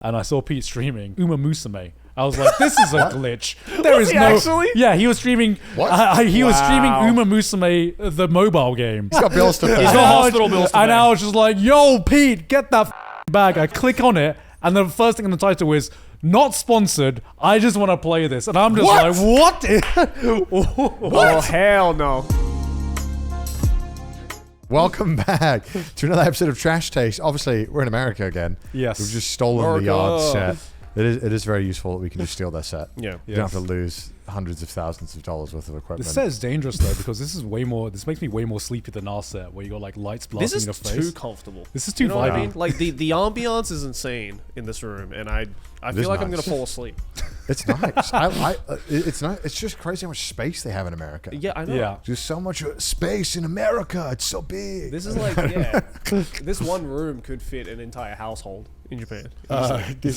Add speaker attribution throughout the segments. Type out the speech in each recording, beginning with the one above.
Speaker 1: and I saw Pete streaming Uma Musume. I was like, this is a glitch. There
Speaker 2: Was
Speaker 1: is
Speaker 2: he
Speaker 1: no.
Speaker 2: actually?
Speaker 1: Yeah, he was streaming.
Speaker 3: What?
Speaker 1: He was streaming Uma Musume, the mobile game.
Speaker 3: He's got bills to pay.
Speaker 2: He's got hospital bills to
Speaker 1: And
Speaker 2: pay.
Speaker 1: I was just like, yo, Pete, get that bag. I click on it, and the first thing in the title is not sponsored. I just want to play this, and I'm just like, what?
Speaker 2: Oh, hell no.
Speaker 3: Welcome back to another episode of Trash Taste. Obviously, we're in America again.
Speaker 1: Yes.
Speaker 3: We've just stolen the yard set. It is very useful that we can just steal their set.
Speaker 2: Yeah.
Speaker 3: You don't have to lose hundreds of thousands of dollars worth of equipment.
Speaker 1: This set is dangerous though, because this is way more. This makes me way more sleepy than our set, where you got like lights blasting
Speaker 2: This
Speaker 1: in
Speaker 2: is
Speaker 1: your face.
Speaker 2: too comfortable.
Speaker 1: This is too
Speaker 2: You know what I
Speaker 1: vibey.
Speaker 2: mean? Like the ambiance is insane in this room, and I feel like I'm
Speaker 3: nice.
Speaker 2: gonna fall asleep.
Speaker 3: It's nice. It's nice. It's just crazy how much space they have in America.
Speaker 2: Yeah, I know.
Speaker 1: Yeah.
Speaker 3: There's so much space in America. It's so big.
Speaker 2: This is like this one room could fit an entire household in Japan.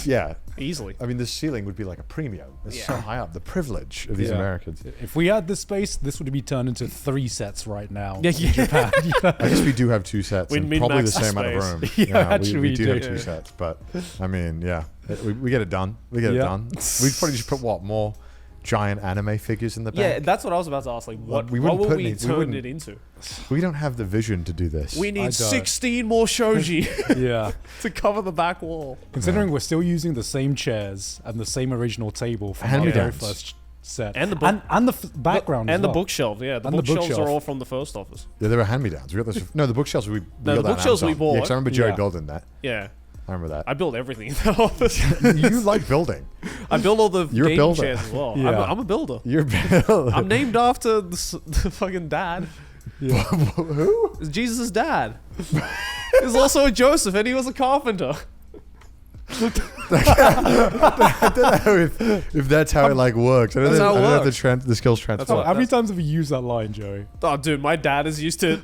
Speaker 3: Yeah.
Speaker 2: Easily.
Speaker 3: I mean, this ceiling would be like a premium. It's so high up. The privilege of these
Speaker 1: Yeah.
Speaker 3: Americans.
Speaker 1: If we had this space, this would be turned into 3 sets right now.
Speaker 2: Yeah, yeah.
Speaker 3: I guess we do have 2 sets
Speaker 2: We
Speaker 3: and probably the
Speaker 2: min-max
Speaker 3: same amount of room.
Speaker 1: space. Yeah, actually
Speaker 3: we
Speaker 1: we
Speaker 3: do
Speaker 1: do.
Speaker 3: have 2 sets, but I mean, yeah, we get it done. We get it
Speaker 1: Yeah.
Speaker 3: done. We'd probably just put more giant anime figures in the back.
Speaker 2: Yeah, that's what I was about to ask. Like, what
Speaker 3: we
Speaker 2: what
Speaker 3: wouldn't
Speaker 2: will
Speaker 3: put
Speaker 2: we
Speaker 3: any- we
Speaker 2: turn
Speaker 3: wouldn't-
Speaker 2: it into?
Speaker 3: We don't have the vision to do this.
Speaker 2: We
Speaker 1: I
Speaker 2: need
Speaker 1: don't.
Speaker 2: 16 more shoji
Speaker 1: Yeah.
Speaker 2: to cover the back wall.
Speaker 1: Considering we're still using the same chairs and the same original table from our very
Speaker 3: Hand-me-downs.
Speaker 1: first set.
Speaker 2: And the book-
Speaker 1: and the background
Speaker 2: And
Speaker 1: as
Speaker 2: the
Speaker 1: well.
Speaker 2: bookshelves. Yeah, the
Speaker 1: And the
Speaker 2: bookshelves
Speaker 1: bookshelf.
Speaker 2: are all from the first office.
Speaker 3: Yeah, they were hand-me-downs. We got those. No, the bookshelves we
Speaker 2: No,
Speaker 3: got
Speaker 2: the
Speaker 3: that on
Speaker 2: bookshelves we
Speaker 3: Amazon.
Speaker 2: bought.
Speaker 3: Yeah, 'cause I remember Joey
Speaker 1: Yeah.
Speaker 3: building that.
Speaker 2: Yeah.
Speaker 3: I remember that.
Speaker 2: I built everything in that office.
Speaker 3: You like building.
Speaker 2: I build all the
Speaker 3: You're a
Speaker 2: game
Speaker 3: builder.
Speaker 2: chairs as well.
Speaker 1: Yeah.
Speaker 2: I'm a builder.
Speaker 3: You're building.
Speaker 2: I'm named after the fucking dad.
Speaker 3: Who?
Speaker 2: It's Jesus' dad. There's also a Joseph, and he was a carpenter.
Speaker 3: I don't know if that's how it like works. I don't
Speaker 2: That's
Speaker 3: know,
Speaker 2: how it
Speaker 3: I don't know if
Speaker 2: works.
Speaker 3: the skills transfer.
Speaker 1: How many times have we used that line, Joey?
Speaker 2: Oh, dude, my dad is used to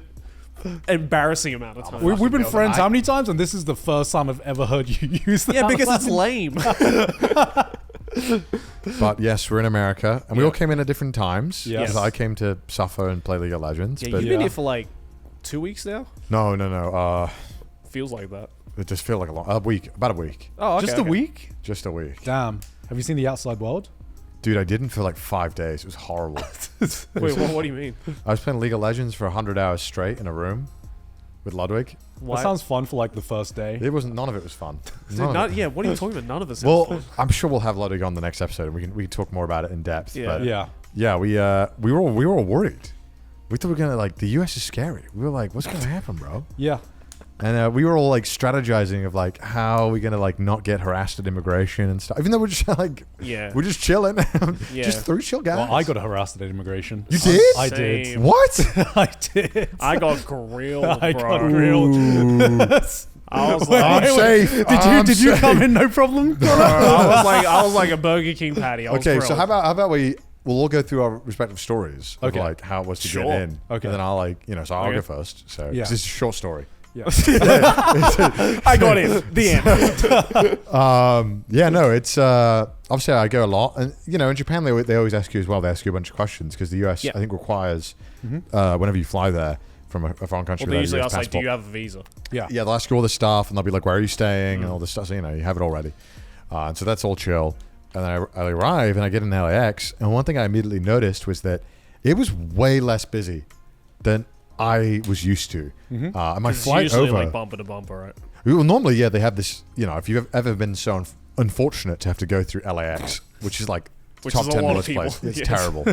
Speaker 2: embarrassing amount of time.
Speaker 1: We've been
Speaker 3: builder.
Speaker 1: friends how many times? And this is the first time I've ever heard you use that.
Speaker 2: Yeah, because
Speaker 1: line.
Speaker 2: it's lame.
Speaker 3: But yes, we're in America, and we all came in at different times.
Speaker 1: Yes.
Speaker 3: Because I came to suffer and play League of Legends.
Speaker 2: Yeah,
Speaker 3: but
Speaker 2: you've been here for like 2 weeks now.
Speaker 3: no.
Speaker 2: Feels like that.
Speaker 3: It just feels like about a week.
Speaker 2: Oh, okay,
Speaker 1: Just a week?
Speaker 3: Just a week.
Speaker 1: Damn. Have you seen the outside world?
Speaker 3: Dude, I didn't for like 5 days. It was horrible.
Speaker 2: Wait, what do you mean?
Speaker 3: I was playing League of Legends for 100 hours straight in a room with Ludwig.
Speaker 2: Why?
Speaker 1: That sounds fun for like the first day.
Speaker 3: It wasn't. None of it was fun.
Speaker 2: Dude,
Speaker 3: None of it.
Speaker 2: yeah, what are you talking about? None of us.
Speaker 3: Well, I'm sure we'll have Ludwig on the next episode, and we can talk more about it in depth.
Speaker 2: Yeah.
Speaker 3: But
Speaker 1: Yeah.
Speaker 3: we were all worried. We thought we were gonna like the US is scary. We were like, what's gonna happen, bro?
Speaker 1: Yeah.
Speaker 3: And we were all like strategizing of like how are we gonna like not get harassed at immigration and stuff. Even though we're just like
Speaker 2: Yeah.
Speaker 3: we're just chilling,
Speaker 2: Yeah.
Speaker 3: just 3 chill guys.
Speaker 1: Well, I got harassed at immigration.
Speaker 3: You did?
Speaker 1: I did.
Speaker 2: Same.
Speaker 3: What?
Speaker 1: I did.
Speaker 2: I got grilled,
Speaker 1: I
Speaker 2: bro.
Speaker 1: got grilled.
Speaker 2: I was
Speaker 1: Wait,
Speaker 2: like,
Speaker 3: I'm safe.
Speaker 1: Did you come in no problem?
Speaker 2: I was like a Burger King patty. I was
Speaker 3: Okay, so
Speaker 2: grilled.
Speaker 3: how about we'll all go through our respective stories of
Speaker 1: Okay.
Speaker 3: like how it was to
Speaker 2: Sure.
Speaker 3: get in.
Speaker 1: Okay.
Speaker 3: And then I'll like so I'll
Speaker 2: Okay.
Speaker 3: go first. So 'cause
Speaker 1: Yeah.
Speaker 3: this is a short story.
Speaker 1: Yeah.
Speaker 2: I got in. The end.
Speaker 3: Yeah, no, it's obviously I go a lot, and in Japan they always ask you as well. They ask you a bunch of questions because the US
Speaker 2: Yeah.
Speaker 3: I think requires whenever you fly there from a foreign country.
Speaker 2: Well, they
Speaker 3: without a
Speaker 2: usually
Speaker 3: US
Speaker 2: ask like, do
Speaker 3: passport.
Speaker 2: you have a visa?
Speaker 1: Yeah.
Speaker 3: Yeah, they'll ask you all this stuff, and they'll be like, "Where are you staying?" and all this stuff. So, you have it already, and so that's all chill. And then I arrive and I get in LAX, and one thing I immediately noticed was that it was way less busy than I was used to. And my
Speaker 2: It's
Speaker 3: flight
Speaker 2: usually
Speaker 3: over.
Speaker 2: like bumper to bumper, right?
Speaker 3: Well, normally, yeah, they have this. If you've ever been so unfortunate to have to go through LAX, which is like
Speaker 2: Which
Speaker 3: top
Speaker 2: is a
Speaker 3: 10
Speaker 2: lot of
Speaker 3: most
Speaker 2: people.
Speaker 3: place, it's
Speaker 2: Yes.
Speaker 3: terrible.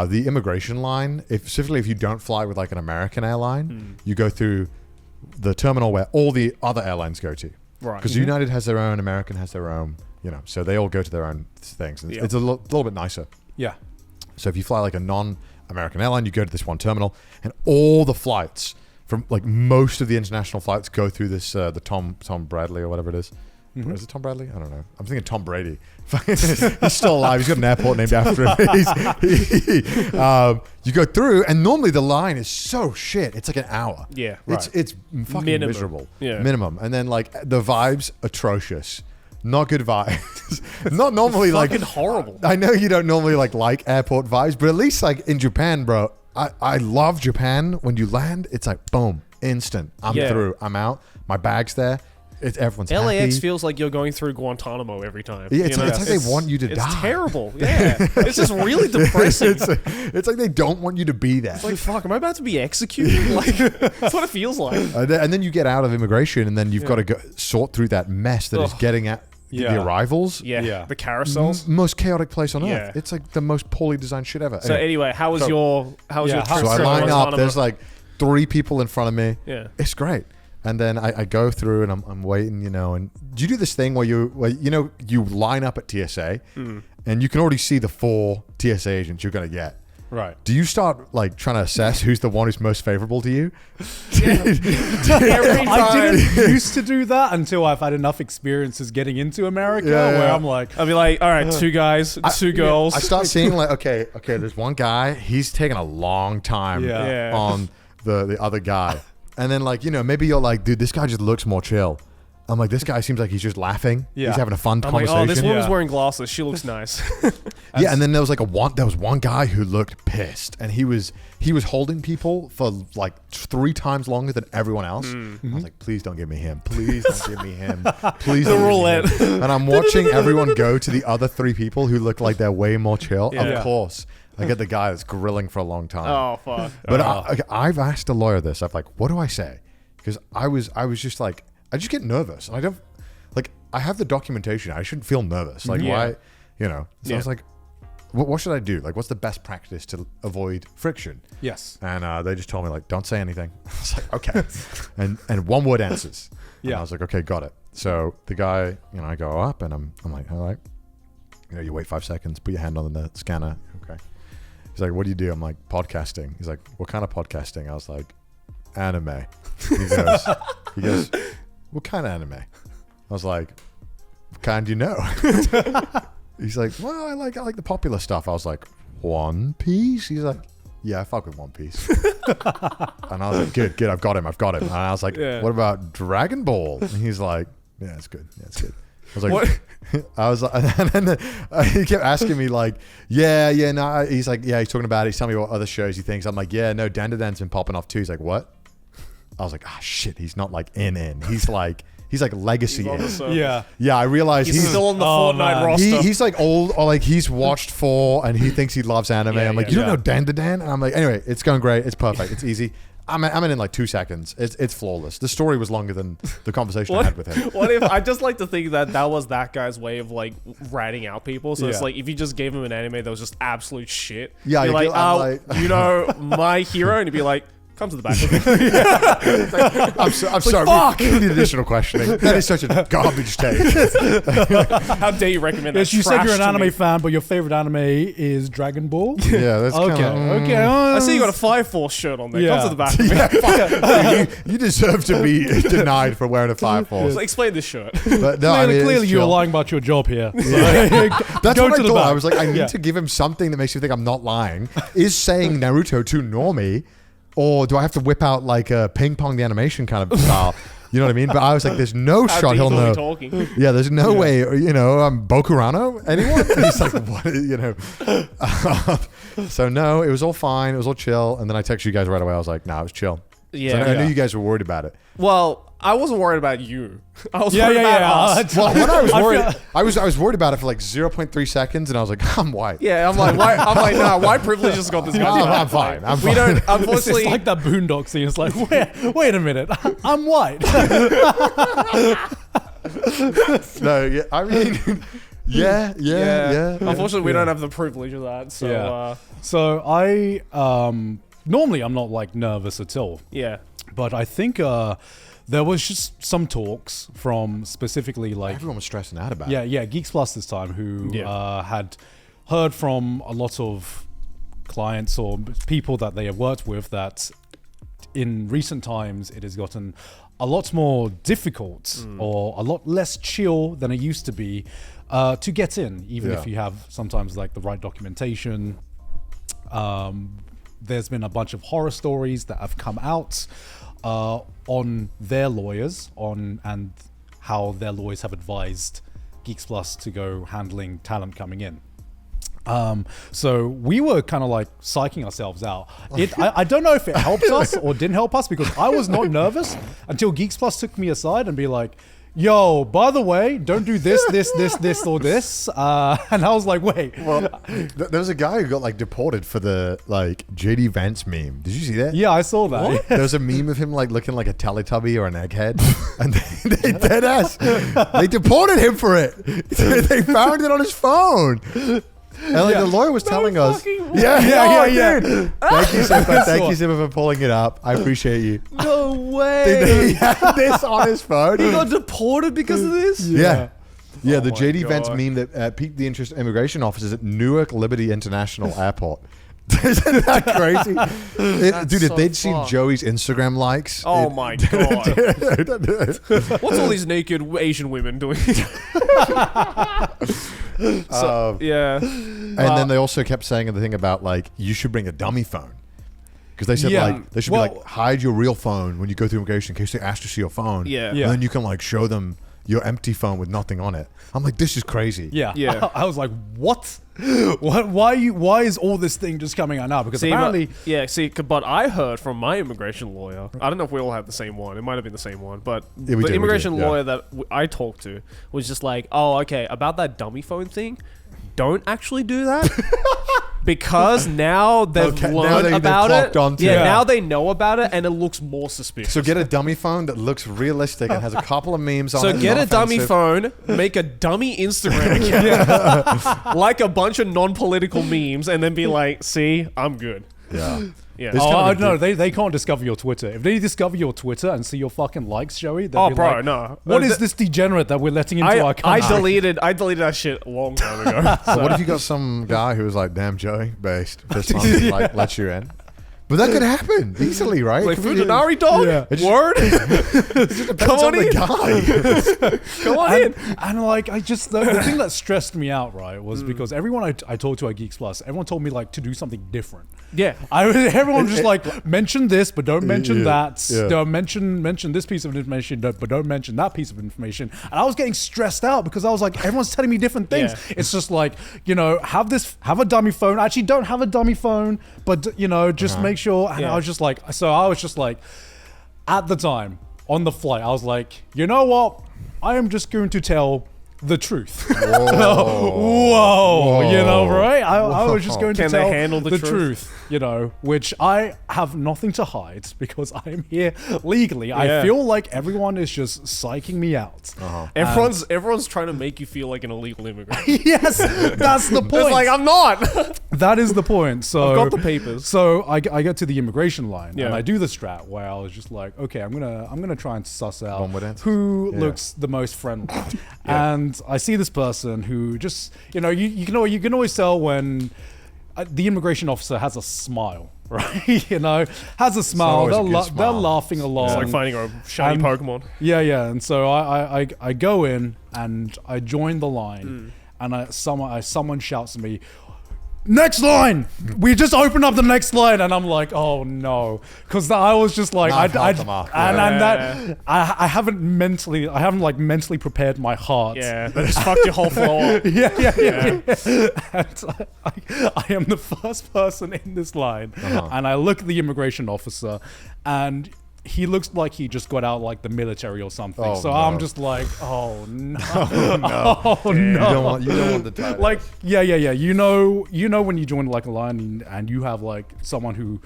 Speaker 3: The immigration line, specifically if you don't fly with like an American airline, you go through the terminal where all the other airlines go to.
Speaker 2: Right.
Speaker 3: Because United has their own, American has their own, so they all go to their own things. And
Speaker 2: Yeah.
Speaker 3: it's a little bit nicer.
Speaker 1: Yeah.
Speaker 3: So if you fly like a non-American airline, you go to this one terminal, and all the flights from like most of the international flights go through this the Tom Bradley or whatever it is. Is it Tom Bradley? I don't know. I'm thinking Tom Brady. He's still alive. He's got an airport named after him. You go through, and normally the line is so shit. It's like an hour.
Speaker 2: Yeah.
Speaker 3: It's fucking
Speaker 2: Minimum.
Speaker 3: miserable.
Speaker 2: Yeah.
Speaker 3: Minimum. And then like the vibes atrocious. Not good vibes. Not normally like
Speaker 2: Fucking horrible.
Speaker 3: I know you don't normally like airport vibes, but at least like in Japan, bro, I love Japan. When you land, it's like boom, instant. I'm
Speaker 2: Yeah.
Speaker 3: through. I'm out. My bag's there. everyone's
Speaker 2: LAX
Speaker 3: happy.
Speaker 2: feels like you're going through Guantanamo every time.
Speaker 3: Yeah, it's
Speaker 2: you know?
Speaker 3: like they want you to die.
Speaker 2: It's terrible. Yeah, it's just really depressing.
Speaker 3: It's like they don't want you to be there.
Speaker 2: It's like, fuck, am I about to be executed? Like, that's what it feels like.
Speaker 3: And then you get out of immigration, and then you've got to go sort through that mess that is
Speaker 2: Ugh.
Speaker 3: getting at the arrivals.
Speaker 2: Yeah. The carousels.
Speaker 3: Most chaotic place on earth.
Speaker 2: Yeah.
Speaker 3: It's like the most poorly designed shit ever.
Speaker 2: So anyway, how was your trip?
Speaker 3: So I
Speaker 2: to
Speaker 3: line up.
Speaker 2: Guantanamo?
Speaker 3: There's like 3 people in front of me.
Speaker 2: Yeah.
Speaker 3: It's great. And then I go through and I'm waiting, and do you do this thing where you line up at TSA and you can already see the 4 TSA agents you're going to get.
Speaker 1: Right.
Speaker 3: Do you start like trying to assess who's the one who's most favorable to you?
Speaker 2: Every time.
Speaker 1: I didn't used to do that until I've had enough experiences getting into America where I'm like,
Speaker 2: I'll be like, all right, 2 guys, 2 girls.
Speaker 3: I start seeing like, okay, there's one guy, he's taking a long time
Speaker 2: Yeah.
Speaker 3: on the other guy. And then like, maybe you're like, dude, this guy just looks more chill. I'm like, this guy seems like he's just laughing.
Speaker 1: Yeah.
Speaker 3: He's having a fun
Speaker 2: I'm like,
Speaker 3: conversation.
Speaker 2: oh, this woman's
Speaker 1: Yeah.
Speaker 2: wearing glasses. She looks nice.
Speaker 3: Yeah, and then there was one guy who looked pissed, and he was holding people for like 3 times longer than everyone else. I was like, please don't give me him. Please don't give me him. Please don't
Speaker 2: roulette.
Speaker 3: give me him. And I'm watching everyone go to the other 3 people who look like they're way more chill.
Speaker 2: Yeah.
Speaker 3: Of course, I get the guy that's grilling for a long time.
Speaker 2: Oh, fuck.
Speaker 3: But I've asked a lawyer this. I'm like, what do I say? Because I was just like, I just get nervous, and I don't. Like, I have the documentation. I shouldn't feel nervous. Like, why, So I was like, what should I do? Like, what's the best practice to avoid friction?
Speaker 1: yes.
Speaker 3: And they just told me, like, don't say anything. I was like, okay. and 1-word answers. And
Speaker 1: Yeah.
Speaker 3: I was like, okay, got it. So the guy, I go up, and I'm like, all right. You wait 5 seconds, put your hand on the scanner. Okay. He's like, what do you do? I'm like, podcasting. He's like, what kind of podcasting? I was like, anime. He goes, what kind of anime? I was like, what kind do you know? He's like, well, I like the popular stuff. I was like, One Piece? He's like, yeah, I fuck with One Piece. And I was like, good, I've got him. And I was like, what about Dragon Ball? And he's like, yeah, it's good. I was like,
Speaker 2: What?
Speaker 3: I was like, and then he kept asking me like, no. He's like, yeah, he's talking about it. He's telling me what other shows he thinks. I'm like, yeah, no, Dandadan's been popping off too. He's like, what? I was like, shit, he's not like in. He's like legacy in.
Speaker 1: Yeah.
Speaker 3: Yeah, I realized
Speaker 2: He's still on the Fortnite
Speaker 1: man.
Speaker 2: roster.
Speaker 3: he's like old, or like he's watched 4 and he thinks he loves anime. I'm like, you don't know Dandadan? And I'm like, anyway, it's going great. It's perfect. It's easy. I'm in like 2 seconds. It's flawless. The story was longer than the conversation I had with him.
Speaker 2: What if I just like to think that was that guy's way of like ratting out people? So it's
Speaker 1: Yeah.
Speaker 2: like if you just gave him an anime that was just absolute shit.
Speaker 3: Yeah,
Speaker 2: you're
Speaker 3: you
Speaker 2: like,
Speaker 3: feel- I'm
Speaker 2: my hero, and he'd be like, come to the back of me.
Speaker 3: I'm sorry.
Speaker 2: fuck!
Speaker 3: We need additional questioning. That is such a garbage take.
Speaker 2: How dare you recommend that?
Speaker 1: Yes, you said
Speaker 2: trash
Speaker 1: you're an
Speaker 2: to
Speaker 1: anime
Speaker 2: me?
Speaker 1: fan, but your favorite anime is Dragon Ball.
Speaker 3: Yeah, that's
Speaker 1: Okay.
Speaker 3: kinda,
Speaker 1: Okay.
Speaker 2: I see you got a Fire Force shirt on there.
Speaker 1: Yeah.
Speaker 2: Come to the back of me.
Speaker 3: you deserve to be denied for wearing a Fire Force.
Speaker 2: So explain this shirt.
Speaker 3: But no, I mean, it's
Speaker 1: Clearly, you're
Speaker 3: chill.
Speaker 1: lying about your job here. So
Speaker 3: That's
Speaker 1: go
Speaker 3: what
Speaker 1: to
Speaker 3: I
Speaker 1: the
Speaker 3: thought.
Speaker 1: back.
Speaker 3: I was like, I need
Speaker 1: Yeah.
Speaker 3: to give him something that makes you think I'm not lying. Is saying Naruto too normie, or do I have to whip out like a ping pong the animation kind of style? You know what I mean? But I was like, there's no
Speaker 2: How
Speaker 3: shot
Speaker 2: deep
Speaker 3: he'll
Speaker 2: are we
Speaker 3: know.
Speaker 2: talking?
Speaker 3: Yeah, there's no way. Bokurano? Anyone? And he's like, what? So no, it was all fine. It was all chill. And then I texted you guys right away. I was like, nah, it was chill.
Speaker 2: Yeah.
Speaker 3: So I knew you guys were worried about it.
Speaker 2: Well, I wasn't worried about you. I was
Speaker 1: Yeah,
Speaker 2: worried
Speaker 1: yeah,
Speaker 2: about
Speaker 1: yeah.
Speaker 2: us.
Speaker 3: Well, when I was
Speaker 1: I
Speaker 3: worried,
Speaker 1: feel-
Speaker 3: I was worried about it for like 0.3 seconds, and I was like, I'm white.
Speaker 2: Yeah, I'm like, nah, white privilege has got this guy.
Speaker 3: I'm fine. I'm
Speaker 2: We
Speaker 3: fine.
Speaker 2: don't,
Speaker 1: It's
Speaker 2: unfortunately.
Speaker 1: like that Boondock scene. It's like, wait a minute, I'm white.
Speaker 3: No, yeah, I mean, yeah.
Speaker 2: Unfortunately, we
Speaker 1: Yeah.
Speaker 2: don't have the privilege of that. So,
Speaker 1: Yeah. So I normally I'm not like nervous at all,
Speaker 2: yeah.
Speaker 1: but I think there was just some talks from specifically like
Speaker 3: Everyone was stressing out about it.
Speaker 1: yeah Geeks Plus this time who
Speaker 2: Yeah.
Speaker 1: had heard from a lot of clients or people that they have worked with that in recent times it has gotten a lot more difficult or a lot less chill than it used to be to get in, even if you have sometimes like the right documentation. There's been a bunch of horror stories that have come out on their lawyers and how their lawyers have advised Geeks Plus to go handling talent coming in. So we were kind of like psyching ourselves out. I don't know if it helped us or didn't help us because I was not nervous until Geeks Plus took me aside and be like, yo, by the way, don't do this, or this. And I was like, wait.
Speaker 3: Well, there was a guy who got like deported for the like JD Vance meme. Did you see that?
Speaker 1: Yeah, I saw that.
Speaker 2: What?
Speaker 3: There was a meme of him like looking like a Teletubby or an egghead, and they dead ass. They deported him for it. They found it on his phone. And like the lawyer was telling us,
Speaker 1: Yeah.
Speaker 3: dude. Thank you, Simba. Thank you, Simba, for pulling it up. I appreciate you.
Speaker 2: No way.
Speaker 3: They had this on his phone.
Speaker 2: He got deported because of this?
Speaker 3: Yeah. Yeah, the
Speaker 2: my
Speaker 3: JD Vance
Speaker 2: God.
Speaker 3: meme that piqued the interest of immigration officers at Newark Liberty International Airport. Isn't that crazy? Dude, if
Speaker 2: so
Speaker 3: they'd seen
Speaker 2: far.
Speaker 3: Joey's Instagram likes.
Speaker 2: Oh my God. What's all these naked Asian women doing? Yeah.
Speaker 3: And then they also kept saying the thing about like, you should bring a dummy phone. Because they said
Speaker 1: Yeah.
Speaker 3: like, they should be like, hide your real phone when you go through immigration in case they ask to see your phone.
Speaker 2: Yeah.
Speaker 3: And then you can like show them your empty phone with nothing on it. I'm like, this is crazy.
Speaker 1: Yeah.
Speaker 2: Yeah.
Speaker 1: I was like, what? What? Why is all this thing just coming out now? Because apparently,
Speaker 2: but I heard from my immigration lawyer. I don't know if we all have the same one. It might have been the same one, but
Speaker 3: Yeah, we
Speaker 2: the
Speaker 3: do,
Speaker 2: immigration
Speaker 3: yeah.
Speaker 2: lawyer that I talked to was just like, "Oh, okay, about that dummy phone thing. Don't actually do that." Because now they've
Speaker 3: Okay, now
Speaker 2: learned
Speaker 3: they've
Speaker 2: about
Speaker 3: clocked
Speaker 2: it.
Speaker 3: onto
Speaker 2: Yeah,
Speaker 3: it.
Speaker 2: now they know about it, and it looks more suspicious.
Speaker 3: So get a dummy phone that looks realistic and has a couple of memes on it.
Speaker 2: So
Speaker 3: and
Speaker 2: get
Speaker 3: not
Speaker 2: a dummy
Speaker 3: offensive.
Speaker 2: phone, make a dummy Instagram account, like a bunch of non-political memes, and then be like, "See, I'm good."
Speaker 3: Yeah.
Speaker 2: Yeah.
Speaker 3: It's
Speaker 1: oh,
Speaker 3: kind of
Speaker 1: no, they can't discover your Twitter. If they discover your Twitter and see your fucking likes, Joey, they'll
Speaker 2: Oh,
Speaker 1: be
Speaker 2: bro,
Speaker 1: like,
Speaker 2: no.
Speaker 1: What is this degenerate that we're letting into our
Speaker 2: I
Speaker 1: country?
Speaker 2: deleted that shit a long time ago.
Speaker 3: But what if you got some guy who was like, damn, Joey, based this month, like, let you in? But that could happen easily, right?
Speaker 2: Like
Speaker 3: It could be-
Speaker 2: Fujinari dog?
Speaker 1: Yeah.
Speaker 3: It just-
Speaker 2: Word?
Speaker 3: it just depends
Speaker 2: Come on
Speaker 3: the
Speaker 2: in.
Speaker 3: guy.
Speaker 2: Come on in.
Speaker 1: And like, I just the thing that stressed me out, right, was because everyone I talked to at Geeks Plus, everyone told me like to do something different.
Speaker 2: Yeah.
Speaker 1: Everyone just like mention this, but don't mention
Speaker 3: Yeah,
Speaker 1: that.
Speaker 3: yeah.
Speaker 1: Don't mention this piece of information, but don't mention that piece of information. And I was getting stressed out because I was like, everyone's telling me different things.
Speaker 2: Yeah.
Speaker 1: It's just like, have a dummy phone. Actually, don't have a dummy phone, but just make sure. And
Speaker 2: Yeah.
Speaker 1: I was just like, at the time on the flight, I was like, you know what? I am just going to tell the truth. Whoa, right? I was just going to
Speaker 2: Can they
Speaker 1: tell
Speaker 2: handle the
Speaker 1: truth, which I have nothing to hide because I am here legally. I
Speaker 2: Yeah.
Speaker 1: feel like everyone is just psyching me out.
Speaker 2: Everyone's trying to make you feel like an illegal immigrant.
Speaker 1: Yes, that's the point.
Speaker 2: It's like, I'm not.
Speaker 1: That is the point. So
Speaker 2: I've got the papers.
Speaker 1: So I get to the immigration line
Speaker 2: Yeah.
Speaker 1: and I do the strat where I was just like, okay, I'm gonna try and suss out
Speaker 3: One with answers.
Speaker 1: who
Speaker 3: Yeah.
Speaker 1: looks the most friendly. And I see this person who just you can always tell when the immigration officer has a smile, right? Has a smile.
Speaker 3: always a
Speaker 1: They're,
Speaker 3: good
Speaker 1: they're
Speaker 3: smile.
Speaker 1: laughing along.
Speaker 2: It's like finding a shiny Pokemon.
Speaker 1: Yeah. And so I go in and I join the line, and someone shouts at me, "Next line! We just opened up the next line," and I'm like, "Oh no," because I was just like,
Speaker 3: I've helped them out.
Speaker 1: I haven't mentally prepared my heart.
Speaker 2: Yeah, that just fucked your whole floor.
Speaker 1: Yeah. And I am the first person in this line, and I look at the immigration officer, and he looks like he just got out like the military or something.
Speaker 3: Oh,
Speaker 1: so
Speaker 3: no.
Speaker 1: I'm just like, oh no,
Speaker 3: No.
Speaker 1: oh
Speaker 3: You
Speaker 1: no.
Speaker 3: don't want the title.
Speaker 1: Like, yeah. You know when you join like a line and you have like someone who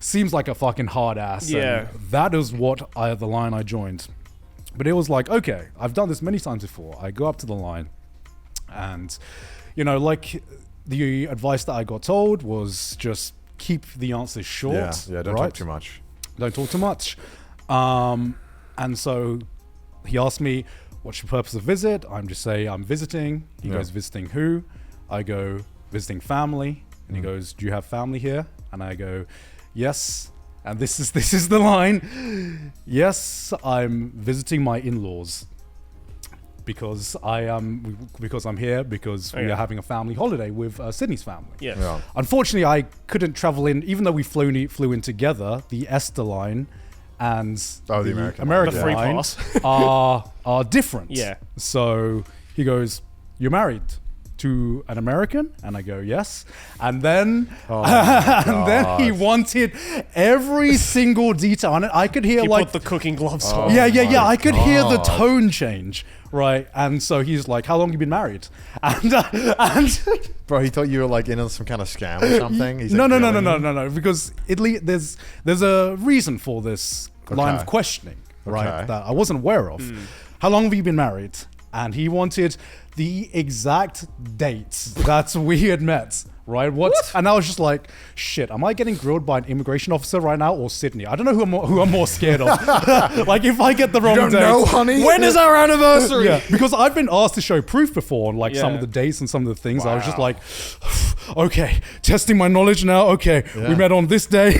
Speaker 1: seems like a fucking hard ass.
Speaker 2: Yeah.
Speaker 1: And that is the line I joined. But it was like, okay, I've done this many times before. I go up to the line, and like the advice that I got told was just keep the answers short.
Speaker 3: yeah, don't
Speaker 1: right?
Speaker 3: talk too much.
Speaker 1: Don't talk too much. And so he asked me, what's your purpose of visit? I'm just say I'm visiting. He
Speaker 3: Yeah.
Speaker 1: goes, visiting who? I go, visiting family. And he goes, do you have family here? And I go, yes. And this is the line. Yes, I'm visiting my in-laws. Because I'm here because we
Speaker 2: yeah.
Speaker 1: are having a family holiday with Sydney's family.
Speaker 2: Yeah.
Speaker 3: Yeah.
Speaker 1: Unfortunately, I couldn't travel in, even though we flew in together. The Esther line and
Speaker 3: The American
Speaker 1: line,
Speaker 2: The free pass.
Speaker 1: are different.
Speaker 2: Yeah.
Speaker 1: So he goes, "You're married to an American? And I go, yes. And then,
Speaker 3: my
Speaker 1: then he wanted every single detail. And I could hear
Speaker 2: He
Speaker 1: like,
Speaker 2: put the cooking gloves on.
Speaker 1: yeah. I could hear the
Speaker 3: God.
Speaker 1: tone change, right? And so he's like, "How long you been married?" And
Speaker 3: Bro, he thought you were like in some kind of scam or something. He's
Speaker 1: no,
Speaker 3: like,
Speaker 1: no,
Speaker 3: grilling you?
Speaker 1: no, because there's a reason for this line of
Speaker 3: Okay.
Speaker 1: questioning, right?
Speaker 3: Okay.
Speaker 1: That I wasn't aware of. How long have you been married? And he wanted the exact dates that we had met. Right? What? And I was just like, shit, am I getting grilled by an immigration officer right now or Sydney? I don't know who I'm more scared of. Like, if I get the wrong
Speaker 3: don't
Speaker 1: date.
Speaker 3: know, honey?
Speaker 2: When is our anniversary?
Speaker 1: Yeah, because I've been asked to show proof before on like some
Speaker 2: Yeah.
Speaker 1: of the dates and some of the things. I was just
Speaker 3: Wow.
Speaker 1: like, okay, testing my knowledge now. Okay, we
Speaker 3: Yeah.
Speaker 1: met on this day.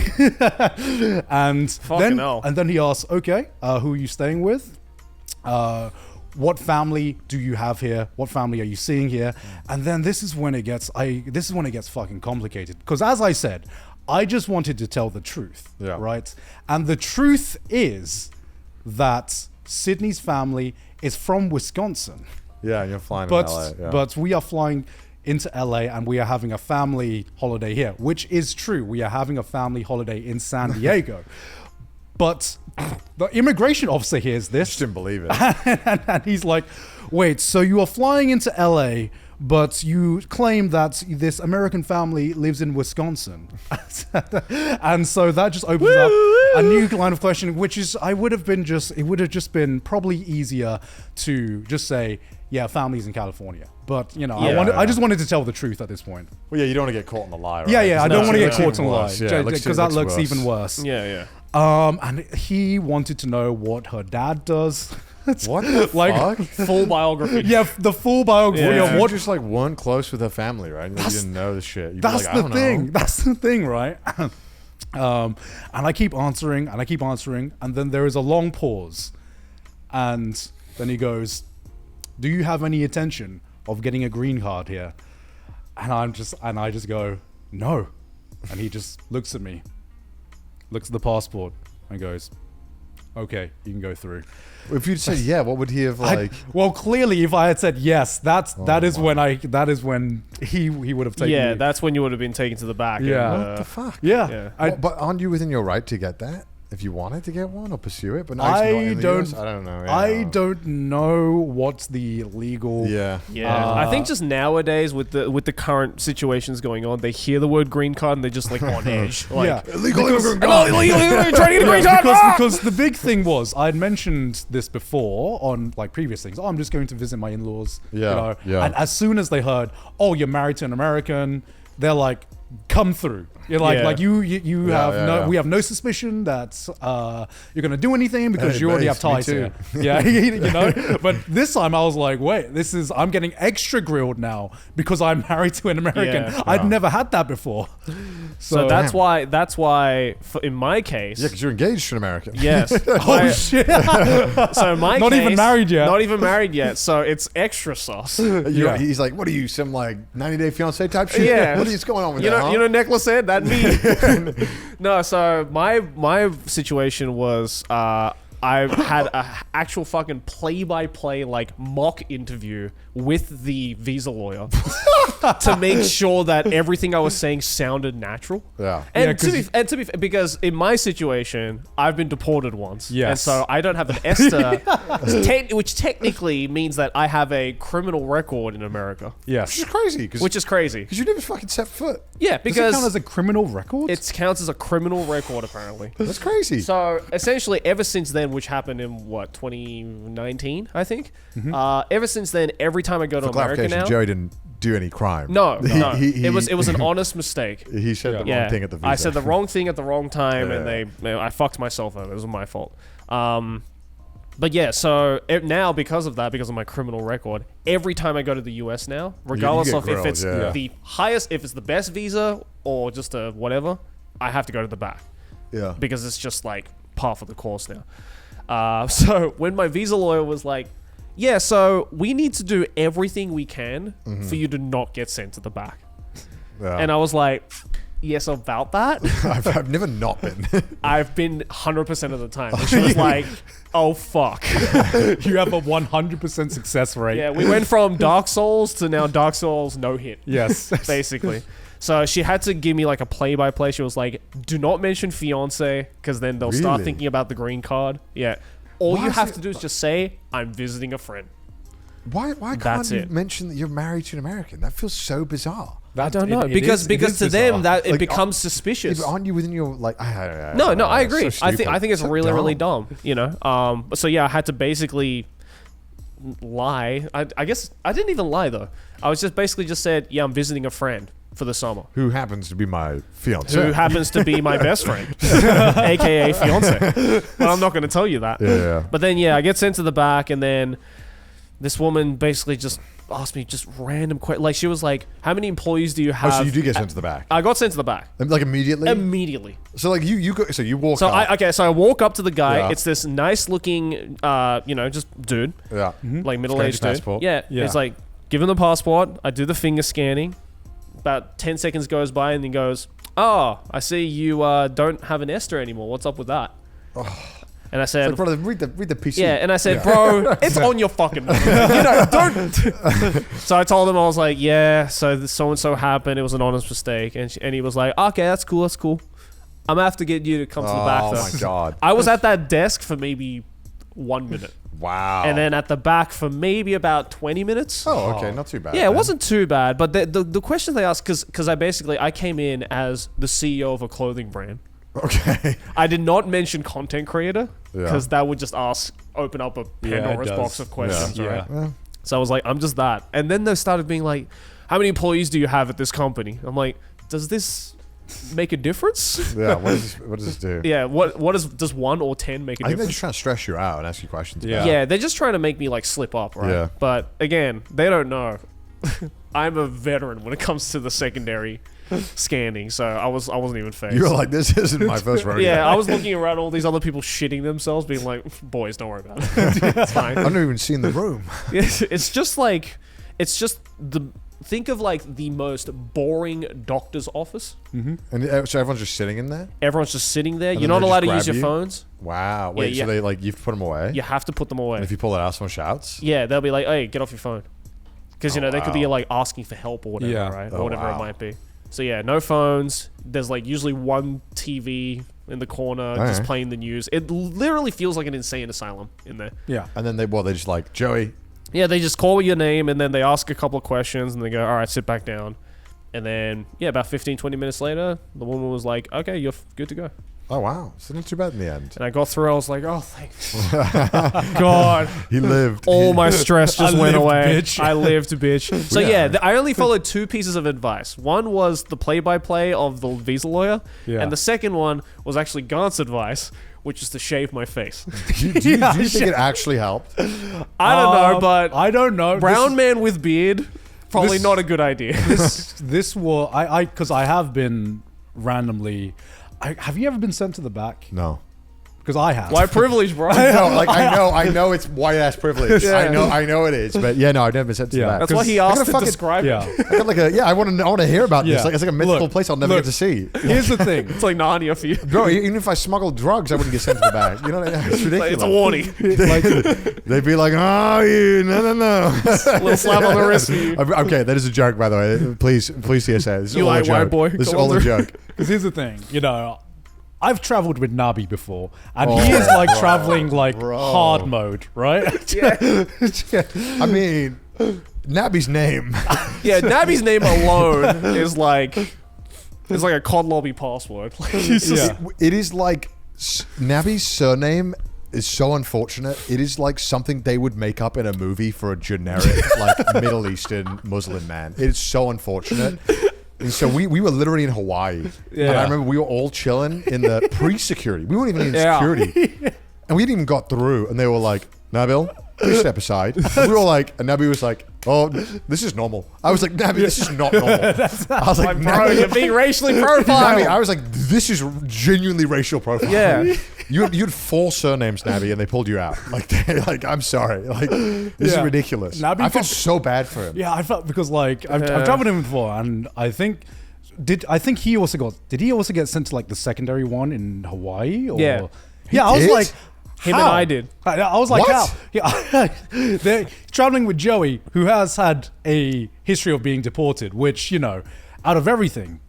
Speaker 1: And
Speaker 2: Fucking hell.
Speaker 1: then he asked, okay, who are you staying with? What family do you have here? What family are you seeing here? And then this is when it gets fucking complicated. Because as I said, I just wanted to tell the truth,
Speaker 3: Yeah.
Speaker 1: right? And the truth is that Sydney's family is from Wisconsin,
Speaker 3: Yeah, you're flying
Speaker 1: but
Speaker 3: in LA. Yeah.
Speaker 1: but we are flying into LA and we are having a family holiday here, which is true. We are having a family holiday in San Diego. But the immigration officer hears
Speaker 3: I
Speaker 1: this
Speaker 3: just didn't believe it.
Speaker 1: and he's like, wait, so you are flying into LA, but you claim that this American family lives in Wisconsin. And so that just opens up a new line of questioning, which is, it would have just been probably easier to just say, yeah, family's in California. But, you know,
Speaker 2: Yeah.
Speaker 1: I just wanted to tell the truth at this point.
Speaker 3: Well, yeah, you don't want to get caught in the lie, right?
Speaker 1: Yeah, I
Speaker 2: No,
Speaker 1: don't want to get
Speaker 2: it
Speaker 1: caught
Speaker 3: looks
Speaker 1: on the lie,
Speaker 3: worse. Yeah, it
Speaker 1: because that looks
Speaker 3: worse.
Speaker 1: even worse.
Speaker 2: Yeah.
Speaker 1: And he wanted to know what her dad does.
Speaker 3: What the
Speaker 1: Like,
Speaker 3: fuck?
Speaker 2: Full biography.
Speaker 1: Yeah, the full biography
Speaker 2: Yeah.
Speaker 1: of
Speaker 3: You
Speaker 1: what.
Speaker 3: just like weren't close with her family, right? You
Speaker 1: That's-
Speaker 3: didn't know the shit. You'd be
Speaker 1: That's
Speaker 3: like, I
Speaker 1: the
Speaker 3: don't
Speaker 1: thing.
Speaker 3: know.
Speaker 1: That's the thing, right? And I keep answering, and then there is a long pause, and then he goes, "Do you have any intention of getting a green card here?" And I just go, "No," and he just looks at me, looks at the passport, and goes, "Okay, you can go through."
Speaker 3: If you'd said yeah, what would he have like?
Speaker 1: Well, clearly, if I had said yes, that is
Speaker 3: my.
Speaker 1: when he would have taken
Speaker 2: Yeah,
Speaker 1: me.
Speaker 2: that's when you would have been taken to the back.
Speaker 1: Yeah.
Speaker 2: and,
Speaker 3: What the fuck?
Speaker 1: Yeah.
Speaker 2: Yeah.
Speaker 3: But aren't you within your right to get that if you wanted to get one or pursue it? But now it's not in the
Speaker 1: don't.
Speaker 3: US? I don't know.
Speaker 1: I
Speaker 3: Yeah.
Speaker 1: don't know what's the legal.
Speaker 3: Yeah.
Speaker 2: Yeah, I think just nowadays with the current situations going on, they hear the word green card and they're just like on edge. Like,
Speaker 1: Yeah.
Speaker 3: Illegal immigrant
Speaker 2: "Oh, trying to get a green card.
Speaker 1: Because the big thing was, I'd mentioned this before on like previous things. Oh, I'm just going to visit my in-laws.
Speaker 3: Yeah,
Speaker 1: You know?
Speaker 3: yeah.
Speaker 1: And as soon as they heard, oh, you're married to an American, they're like, come through. You're like,
Speaker 2: Yeah.
Speaker 1: like you
Speaker 3: Yeah,
Speaker 1: have
Speaker 3: yeah,
Speaker 1: no,
Speaker 3: yeah.
Speaker 1: we have no suspicion that you're gonna do anything because
Speaker 3: Hey,
Speaker 1: you already
Speaker 3: babes,
Speaker 1: have
Speaker 3: me
Speaker 1: ties
Speaker 3: too.
Speaker 1: here. Yeah, you know. But this time I was like, wait, I'm getting extra grilled now because I'm married to an American.
Speaker 2: Yeah.
Speaker 1: I'd
Speaker 3: Yeah.
Speaker 1: never had that before.
Speaker 2: So that's why in my case,
Speaker 3: Yeah, because you're engaged to an American.
Speaker 2: yes.
Speaker 1: Oh shit!
Speaker 2: So in my
Speaker 1: Not
Speaker 2: case,
Speaker 1: even married yet.
Speaker 2: Not even married yet. So it's extra sauce.
Speaker 1: Yeah.
Speaker 3: He's like, what are you, some like 90 Day Fiance type shit?
Speaker 2: Yeah.
Speaker 3: What is going on with
Speaker 2: You
Speaker 3: that?
Speaker 2: know,
Speaker 3: huh?
Speaker 2: you know, necklace head. That me. No, so my situation was I had a actual fucking play-by-play like mock interview with the visa lawyer to make sure that everything I was saying sounded natural.
Speaker 3: Yeah.
Speaker 1: Yeah,
Speaker 2: And
Speaker 1: 'cause
Speaker 2: to be because in my situation, I've been deported once.
Speaker 1: Yes.
Speaker 2: And so I don't have an ESTA, which technically means that I have a criminal record in America,
Speaker 3: Which
Speaker 1: Yes.
Speaker 3: is crazy. Because
Speaker 2: which is crazy.
Speaker 3: you never fucking set foot.
Speaker 2: Yeah,
Speaker 1: Does it
Speaker 2: because
Speaker 1: count as a criminal record?
Speaker 2: it counts as a criminal record apparently.
Speaker 3: That's crazy.
Speaker 2: So essentially, ever since then, which happened in what 2019, I think. Ever since then, every time I go to
Speaker 3: For
Speaker 2: America
Speaker 3: clarification,
Speaker 2: now,
Speaker 3: Joey didn't do any crime.
Speaker 2: no,
Speaker 3: He-
Speaker 2: it was an honest mistake.
Speaker 3: He said the
Speaker 2: Yeah,
Speaker 3: wrong thing at the visa.
Speaker 2: I said the wrong thing at the wrong time,
Speaker 3: Yeah.
Speaker 2: and I fucked myself over. It was my fault. But yeah, so now because of that, because of my criminal record, every time I go to the US now, regardless
Speaker 3: get
Speaker 2: of if
Speaker 3: grilled,
Speaker 2: it's
Speaker 3: yeah.
Speaker 2: the highest, if it's the best visa or just a whatever, I have to go to the back.
Speaker 3: Yeah.
Speaker 2: Because it's just like par for the course now. So when my visa lawyer was like, yeah, so we need to do everything we can for you to not get sent to the back.
Speaker 3: Yeah.
Speaker 2: And I was like, yes, about that.
Speaker 3: I've never not been.
Speaker 2: I've been 100% of the time. And she was like, oh, fuck.
Speaker 1: You have a 100% success rate.
Speaker 2: Yeah, we went from Dark Souls to now Dark Souls no hit.
Speaker 1: Yes.
Speaker 2: Basically. So she had to give me like a play-by-play. She was like, do not mention fiance, because then they'll start
Speaker 3: Really?
Speaker 2: thinking about the green card. Yeah. All
Speaker 3: Why
Speaker 2: you
Speaker 3: is
Speaker 2: have
Speaker 3: it-
Speaker 2: to do is just say, I'm visiting a friend.
Speaker 3: Why can't
Speaker 2: That's
Speaker 3: you
Speaker 2: it.
Speaker 3: mention that you're married to an American? That feels so bizarre.
Speaker 2: I don't know.
Speaker 1: It
Speaker 2: because
Speaker 1: is
Speaker 2: to
Speaker 1: bizarre.
Speaker 2: them, that it
Speaker 3: Like,
Speaker 2: becomes
Speaker 3: Yeah,
Speaker 2: suspicious.
Speaker 3: but aren't you within your like? I
Speaker 2: No, I
Speaker 3: it's
Speaker 2: agree.
Speaker 3: so
Speaker 2: I think
Speaker 3: stupid.
Speaker 2: it's
Speaker 3: So
Speaker 2: really dumb. You know. So yeah, I had to basically lie. I guess I didn't even lie though. I was just basically just said, yeah, I'm visiting a friend for the summer,
Speaker 3: Who happens to be my fiance?
Speaker 2: who happens to be my best friend, aka fiance. But I'm not going to tell you that.
Speaker 3: Yeah.
Speaker 2: But then yeah, I get sent to the back, and then this woman basically just asked me just random questions. Like she was like, "How many employees do you
Speaker 3: Oh,
Speaker 2: have?"
Speaker 3: so you do get sent to the back,
Speaker 2: I got sent to the back
Speaker 3: like immediately.
Speaker 2: immediately.
Speaker 3: So like you go. So you walk.
Speaker 2: So
Speaker 3: up.
Speaker 2: I walk up to the guy.
Speaker 3: Yeah.
Speaker 2: It's this nice looking, just dude,
Speaker 3: Yeah.
Speaker 2: like middle aged
Speaker 3: Scan your
Speaker 2: dude.
Speaker 3: passport.
Speaker 2: Yeah,
Speaker 1: Yeah.
Speaker 2: it's like give him the passport. I do the finger scanning. About 10 seconds goes by, and he goes, "Oh, I see you don't have an Esther anymore. What's up with that?" And I said,
Speaker 3: Like, brother, read the PC.
Speaker 2: "Yeah," and I said, "Bro, it's on your fucking, don't." So I told him, I was like, "Yeah, so this so and so happened. It was an honest mistake," and he was like, "Okay, that's cool. I'm gonna have to get you to come to the back."
Speaker 3: Oh
Speaker 2: Though.
Speaker 3: my god.
Speaker 2: I was at that desk for maybe 1 minute.
Speaker 3: Wow.
Speaker 2: And then at the back for maybe about 20 minutes.
Speaker 3: Oh, okay, not too bad.
Speaker 2: Yeah, it
Speaker 3: then.
Speaker 2: wasn't too bad. But the questions they asked, because I came in as the CEO of a clothing brand.
Speaker 3: Okay.
Speaker 2: I did not mention content creator,
Speaker 3: Yeah.
Speaker 2: because that would just open up a
Speaker 1: Yeah, it
Speaker 2: Pandora's
Speaker 1: does.
Speaker 2: box of questions,
Speaker 1: Yeah.
Speaker 2: right?
Speaker 3: Yeah.
Speaker 2: So I was like, I'm just that. And then they started being like, how many employees do you have at this company? I'm like, does this make a difference?
Speaker 3: Yeah. What does this do?
Speaker 2: Yeah, does 1 or 10 make a
Speaker 3: I think they're
Speaker 2: difference?
Speaker 3: just trying to stress you out and ask you questions.
Speaker 1: Yeah.
Speaker 3: about it.
Speaker 2: Yeah, they're just trying to make me like slip up, right?
Speaker 3: Yeah.
Speaker 2: But again, they don't know. I'm a veteran when it comes to the secondary scanning, so I wasn't even phased.
Speaker 3: You were like, this isn't my first rodeo.
Speaker 2: yeah, I was looking around all these other people shitting themselves, being like, "Boys, don't worry about it. It's fine."
Speaker 3: I've never even seen the room.
Speaker 2: It's just think of like the most boring doctor's office.
Speaker 3: And so everyone's just sitting in there.
Speaker 2: Everyone's just sitting there.
Speaker 3: And
Speaker 2: You're
Speaker 3: then
Speaker 2: not
Speaker 3: they
Speaker 2: allowed
Speaker 3: just
Speaker 2: to use
Speaker 3: grab
Speaker 2: your
Speaker 3: you?
Speaker 2: phones.
Speaker 3: Wow. Wait.
Speaker 2: Yeah.
Speaker 3: So they like you have to put them away.
Speaker 2: You have to put them away.
Speaker 3: And if you pull it out, someone shouts.
Speaker 2: Yeah, they'll be like, "Hey, get off your phone," because
Speaker 3: Oh,
Speaker 2: they could be
Speaker 3: wow.
Speaker 2: like asking for help or whatever,
Speaker 1: Yeah.
Speaker 2: right?
Speaker 3: Oh,
Speaker 2: Or whatever
Speaker 3: wow.
Speaker 2: it might be. So yeah, no phones. There's like usually one TV in the corner just
Speaker 3: Okay.
Speaker 2: playing the news. It literally feels like an insane asylum in there.
Speaker 1: Yeah.
Speaker 3: And then they just like Joey.
Speaker 2: Yeah, they just call your name, and then they ask a couple of questions, and they go, "All right, sit back down." And then yeah, about 15, 20 minutes later, the woman was like, "Okay, you're good to go."
Speaker 3: Oh wow. So not too bad in the end.
Speaker 2: And I got through. I was like, "Oh, thank God."
Speaker 3: He lived.
Speaker 2: All my stress just
Speaker 1: I
Speaker 2: went
Speaker 1: lived,
Speaker 2: away.
Speaker 1: bitch.
Speaker 2: I lived, bitch. So
Speaker 3: Yeah.
Speaker 2: yeah, I only followed 2 pieces of advice. One was the play-by-play of the visa lawyer,
Speaker 1: Yeah.
Speaker 2: and the second one was actually Gant's advice, which is to shave my face.
Speaker 3: Do you think it actually helped?
Speaker 2: I don't know, but
Speaker 1: I don't know.
Speaker 2: brown man with beard, probably
Speaker 1: this-
Speaker 2: not a good idea.
Speaker 1: This was because I have been randomly. Have you ever been sent to the back?
Speaker 3: No.
Speaker 1: Because I have.
Speaker 2: Why privilege, bro?
Speaker 3: I know it's white ass privilege.
Speaker 2: Yeah.
Speaker 3: I know it is, but yeah, no, I've never been sent to
Speaker 1: Yeah.
Speaker 3: the back.
Speaker 2: That's why he
Speaker 3: I
Speaker 2: asked
Speaker 3: gotta
Speaker 2: to
Speaker 3: fucking-
Speaker 2: describe
Speaker 1: Yeah.
Speaker 2: it.
Speaker 3: I got like I want to hear about this.
Speaker 1: Yeah.
Speaker 3: Like it's like a mythical
Speaker 1: Look,
Speaker 3: place I'll never
Speaker 1: look.
Speaker 3: get to see.
Speaker 1: Here's the thing.
Speaker 2: It's like Narnia for you.
Speaker 3: Bro, even if I smuggled drugs, I wouldn't get sent to the back. You know what I mean? It's ridiculous.
Speaker 2: It's a warning.
Speaker 3: They'd be like, "Oh, you no."
Speaker 2: Little slap on the wrist for you.
Speaker 3: Okay, that is a joke, by the way. Please, TSA. This is
Speaker 2: You
Speaker 3: all a
Speaker 2: like white
Speaker 3: joke.
Speaker 2: boy?
Speaker 3: This is
Speaker 2: Come
Speaker 3: all
Speaker 2: on
Speaker 3: a
Speaker 2: through.
Speaker 3: joke.
Speaker 1: Because here's the thing. I've traveled with Nabi before, and
Speaker 3: Oh,
Speaker 1: he is like
Speaker 3: bro,
Speaker 1: traveling like
Speaker 3: bro.
Speaker 1: hard mode, right?
Speaker 3: I mean, Nabby's name.
Speaker 2: Yeah, Nabby's name alone is like a COD lobby password. Like, he's just-
Speaker 1: Yeah.
Speaker 3: It is like Nabby's surname is so unfortunate. It is like something they would make up in a movie for a generic like Middle Eastern Muslim man. It is so unfortunate. And so we were literally in Hawaii. And
Speaker 1: Yeah.
Speaker 3: I remember we were all chilling in the pre-security. We weren't even in
Speaker 2: Yeah.
Speaker 3: security. And we hadn't even got through. And they were like, Nabil, please step aside. And we were like, and Nabi was like, oh, this is normal. I was like, Nabi, this is not normal. I was like,
Speaker 2: Bro,
Speaker 3: Nabi,
Speaker 2: you're being racially
Speaker 3: Nabi,
Speaker 2: profiled.
Speaker 3: I was like, this is genuinely racial profile.
Speaker 2: Yeah.
Speaker 3: You had 4 surnames, Nabi, and they pulled you out. Like I'm sorry. Like, this is
Speaker 1: Yeah.
Speaker 3: ridiculous.
Speaker 1: Nabi
Speaker 3: I feel
Speaker 1: prob-
Speaker 3: so bad for him.
Speaker 1: Yeah, I felt because like I've traveled him before, and I think I think he also got? Did he also get sent to like the secondary one in Hawaii? Or?
Speaker 2: Yeah.
Speaker 1: Yeah, I was
Speaker 3: did?
Speaker 1: like,
Speaker 2: Him and
Speaker 1: how?
Speaker 2: I did.
Speaker 1: I was like,
Speaker 3: What?
Speaker 1: how? Yeah, they're traveling with Joey, who has had a history of being deported, which out of everything,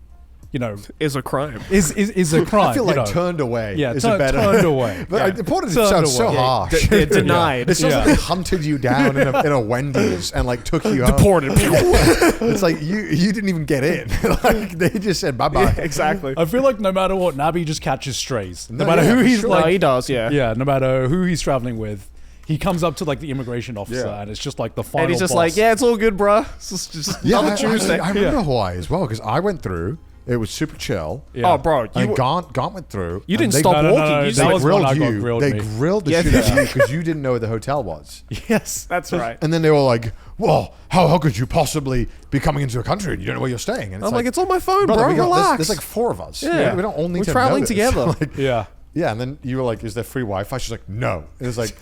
Speaker 2: Is a crime.
Speaker 1: is a crime.
Speaker 3: I feel like turned away.
Speaker 1: Yeah,
Speaker 3: is a better.
Speaker 1: turned away.
Speaker 3: But
Speaker 1: Yeah.
Speaker 3: deported
Speaker 1: Turned
Speaker 3: sounds so
Speaker 1: away.
Speaker 3: harsh.
Speaker 2: They're denied.
Speaker 3: It sounds
Speaker 1: Yeah.
Speaker 3: like they hunted you down in a Wendy's and like took you home.
Speaker 2: Deported.
Speaker 3: It's like you didn't even get in. Like they just said bye bye.
Speaker 2: Exactly.
Speaker 1: I feel like no matter what, Nabi just catches strays. No,
Speaker 3: No,
Speaker 1: matter
Speaker 3: yeah,
Speaker 1: who
Speaker 3: for
Speaker 1: he's
Speaker 3: sure.
Speaker 1: like,
Speaker 2: No, he does, yeah.
Speaker 1: yeah, no matter who he's traveling with, he comes up to like the immigration officer,
Speaker 3: Yeah.
Speaker 1: and it's just like the final.
Speaker 2: And he's just
Speaker 1: boss.
Speaker 2: like, yeah, it's all good, bruh. It's just
Speaker 3: Yeah,
Speaker 2: another Tuesday.
Speaker 3: I remember Hawaii as well because I went through. It was super chill.
Speaker 1: Yeah.
Speaker 2: Oh, bro.
Speaker 3: And Gaunt went through.
Speaker 2: You
Speaker 3: and
Speaker 2: didn't
Speaker 3: they-
Speaker 2: stop
Speaker 1: No,
Speaker 2: walking.
Speaker 1: no,
Speaker 2: You
Speaker 1: that
Speaker 2: just
Speaker 3: They
Speaker 1: was when I
Speaker 3: grilled
Speaker 1: got
Speaker 3: you.
Speaker 1: grilled
Speaker 3: They
Speaker 1: me.
Speaker 3: grilled the
Speaker 2: Yeah.
Speaker 3: shit out of you because you didn't know where the hotel was.
Speaker 1: Yes,
Speaker 2: That's right.
Speaker 3: And then they were like, "Well, how could you possibly be coming into a country and you don't know where you're staying?" And
Speaker 2: I'm like, it's on my phone,
Speaker 3: brother,
Speaker 2: bro.
Speaker 3: we got-
Speaker 2: Relax.
Speaker 3: There's like 4 of us.
Speaker 2: Yeah.
Speaker 3: We don't all need
Speaker 2: We're
Speaker 3: to
Speaker 2: traveling
Speaker 3: know this.
Speaker 2: together.
Speaker 3: Like,
Speaker 1: yeah.
Speaker 3: yeah, and then you were like, "Is there free Wi-Fi?" She's like, "No." It was like,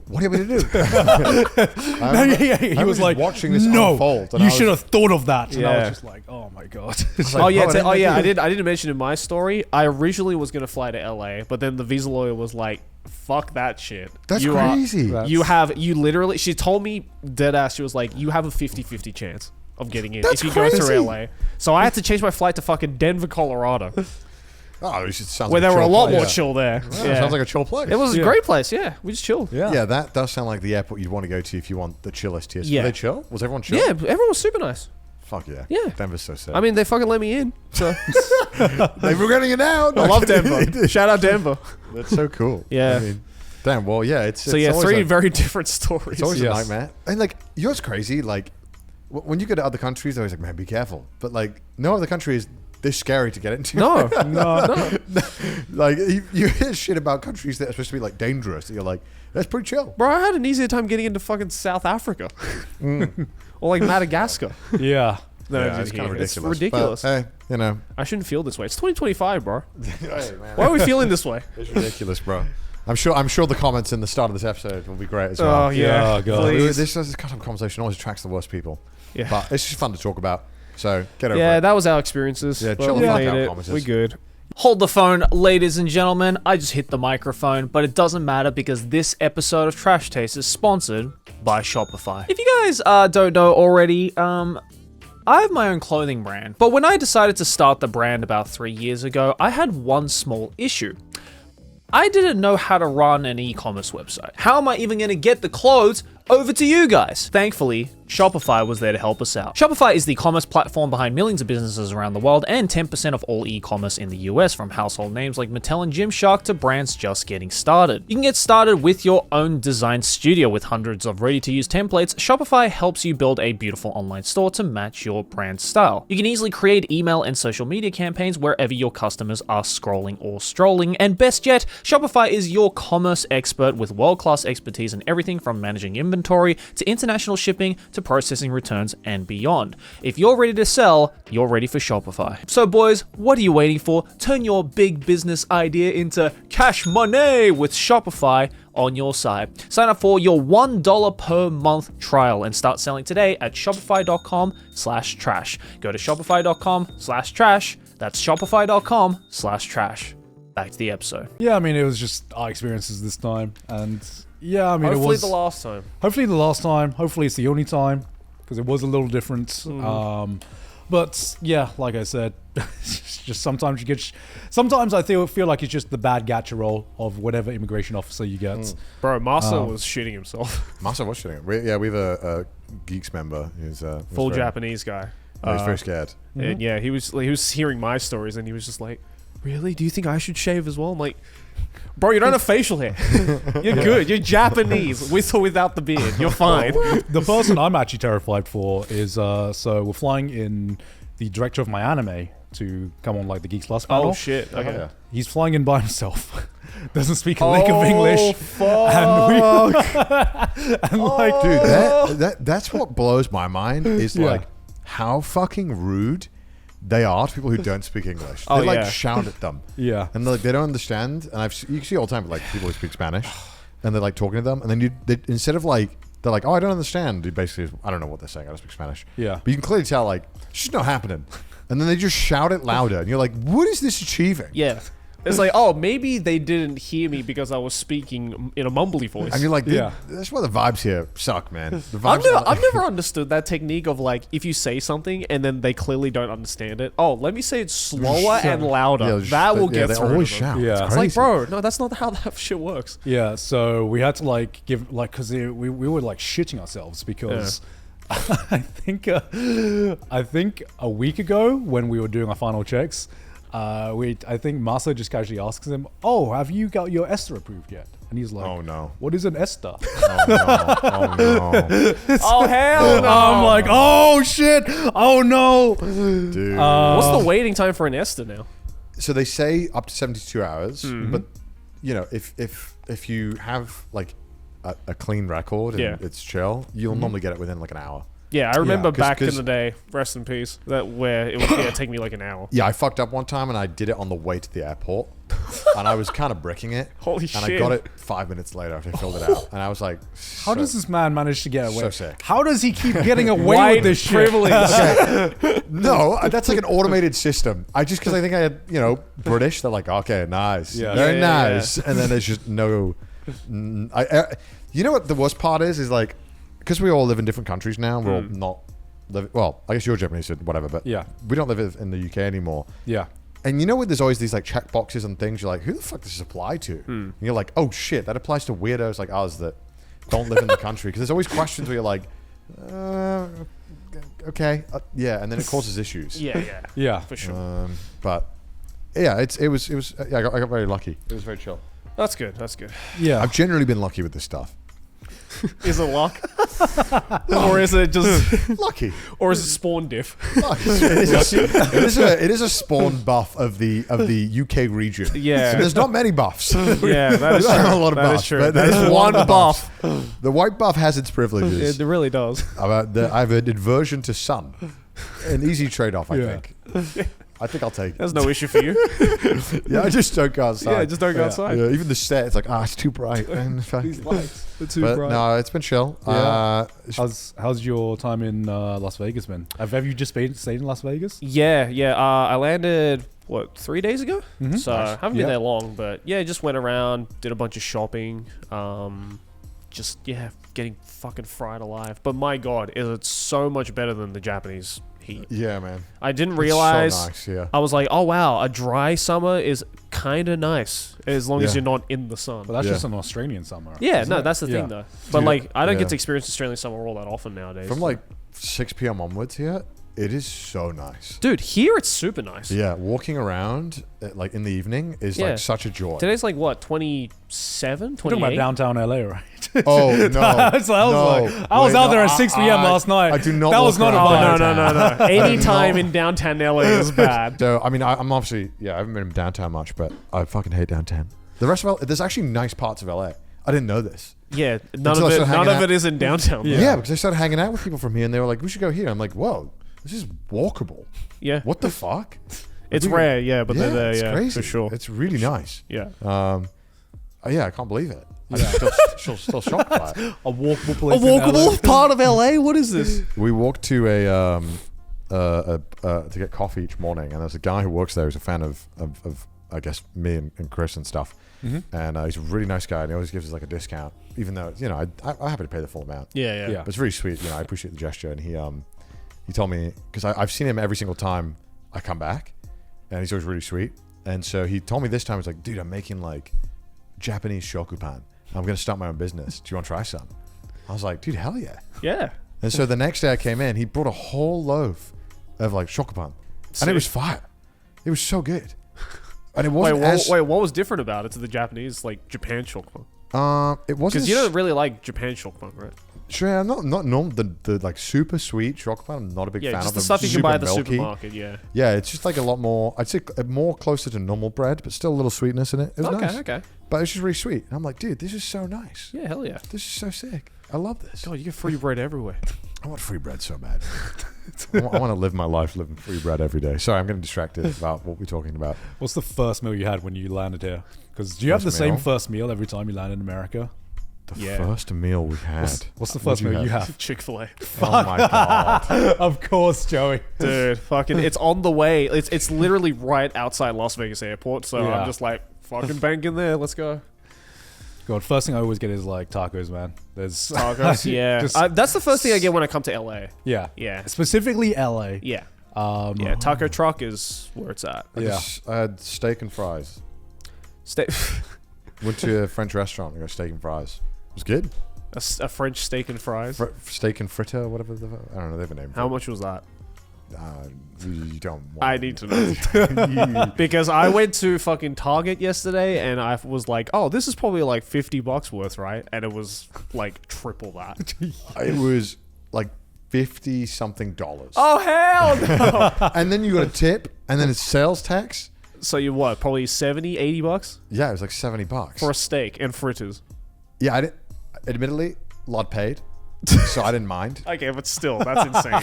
Speaker 3: "What are you going to do?"
Speaker 1: He was like,
Speaker 3: watching this
Speaker 1: no,
Speaker 3: unfold. And
Speaker 1: you
Speaker 3: I was-
Speaker 1: should have thought of that. And I
Speaker 2: Yeah.
Speaker 1: was just like, oh my god.
Speaker 3: like,
Speaker 2: Oh yeah,
Speaker 3: bro,
Speaker 2: I didn't mention in my story. I originally was gonna fly to LA, but then the visa lawyer was like, "Fuck that shit."
Speaker 3: That's
Speaker 2: You are-
Speaker 3: crazy.
Speaker 2: you literally. She told me dead ass. She was like, "You have a 50-50 chance of getting in
Speaker 3: That's
Speaker 2: if you go
Speaker 3: crazy.
Speaker 2: through LA." So I had to change my flight to fucking Denver, Colorado,
Speaker 3: Oh, it sounds
Speaker 2: where
Speaker 3: like
Speaker 2: there were a
Speaker 3: chill
Speaker 2: lot
Speaker 3: place.
Speaker 2: more chill there.
Speaker 3: Yeah, Sounds like a chill place.
Speaker 2: It was
Speaker 1: Yeah.
Speaker 2: a great place. Yeah, we just chilled.
Speaker 3: Yeah, that does sound like the airport you'd want to go to if you want the chillest tiers.
Speaker 2: Yeah.
Speaker 3: Were they chill? Was everyone chill?
Speaker 2: Yeah, everyone was super nice.
Speaker 3: Fuck yeah.
Speaker 2: Yeah.
Speaker 3: Denver's so sick.
Speaker 2: I mean, they fucking let me in. So
Speaker 3: they're regretting it now.
Speaker 2: I love Denver. Shout out Denver.
Speaker 3: That's so cool.
Speaker 2: Yeah.
Speaker 3: I mean, damn. Well, yeah. It's
Speaker 2: So yeah,
Speaker 3: always
Speaker 2: 3
Speaker 3: a-
Speaker 2: very different stories.
Speaker 3: It's always
Speaker 1: Yes.
Speaker 3: a nightmare. And like, you know what's crazy? Like, when you go to other countries, they're always like, man, be careful. But like, no other country is this scary to get into.
Speaker 2: No,
Speaker 1: no.
Speaker 3: Like, you hear shit about countries that are supposed to be like dangerous. That you're like, that's pretty chill.
Speaker 2: bro, I had an easier time getting into fucking South Africa or like Madagascar.
Speaker 1: Yeah.
Speaker 2: No,
Speaker 3: Yeah,
Speaker 2: just
Speaker 3: it's kind of
Speaker 2: here. It's
Speaker 3: ridiculous.
Speaker 2: ridiculous.
Speaker 3: But, hey, you know,
Speaker 2: I shouldn't feel this way. It's 2025, bro.
Speaker 3: hey, man,
Speaker 2: Why are we feeling this way?
Speaker 3: it's ridiculous, bro. I'm sure the comments in the start of this episode will be great as well.
Speaker 2: Oh yeah,
Speaker 1: Oh, God.
Speaker 2: please.
Speaker 3: This kind of conversation always attracts the worst people.
Speaker 2: Yeah.
Speaker 3: But it's just fun to talk about. So get over
Speaker 2: Yeah,
Speaker 3: it.
Speaker 2: that was our experiences.
Speaker 3: Yeah,
Speaker 2: But
Speaker 3: chill
Speaker 2: we
Speaker 3: the fuck
Speaker 2: made
Speaker 3: out,
Speaker 2: it.
Speaker 3: commenters.
Speaker 2: We good.
Speaker 4: Hold the phone, ladies and gentlemen. I just hit the microphone, but it doesn't matter because this episode of Trash Taste is sponsored by Shopify. If you guys don't know already, I have my own clothing brand. But when I decided to start the brand about 3 years ago, I had one small issue. I didn't know how to run an e-commerce website. How am I even going to get the clothes over to you guys? Thankfully, Shopify was there to help us out. Shopify is the commerce platform behind millions of businesses around the world and 10% of all e-commerce in the US, from household names like Mattel and Gymshark to brands just getting started. You can get started with your own design studio with hundreds of ready-to-use templates. Shopify helps you build a beautiful online store to match your brand style. You can easily create email and social media campaigns wherever your customers are scrolling or strolling. And best yet, Shopify is your commerce expert with world-class expertise in everything from managing inventory to international shipping to processing returns and beyond. If you're ready to sell, you're ready for Shopify. So boys, what are you waiting for? Turn your big business idea into cash money with Shopify on your side. Sign up for your $1 per month trial and start selling today at shopify.com/trash. Go to shopify.com/trash. That's shopify.com/trash. Back to the episode.
Speaker 1: Yeah, I mean, it was just our experiences this time. And yeah, I mean,
Speaker 2: Hopefully
Speaker 1: it was
Speaker 2: the last time.
Speaker 1: hopefully the last time. Hopefully it's the only time because it was a little different. But yeah, like I said, it's just sometimes you get. Sometimes I feel like it's just the bad gacha role of whatever immigration officer you get.
Speaker 2: Bro, Masa was shitting himself.
Speaker 3: Masa was shitting it. We have a Geeks member who's
Speaker 2: Full
Speaker 3: very,
Speaker 2: Japanese guy.
Speaker 3: He's very scared.
Speaker 2: And yeah, he was hearing my stories and he was just like, "Really? Do you think I should shave as well?" I'm like, "Bro, you don't have facial hair. You're good. You're Japanese, with or without the beard. You're fine."
Speaker 1: The person I'm actually terrified for is so we're flying in the director of my anime to come on like the Geeks Plus panel.
Speaker 2: Oh shit. Okay.
Speaker 3: Yeah.
Speaker 1: He's flying in by himself. Doesn't speak a lick of English.
Speaker 2: Fuck.
Speaker 1: And like,
Speaker 3: Dude, that's what blows my mind is
Speaker 1: Yeah.
Speaker 3: like how fucking rude they are to people who don't speak English.
Speaker 2: Oh,
Speaker 3: They like
Speaker 2: yeah.
Speaker 3: shout at them.
Speaker 1: yeah.
Speaker 3: And like they don't understand. And you see all the time like people who speak Spanish and they're like talking to them and then instead of like they're like, "Oh, I don't understand." Dude, basically, I don't know what they're saying. I don't speak Spanish.
Speaker 1: Yeah.
Speaker 3: But you can clearly tell like it's just not happening. And then they just shout it louder. And you're like, what is this achieving?
Speaker 2: Yeah. It's like, oh, maybe they didn't hear me because I was speaking in a mumbly voice.
Speaker 3: And you're like,
Speaker 1: Yeah.
Speaker 3: that's why the vibes here suck, man. The vibes
Speaker 2: I've never understood that technique of like, if you say something and then they clearly don't understand it. Oh, let me say it slower and louder. That will get
Speaker 3: they
Speaker 2: through.
Speaker 3: always
Speaker 2: to them.
Speaker 3: shout.
Speaker 1: Yeah.
Speaker 3: It's
Speaker 2: It's like,
Speaker 3: crazy.
Speaker 2: bro, no, that's not how that shit works.
Speaker 1: Yeah, so we had to like give like because we were like shitting ourselves because I think a week ago when we were doing our final checks, I think Masa just casually asks him, "Oh, have you got your Esther approved yet?" And he's like,
Speaker 3: Oh, no.
Speaker 1: What is an Esther?"
Speaker 3: Oh, no. Oh, no.
Speaker 2: Oh, hell no.
Speaker 1: I'm like, "Oh shit! Oh no!"
Speaker 3: Dude.
Speaker 2: What's the waiting time for an Esther now?
Speaker 3: So they say up to 72 hours,
Speaker 2: Mm-hmm.
Speaker 3: but you know, if you have like a clean record and
Speaker 2: Yeah.
Speaker 3: it's chill, you'll normally get it within like an hour.
Speaker 2: Yeah, I remember
Speaker 3: 'cause-
Speaker 2: back in
Speaker 3: 'cause-
Speaker 2: the day, rest in peace, where it would take me like an hour.
Speaker 3: Yeah, I fucked up one time and I did it on the way to the airport, and I was kind of bricking it.
Speaker 2: Holy
Speaker 3: and
Speaker 2: shit.
Speaker 3: I got it 5 minutes later after I filled it out, and I was like,
Speaker 1: How does this man manage to get away?
Speaker 3: So sick.
Speaker 1: How does he keep getting away
Speaker 2: White
Speaker 1: with this shit?
Speaker 2: privilege.
Speaker 3: No, that's like an automated system. Because I think I had, British. They're like, okay, nice,
Speaker 1: Yeah.
Speaker 3: very
Speaker 2: Yeah,
Speaker 3: nice, and then there's just no. You know what the worst part is like, because we all live in different countries now. We're all not living. Well, I guess you're Japanese, or whatever, but
Speaker 1: Yeah.
Speaker 3: we don't live in the UK anymore.
Speaker 1: Yeah.
Speaker 3: And you know what? There's always these like check boxes and things. You're like, who the fuck does this apply to? And you're like, oh shit, that applies to weirdos like us that don't live in the country. Because there's always questions where you're like, okay, yeah, and then it causes issues.
Speaker 2: Yeah, yeah,
Speaker 1: Yeah.
Speaker 2: for sure.
Speaker 3: But yeah, it was. Yeah, I got very lucky. It was very chill.
Speaker 2: That's good. That's good.
Speaker 1: Yeah.
Speaker 3: I've generally been lucky with this stuff.
Speaker 2: Is it luck, or is it just,
Speaker 3: Lucky.
Speaker 2: or is it spawn diff?
Speaker 3: It is a spawn buff of the UK region.
Speaker 2: Yeah.
Speaker 3: So there's not many buffs.
Speaker 2: Yeah, that is
Speaker 3: There's
Speaker 2: true.
Speaker 3: not a lot of
Speaker 2: That
Speaker 3: buffs.
Speaker 2: is true.
Speaker 3: but
Speaker 2: That
Speaker 3: there's
Speaker 2: is one buff.
Speaker 3: The white buff has its privileges.
Speaker 2: It really does.
Speaker 3: I have an aversion to sun. An easy trade-off, I
Speaker 1: Yeah.
Speaker 3: think. I think I'll take it.
Speaker 2: There's no issue for you.
Speaker 3: Yeah, I just don't go outside.
Speaker 2: Yeah, just don't go
Speaker 1: Yeah.
Speaker 2: outside.
Speaker 3: Yeah, even the set, it's like, it's too bright. Man.
Speaker 1: These lights. They're too
Speaker 3: But
Speaker 1: bright.
Speaker 3: no, it's been chill.
Speaker 1: Yeah. How's your time in Las Vegas been? Have you just stayed in Las Vegas?
Speaker 2: Yeah, yeah. I landed 3 days ago, so I haven't been
Speaker 1: Yeah.
Speaker 2: there long. But yeah, just went around, did a bunch of shopping. Getting fucking fried alive. But my god, is it so much better than the Japanese heat?
Speaker 3: Yeah, man.
Speaker 2: I didn't
Speaker 3: It's
Speaker 2: realize.
Speaker 3: so nice, yeah.
Speaker 2: I was like, oh wow, a dry summer is kind of nice as long as
Speaker 3: Yeah.
Speaker 2: you're not in the sun.
Speaker 1: But that's
Speaker 3: Yeah.
Speaker 1: just an Australian summer.
Speaker 2: Yeah,
Speaker 1: isn't
Speaker 2: no,
Speaker 1: it?
Speaker 2: that's the
Speaker 1: Yeah.
Speaker 2: thing though. But
Speaker 3: Dude,
Speaker 2: like, I don't
Speaker 3: yeah.
Speaker 2: get to experience Australian summer all that often nowadays.
Speaker 3: From like 6 p.m. onwards here, it is so nice.
Speaker 2: dude, here it's super nice.
Speaker 3: Yeah, walking around like in the evening is
Speaker 2: Yeah.
Speaker 3: like such a joy.
Speaker 2: Today's like what, 27,
Speaker 1: We're talking about
Speaker 2: 28?
Speaker 1: downtown LA, right?
Speaker 3: Oh no!
Speaker 1: I was out there at 6 p.m. last night.
Speaker 3: I do not.
Speaker 1: That was
Speaker 3: walk
Speaker 1: not a
Speaker 3: around
Speaker 1: vibe.
Speaker 2: No.
Speaker 3: downtown.
Speaker 2: Any time in downtown LA is bad.
Speaker 3: So I mean, I'm obviously I haven't been in downtown much, but I fucking hate downtown. The rest of LA, there's actually nice parts of LA. I didn't know this.
Speaker 2: Yeah, none
Speaker 3: Until I started
Speaker 2: of
Speaker 3: hanging out.
Speaker 2: it is in downtown.
Speaker 3: Yeah. because I started hanging out with people from here, and they were like, "We should go here." I'm like, "Whoa, this is walkable.
Speaker 2: Yeah.
Speaker 3: What the fuck?"
Speaker 2: It's rare, yeah, but they're there,
Speaker 3: it's
Speaker 2: yeah,
Speaker 3: crazy.
Speaker 2: for sure.
Speaker 3: It's really nice.
Speaker 2: Yeah.
Speaker 3: Yeah, I can't believe it. I'm still shocked by it.
Speaker 1: A walkable place. in LA.
Speaker 2: part of LA? What is this?
Speaker 3: We walked to to get coffee each morning, and there's a guy who works there who's a fan of I guess me and Chris and stuff. And he's a really nice guy, and he always gives us like a discount, even though I'm happy to pay the full amount.
Speaker 2: Yeah.
Speaker 1: Yeah.
Speaker 3: But it's really sweet. I appreciate the gesture, and he told me, because I've seen him every single time I come back, and he's always really sweet. And so he told me this time, he's like, dude, I'm making like Japanese shokupan. I'm gonna start my own business. Do you want to try some? I was like, dude, hell yeah.
Speaker 2: Yeah.
Speaker 3: And so the next day I came in, he brought a whole loaf of like shokupan, and it was fire. It was so good. And it wasn't
Speaker 2: Wait, what was different about it to the Japanese, like Japan shokpan?
Speaker 3: it wasn't.
Speaker 2: Because you don't really like Japan shokpan, right?
Speaker 3: Sure, not normal. The like super sweet chocolate. I'm not a big
Speaker 2: Yeah,
Speaker 3: fan
Speaker 2: just
Speaker 3: of
Speaker 2: the
Speaker 3: them.
Speaker 2: stuff you can
Speaker 3: Super
Speaker 2: buy at the
Speaker 3: milky.
Speaker 2: supermarket, yeah.
Speaker 3: Yeah, it's just like a lot more. I'd say more closer to normal bread, but still a little sweetness in it. It was nice.
Speaker 2: Okay.
Speaker 3: But it's just really sweet. And I'm like, dude, this is so nice.
Speaker 2: Yeah, hell yeah.
Speaker 3: This is so sick. I love this.
Speaker 2: God, you get free bread everywhere.
Speaker 3: I want free bread so bad. I want to live my life living free bread every day. Sorry, I'm getting distracted about what we're talking about.
Speaker 1: What's the first meal you had when you landed here? Because do you have the
Speaker 3: First
Speaker 1: same
Speaker 3: meal?
Speaker 1: first meal every time you land in America?
Speaker 3: The
Speaker 2: Yeah.
Speaker 3: first meal we had.
Speaker 1: What's the first meal you have?
Speaker 2: Chick-fil-A.
Speaker 3: Oh my god.
Speaker 1: Of course, Joey.
Speaker 2: Dude, fucking, it's on the way. It's literally right outside Las Vegas airport. So
Speaker 1: Yeah.
Speaker 2: I'm just like, fucking bank in there. Let's go.
Speaker 1: God, first thing I always get is like tacos, man. There's
Speaker 2: Tacos, yeah.
Speaker 1: just-
Speaker 2: That's the first thing I get when I come to LA.
Speaker 1: yeah,
Speaker 2: Yeah.
Speaker 1: specifically LA.
Speaker 2: Yeah.
Speaker 1: Yeah,
Speaker 2: Taco truck is where it's at.
Speaker 3: I had steak and fries.
Speaker 2: Stay.
Speaker 3: Went to a French restaurant and got steak and fries. It was good.
Speaker 2: A French steak and fries.
Speaker 3: Steak and fritter, whatever. I don't know. They have a name.
Speaker 2: How much was that?
Speaker 3: You don't want
Speaker 2: I need to know. Because I went to fucking Target yesterday and I was like, oh, this is probably like $50 worth, right? And it was like triple that.
Speaker 3: It was like $50-something.
Speaker 2: Oh, hell no.
Speaker 3: And then you got a tip, and then it's sales tax.
Speaker 2: So you what? Probably $70-$80
Speaker 3: Yeah, it was like $70
Speaker 2: for a steak and fritters.
Speaker 3: Yeah, I didn't. Admittedly, lot paid, so I didn't mind.
Speaker 2: Okay, but still, that's insane.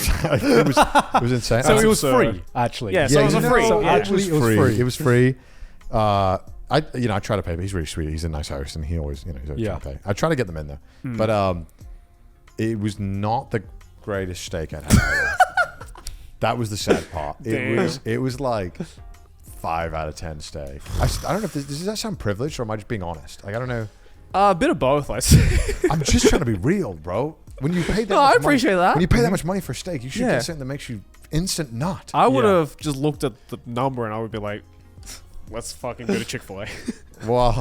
Speaker 3: it was insane.
Speaker 1: So
Speaker 2: That's
Speaker 1: it was
Speaker 2: absurd.
Speaker 1: free, actually.
Speaker 2: Yeah, so it was a free.
Speaker 1: So
Speaker 2: Yeah.
Speaker 1: actually, it was free.
Speaker 3: It was free. I try to pay, but he's really sweet. He's a nice host, and he always, he's always trying to pay. I try to get them in there, but it was not the greatest steak I'd had. That was the sad part. It was like 5 out of 10 steak. I don't know if does that sound privileged, or am I just being honest? Like, I don't know.
Speaker 2: A bit of both, I see.
Speaker 3: I'm just trying to be real, bro. When you pay that,
Speaker 2: No,
Speaker 3: much
Speaker 2: I appreciate
Speaker 3: money,
Speaker 2: that.
Speaker 3: When you pay that much money for a steak, you should
Speaker 2: Yeah.
Speaker 3: get something that makes you instant nut.
Speaker 2: I would
Speaker 1: Yeah.
Speaker 2: have just looked at the number and I would be like, let's fucking go to Chick-fil-A.
Speaker 3: Wow.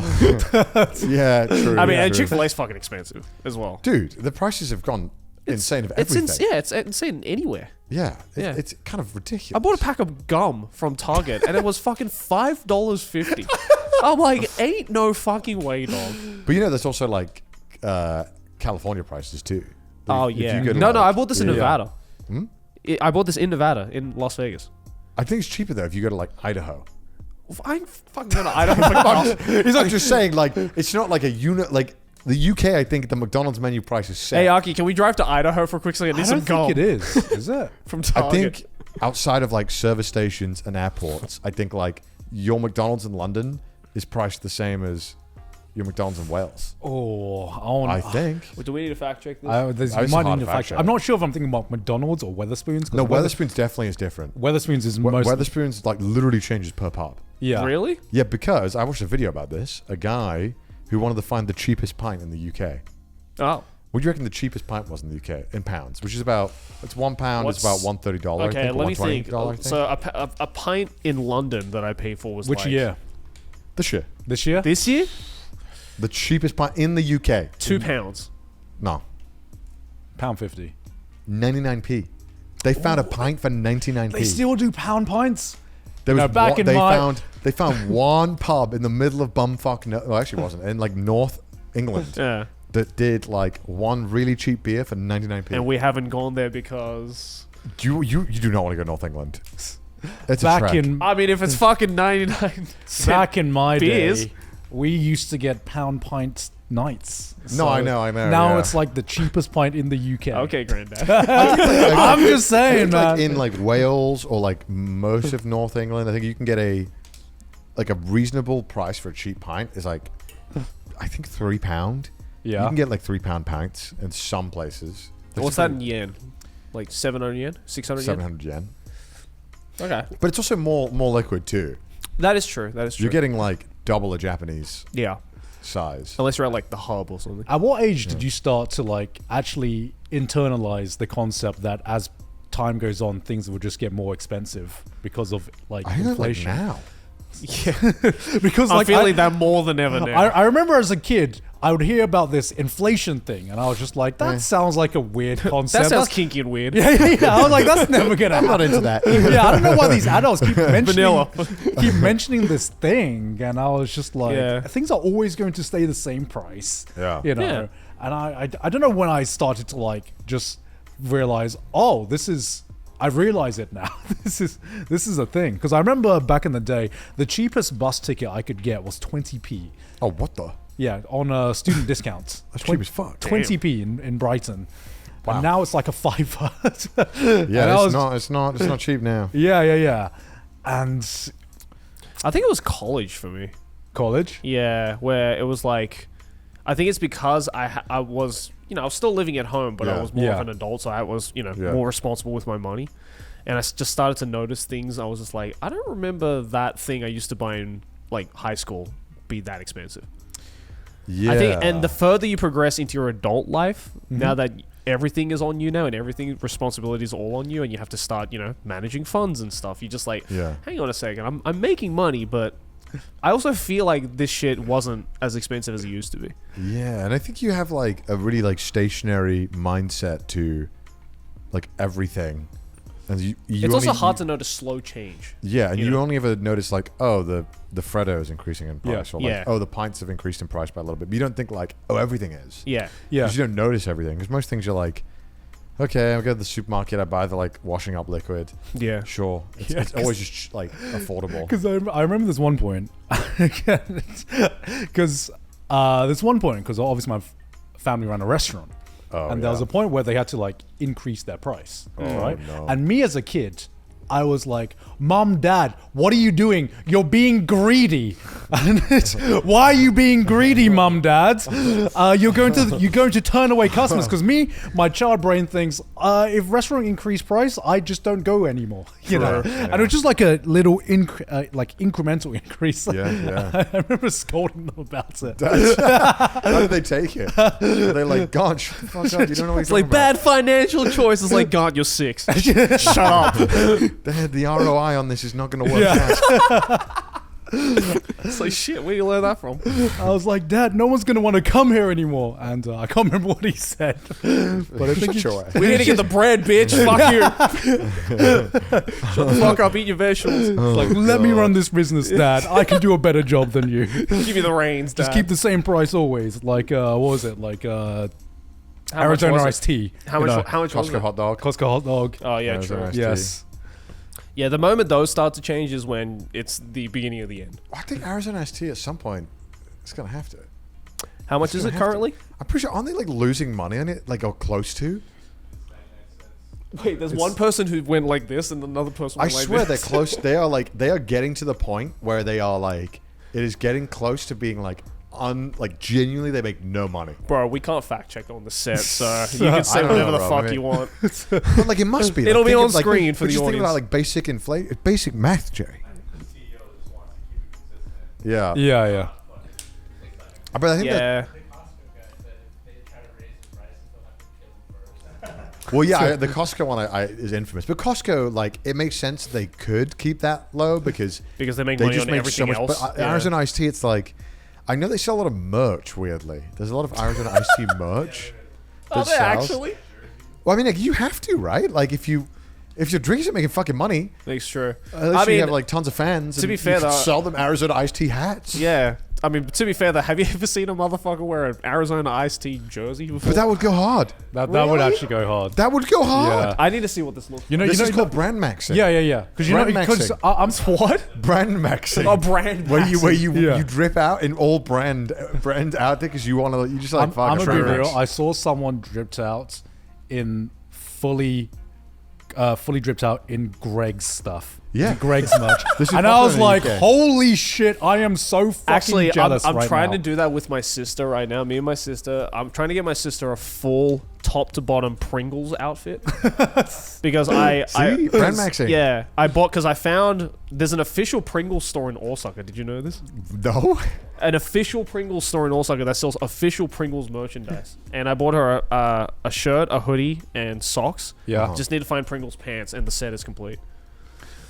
Speaker 3: Yeah, true.
Speaker 2: I mean, and
Speaker 3: true.
Speaker 2: Chick-fil-A is fucking expensive as well.
Speaker 3: Dude, the prices have gone insane of everything.
Speaker 2: It's insane anywhere.
Speaker 3: Yeah,
Speaker 2: Yeah.
Speaker 3: it's kind of ridiculous.
Speaker 2: I bought a pack of gum from Target and it was fucking $5.50. I'm like, ain't no fucking way, dog.
Speaker 3: But there's also like California prices too.
Speaker 2: Oh,
Speaker 3: If
Speaker 2: yeah.
Speaker 3: you go to,
Speaker 2: No,
Speaker 3: like-
Speaker 2: I bought this in
Speaker 3: Yeah.
Speaker 2: Nevada.
Speaker 3: Hmm?
Speaker 2: I bought this in Nevada, in Las Vegas.
Speaker 3: I think it's cheaper though if you go to like Idaho.
Speaker 2: I ain't fucking going to Idaho.
Speaker 3: I'm just saying, like, it's not like a unit. Like the UK, I think the McDonald's menu price is set.
Speaker 2: Hey, Aki, can we drive to Idaho for a quick second? I
Speaker 1: I
Speaker 2: need some
Speaker 1: don't
Speaker 2: gum
Speaker 1: think it is. Is it?
Speaker 2: from
Speaker 3: I
Speaker 2: Target.
Speaker 3: think outside of like service stations and airports, I think like your McDonald's in London is priced the same as your McDonald's in Wales.
Speaker 1: Oh,
Speaker 3: I think.
Speaker 2: Do we need to fact check this?
Speaker 1: There's
Speaker 3: It's
Speaker 1: might
Speaker 3: hard
Speaker 1: need
Speaker 3: to
Speaker 1: to
Speaker 3: fact check.
Speaker 1: I'm not sure if I'm thinking about McDonald's or Weatherspoons. 'cause
Speaker 3: No, Weatherspoons definitely is different.
Speaker 1: Weatherspoons is most.
Speaker 3: Weatherspoons like literally changes per pub.
Speaker 1: Yeah.
Speaker 2: Really?
Speaker 3: Yeah, because I watched a video about this. A guy who wanted to find the cheapest pint in the UK.
Speaker 2: Oh.
Speaker 3: What do you reckon the cheapest pint was in the UK in pounds? Which is about it's £1.
Speaker 2: What's-
Speaker 3: It's about $130.
Speaker 2: Okay,
Speaker 3: I think,
Speaker 2: let
Speaker 3: or
Speaker 2: me think.
Speaker 3: $120, I think.
Speaker 2: So a pint in London that I paid for was
Speaker 1: Which
Speaker 2: like
Speaker 1: year?
Speaker 3: This year,
Speaker 1: This year?
Speaker 2: this year,
Speaker 3: the cheapest pint in the UK.
Speaker 2: £2.
Speaker 3: No,
Speaker 1: £1.50.
Speaker 3: 99p. They found a pint for 99p.
Speaker 1: They still do pound pints.
Speaker 3: There was
Speaker 1: Now, back
Speaker 3: one,
Speaker 1: in
Speaker 3: they
Speaker 1: my-
Speaker 3: found they found one pub in the middle of bumfuck. No, actually, it wasn't in like North England
Speaker 2: Yeah.
Speaker 3: that did like one really cheap beer for 99p.
Speaker 2: And we haven't gone there because
Speaker 3: you do not want to go to North England. It's a
Speaker 1: Back
Speaker 3: trek.
Speaker 1: in
Speaker 2: I mean, if it's fucking 99
Speaker 1: back in my
Speaker 2: beers.
Speaker 1: day, we used to get pound pint nights.
Speaker 3: No, I know.
Speaker 1: Now
Speaker 3: yeah.
Speaker 1: it's like the cheapest pint in the UK.
Speaker 2: Okay, granddad.
Speaker 1: I'm just
Speaker 3: I
Speaker 1: saying,
Speaker 3: think
Speaker 1: man.
Speaker 3: like in like Wales or like most of North England, I think you can get a reasonable price for a cheap pint is like I think £3. You
Speaker 1: yeah.
Speaker 3: can get like £3 pints in some places.
Speaker 2: What's that in yen? Like 700 yen? 600 yen?
Speaker 3: 700 yen.
Speaker 2: Okay.
Speaker 3: But it's also more liquid too.
Speaker 2: That is true. That is true.
Speaker 3: You're getting like double a Japanese
Speaker 2: yeah.
Speaker 3: size.
Speaker 2: Unless you're at like the hub or something.
Speaker 1: At what age did you start to like actually internalize the concept that as time goes on, things will just get more expensive because of like
Speaker 3: I think like
Speaker 1: inflation?
Speaker 3: now.
Speaker 2: Yeah.
Speaker 1: Because
Speaker 2: I'm
Speaker 1: like
Speaker 2: feeling that more than ever now.
Speaker 1: I remember as a kid, I would hear about this inflation thing, and I was just like, that sounds like a weird concept.
Speaker 2: that sounds
Speaker 1: That's-
Speaker 2: kinky and weird.
Speaker 1: yeah. I was like, that's never gonna
Speaker 3: I'm not
Speaker 1: happen.
Speaker 3: into that.
Speaker 1: Yeah, I don't know why these adults keep mentioning
Speaker 2: Vanilla.
Speaker 1: keep mentioning this thing, and I was just like,
Speaker 2: Yeah.
Speaker 1: things are always going to stay the same price.
Speaker 3: Yeah.
Speaker 1: You know,
Speaker 2: Yeah.
Speaker 1: and I don't know when I started to like just realize, oh, this is. I realize it now. This is a thing, because I remember back in the day, the cheapest bus ticket I could get was 20p.
Speaker 3: Oh, what the?
Speaker 1: Yeah, on a student discount.
Speaker 3: That's cheap as fuck.
Speaker 1: 20p in Brighton.
Speaker 3: Wow.
Speaker 1: And now it's like a $5.
Speaker 3: Yeah,
Speaker 1: And I
Speaker 3: it's not cheap now.
Speaker 1: Yeah. And
Speaker 2: I think it was college for me.
Speaker 1: college.
Speaker 2: Yeah, where it was like, I think it's because I was, I was still living at home, but I was more of an adult, so I was, more responsible with my money. And I just started to notice things. I was just like, I don't remember that thing I used to buy in like high school be that expensive.
Speaker 3: Yeah.
Speaker 2: I think, and the further you progress into your adult life, now that everything is on you now and responsibility is all on you, and you have to start, managing funds and stuff. You just like, hang on a second, I'm making money, but I also feel like this shit wasn't as expensive as it used to be.
Speaker 3: Yeah, and I think you have like a really like stationary mindset to like everything. And
Speaker 2: it's also hard to notice slow change.
Speaker 3: Yeah, and you only ever notice like, oh, the Freddo is increasing in price, or like, oh, the pints have increased in price by a little bit. But you don't think like, oh, everything is.
Speaker 2: Yeah.
Speaker 3: Because you don't notice everything. Because most things you're like, okay, I go to the supermarket, I buy the like washing up liquid.
Speaker 2: Yeah.
Speaker 3: Sure. It's always just like affordable.
Speaker 1: Because I remember this one point. Because obviously my family ran a restaurant. And there was a point where they had to like increase their price, right? No. And me as a kid, I was like, Mom, Dad, what are you doing? You're being greedy. And why are you being greedy, Mom, Dad? You're going to turn away customers. Because my child brain thinks, if restaurant increase price, I just don't go anymore. Yeah. And it was just like a little incremental increase.
Speaker 3: Yeah.
Speaker 1: I remember scolding them about it.
Speaker 3: How did they take it? They're like, God, shut the fuck up. You don't know what
Speaker 2: it's like bad financial choice. It's like, God, you're 6. Shut up.
Speaker 3: The ROI on this is not going to work out.
Speaker 2: It's like, shit, where do you learn that from?
Speaker 1: I was like, Dad, no one's going to want to come here anymore. And I can't remember what he said. But I think
Speaker 2: we need to get the bread, bitch. Fuck you. Shut the fuck up, eat your vegetables.
Speaker 1: Let me run this business, Dad. I can do a better job than you.
Speaker 2: Give me the reins, Dad.
Speaker 1: Just keep the same price always. Like, what was it? Like, Arizona iced tea.
Speaker 2: How much was
Speaker 3: Costco
Speaker 2: it?
Speaker 3: hot dog.
Speaker 1: Costco hot dog.
Speaker 2: Oh, yeah,
Speaker 3: Arizona
Speaker 2: true.
Speaker 1: Yes.
Speaker 2: Yeah, the moment those start to change is when it's the beginning of the end.
Speaker 3: I think Arizona iced tea at some point, it's going to have to.
Speaker 2: How much is it currently?
Speaker 3: I'm pretty sure, aren't they like losing money on it? Like, or close to?
Speaker 2: Wait, there's one person who went like this and another person went like this.
Speaker 3: I swear they're close. They are getting to the point where they are like, it is getting close to being like, genuinely they make no money.
Speaker 2: Bro, we can't fact check on the set, so you can say whatever the fuck you want.
Speaker 3: But like it must be.
Speaker 2: It'll
Speaker 3: like,
Speaker 2: be on screen for the
Speaker 3: just
Speaker 2: audience.
Speaker 3: Think about like basic math, Jerry. Yeah.
Speaker 1: Yeah.
Speaker 3: But I think that. Well, yeah, the Costco one is infamous, but Costco, like, it makes sense they could keep that low because
Speaker 2: they make money on everything else.
Speaker 3: But Arizona iced tea, it's like, I know they sell a lot of merch. Weirdly, there's a lot of Arizona iced tea merch.
Speaker 2: Are they actually?
Speaker 3: Well, I mean, like, you have to, right? Like, if your drinks are making fucking money,
Speaker 2: that's true.
Speaker 3: Unless you have like tons of fans.
Speaker 2: To be fair, though,
Speaker 3: sell them Arizona iced tea hats.
Speaker 2: Yeah. I mean, to be fair, though, have you ever seen a motherfucker wear an Arizona iced tea jersey before?
Speaker 3: But that would go hard.
Speaker 1: That would actually go hard.
Speaker 3: That would go hard.
Speaker 2: Yeah. I need to see what this looks like.
Speaker 3: This is called Brandmaxxing.
Speaker 1: Yeah. Because I'm what?
Speaker 3: Brandmaxxing.
Speaker 2: Oh, Brandmaxxing.
Speaker 3: Where you drip out in all brand out there because you want to. You just like.
Speaker 1: I'm gonna be real. I saw someone dripped out in fully dripped out in Greg's stuff.
Speaker 3: Yeah.
Speaker 1: Greg's merch. And I was like, holy shit, I am so fucking jealous
Speaker 2: I'm
Speaker 1: right
Speaker 2: trying
Speaker 1: now.
Speaker 2: to do that with my sister right now. Me and my sister, I'm trying to get my sister a full top to bottom Pringles outfit. Because
Speaker 3: Brandmaxxing.
Speaker 2: Yeah. I bought, because I found there's an official Pringles store in Osaka. Did you know this?
Speaker 3: No.
Speaker 2: An official Pringles store in Osaka that sells official Pringles merchandise. And I bought her a shirt, a hoodie, and socks.
Speaker 1: Yeah.
Speaker 2: Just need to find Pringles pants, and the set is complete.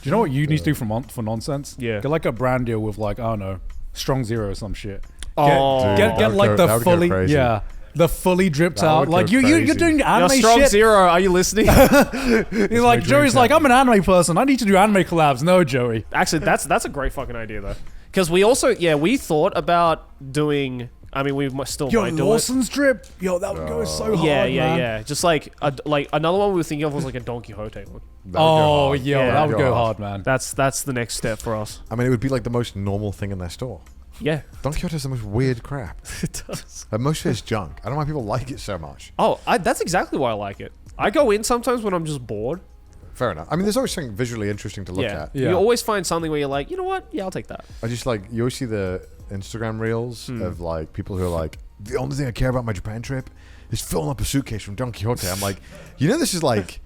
Speaker 1: Do you know what you need to do for nonsense?
Speaker 2: Yeah.
Speaker 1: Get like a brand deal with like, I don't know, Strong Zero or some shit.
Speaker 2: Get
Speaker 1: like the fully, the fully dripped out. Like you're doing anime shit.
Speaker 2: Strong Zero, are you listening?
Speaker 1: He's like, Joey's like, I'm an anime person. I need to do anime collabs. No, Joey.
Speaker 2: Actually, that's a great fucking idea though. Because we also, we thought about doing. I mean, we still might do
Speaker 1: Lawson's drip. Yo, that would go so hard.
Speaker 2: Yeah. Just like another one we were thinking of was like a Don Quixote one.
Speaker 1: That would go hard, man.
Speaker 2: That's the next step for us.
Speaker 3: I mean, it would be like the most normal thing in their store.
Speaker 2: Yeah.
Speaker 3: Don Quixote is the most weird crap.
Speaker 2: It does.
Speaker 3: Most of it's junk. I don't know why people like it so much.
Speaker 2: Oh, that's exactly why I like it. I go in sometimes when I'm just bored.
Speaker 3: Fair enough. I mean, there's always something visually interesting to look at.
Speaker 2: You always find something where you're like, you know what? Yeah, I'll take that.
Speaker 3: I just like, you always see the Instagram reels of like people who are like, the only thing I care about my Japan trip is filling up a suitcase from Don Quixote. I'm like, this is like